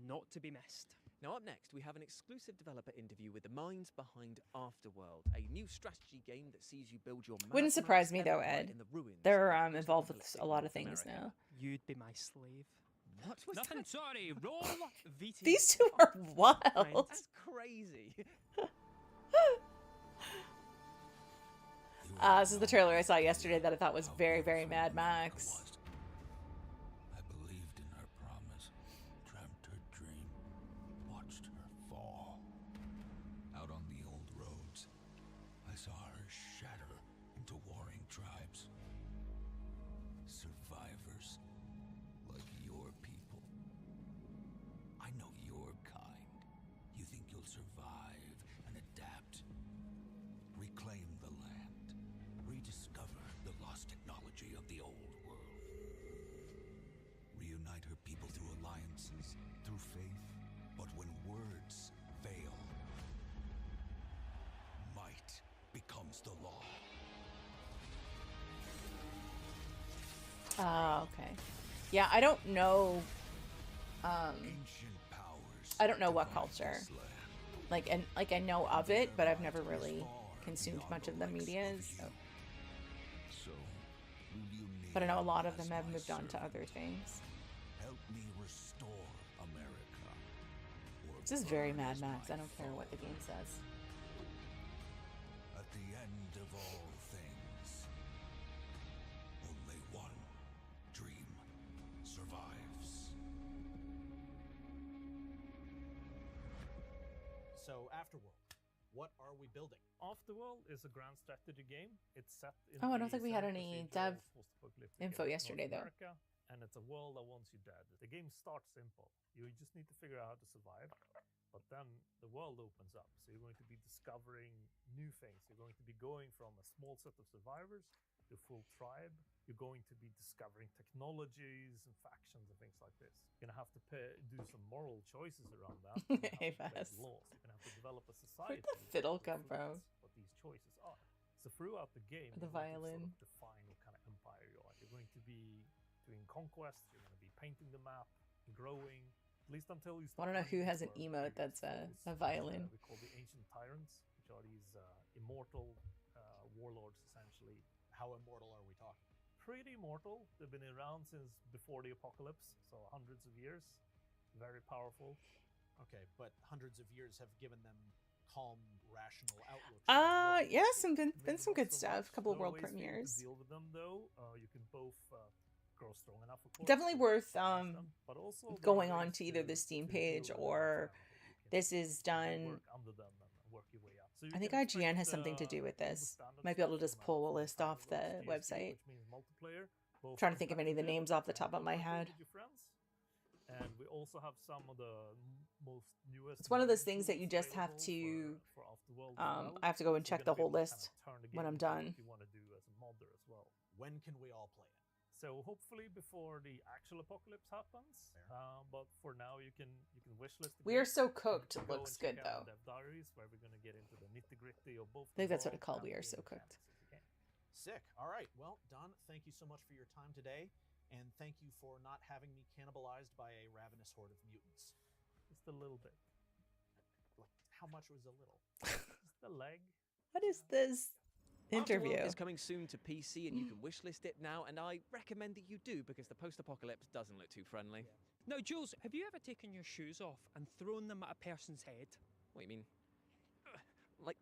not to be missed. Now up next, we have an exclusive developer interview with the minds behind Afterworld, a new strategy game that sees you build your Wouldn't surprise me though, empire Ed. in the ruins They're of involved with post-apocalyptic a lot of North things America. now. You'd be my slave. What was Nothing, that? sorry. Roll VT. These two are wild. That's crazy. This is the trailer I saw yesterday that I thought was very, very Mad Max. I believed in her promise, dreamt her dream, watched her fall. Out on the old survive and adapt. Reclaim the land. Rediscover the lost technology of the old world. Reunite her people through alliances, through faith. But when words fail, might becomes the law. Okay. Yeah, I don't know. I don't know what culture. Like I know of it, but I've never really consumed much of the media. So. But I know a lot of them have moved on to other things. Help me restore America. This is very Mad Max. I don't care what the game says. At the end of all things, only one dream survives. So, Afterworld, what are we building? Afterworld is a grand strategy game. It's set in Oh, I don't think we had any dev info yesterday, though. America, and it's a world that wants you dead. The game starts simple. You just need to figure out how to survive. But then the world opens up. So you're going to be discovering new things. You're going to be going from a small set of survivors to a full tribe. You're going to be discovering technologies and factions and things like this. You're going to have to do some moral choices around that. You're going to have to create laws. You're going to have to develop a society. Where'd the fiddle come from? What these choices are. So throughout the game, the violin. Sort of define what kind of empire you are. You're going to be doing conquests. You're going to be painting the map, growing. At least until you I don't know who has an emote that's a violin. We call the ancient tyrants, which are these immortal warlords, essentially. How immortal are we talking? Pretty immortal. They've been around since before the apocalypse, so hundreds of years. Very powerful. Okay, but hundreds of years have given them calm, rational outlooks. Yeah, been some good stuff. A couple of world premieres. To deal with them, though, you can both grow strong enough, of course. Definitely worth but also going on to either the Steam page or this is done. Work under them and work your way up. So I think IGN has something to do with this. Might be able to just pull a list off the website. I'm trying to think of any of the names off the top of my head. And we also have some of the most newest. It's one of those things that you just have to. I have to go and check the whole list when I'm done. If you want to do as a modder as well. When can we all play it? So hopefully before the actual apocalypse happens. But for now, you can wishlist. We Are So Cooked looks good though. Dev diaries where we're going to get into the nitty-gritty of both. I think that's what it's called. We Are So Cooked. Sick. All right. Well, Don, thank you so much for your time today. And thank you for not having me cannibalized by a ravenous horde of mutants. Just a little bit. Like, how much was a little? Just a leg. What is this interview? Afterworld is coming soon to PC, and you can wishlist it now. And I recommend that you do because the post-apocalypse doesn't look too friendly. Now, Jules, have you ever taken your shoes off and thrown them at a person's head? What do you mean? Like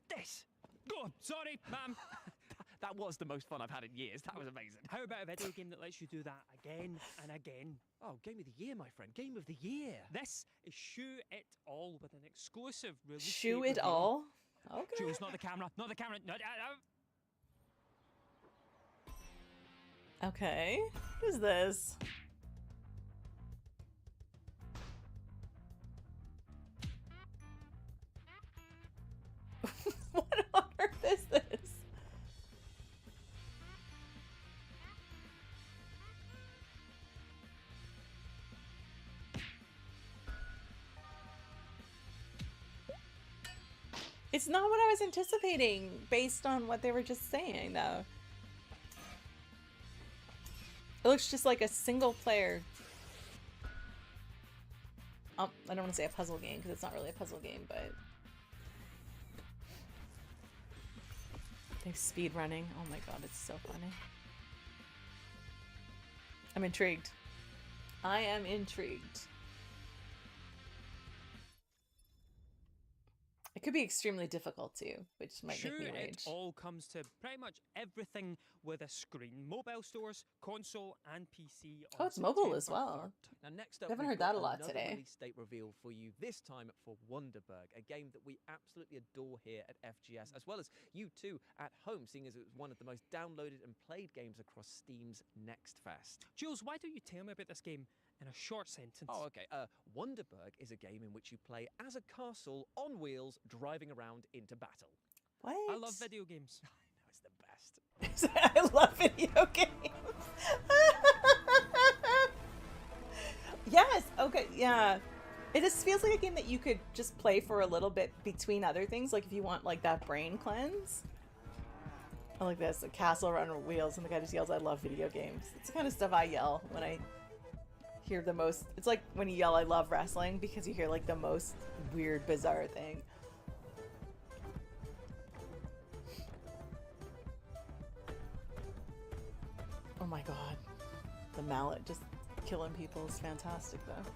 this? Oh, sorry, ma'am. That was the most fun I've had in years. That was amazing. How about a video game that lets you do that again and again? Oh, Game of the Year, my friend. Game of the Year. This is Shoe It All with an exclusive release. Shoe It All? Okay. Jules, not the camera. Not the camera. No. Okay. What is this? What on earth is this? It's not what I was anticipating based on what they were just saying, though. It looks just like a single player. I don't want to say a puzzle game because it's not really a puzzle game, but they're speed running. Oh my god, it's so funny. I'm intrigued. I am intrigued. It could be extremely difficult too, which might make me rage. It all comes to pretty much everything with a screen. Mobile stores, console, and PC. Oh, it's mobile as well. Now, next up, I haven't heard that a lot today. Release date reveal for you this time for Wonderberg, a game that we absolutely adore here at FGS, as well as you too at home, seeing as it was one of the most downloaded and played games across Steam's Next Fest. Jules, why don't you tell me about this game? in a short sentence. Oh, okay. Wonderberg is a game in which you play as a castle on wheels driving around into battle. What? I love video games. I know, it's the best. I love video games. Yes. Okay. Yeah. It just feels like a game that you could just play for a little bit between other things. Like if you want like that brain cleanse. I like this, a castle around wheels, and the guy just yells, "I love video games." It's the kind of stuff I yell when I hear the most. It's like when you yell, "I love wrestling," because you hear like the most weird, bizarre thing. Oh my god. The mallet just killing people is fantastic, though.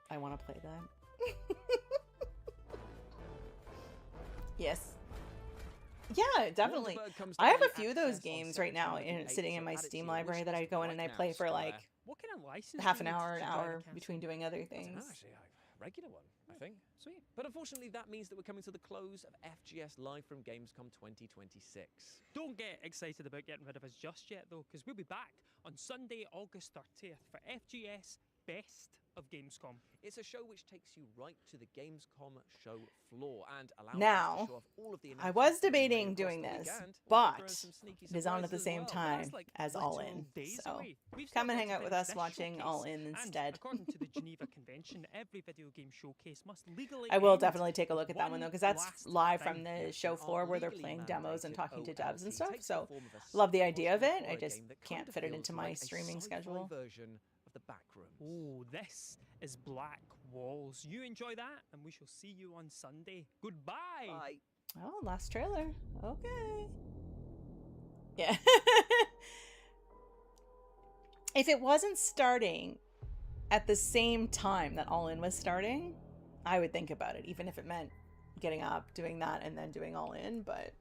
I want to play that. Yes. Yeah, definitely. I have a few of those games right now sitting in my Steam library that I go in and I play for like What kind of license half do an you need hour, to an drive a hour castle? between doing other things. Actually, a regular one, I think. Sweet. But unfortunately, that means that we're coming to the close of FGS Live from Gamescom 2026. Don't get excited about getting rid of us just yet, though, because we'll be back on Sunday, August 30th for FGS Best of Gamescom. It's a show which takes you right to the Gamescom show floor and allows Now, us to show off all of the I was announcements that we made debating across doing the this, weekend. but Also throw some sneaky it is on at the surprises same as well. time That's like as All literal In. days So away. We've still come and got hang to out with finish us this watching showcase. All In And instead. according to the Geneva Convention, every video game showcase must legally I will end definitely take a look at that one though, because that's last live time. from the Yes, show our floor where they're legally playing demos and mandated talking to devs and OLT stuff. takes the So form of a love the idea of psychological it. I horror just game that can't kind of fit it feels into my like a streaming sci-fi schedule. version of the Backrooms. Oh, this is Black Walls. You enjoy that, and we shall see you on Sunday. Goodbye. Bye. Oh, last trailer. Okay. Yeah. If it wasn't starting at the same time that All In was starting, I would think about it, even if it meant getting up, doing that, and then doing All In, but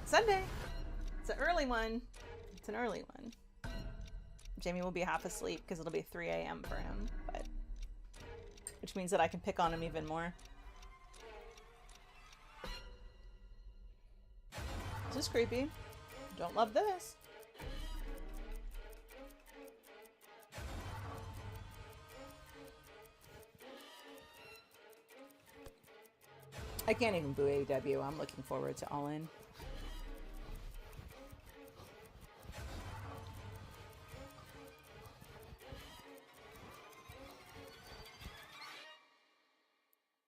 Sunday. It's an early one. It's an early one. Jamie will be half asleep because it'll be 3 a.m. for him, but which means that I can pick on him even more. This is creepy. Don't love this. I can't even boo AEW. I'm looking forward to All In.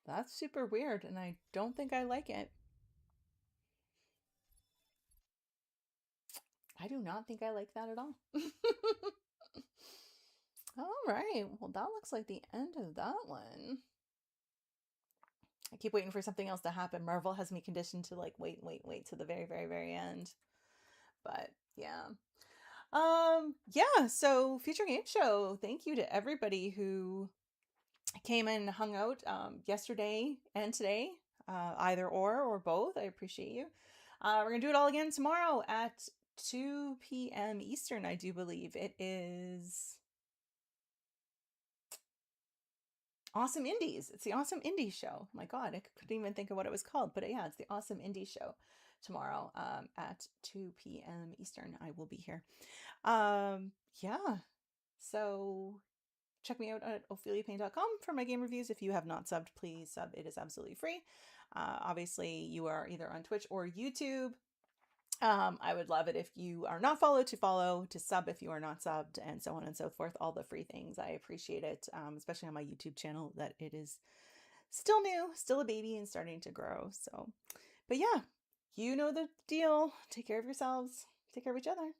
That's super weird, and I don't think I like it. I do not think I like that at all. All right. Well, that looks like the end of that one. I keep waiting for something else to happen. Marvel has me conditioned to like wait to the very, very, very end. But yeah. Yeah, so Future Games Show. Thank you to everybody who came and hung out yesterday and today. Either or both. I appreciate you. We're gonna do it all again tomorrow at 2 p.m. Eastern, I do believe. It is Awesome Indies. It's the Awesome Indie Show. My God, I couldn't even think of what it was called. But yeah, it's the Awesome Indie Show tomorrow at 2 p.m. Eastern. I will be here. Yeah. So check me out at opheliapain.com for my game reviews. If you have not subbed, please sub. It is absolutely free. Obviously, you are either on Twitch or YouTube. I would love it if you are not followed to follow, to sub if you are not subbed, and so on and so forth. All the free things. I appreciate it, especially on my YouTube channel that it is still new, still a baby and starting to grow. So, but yeah, you know the deal. Take care of yourselves. Take care of each other.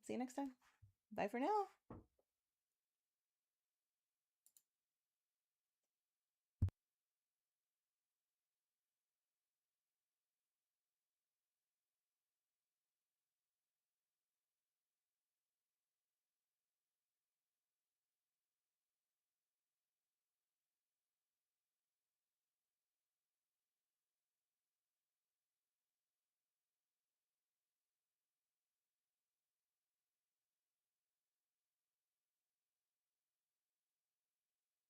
See you next time. Bye for now.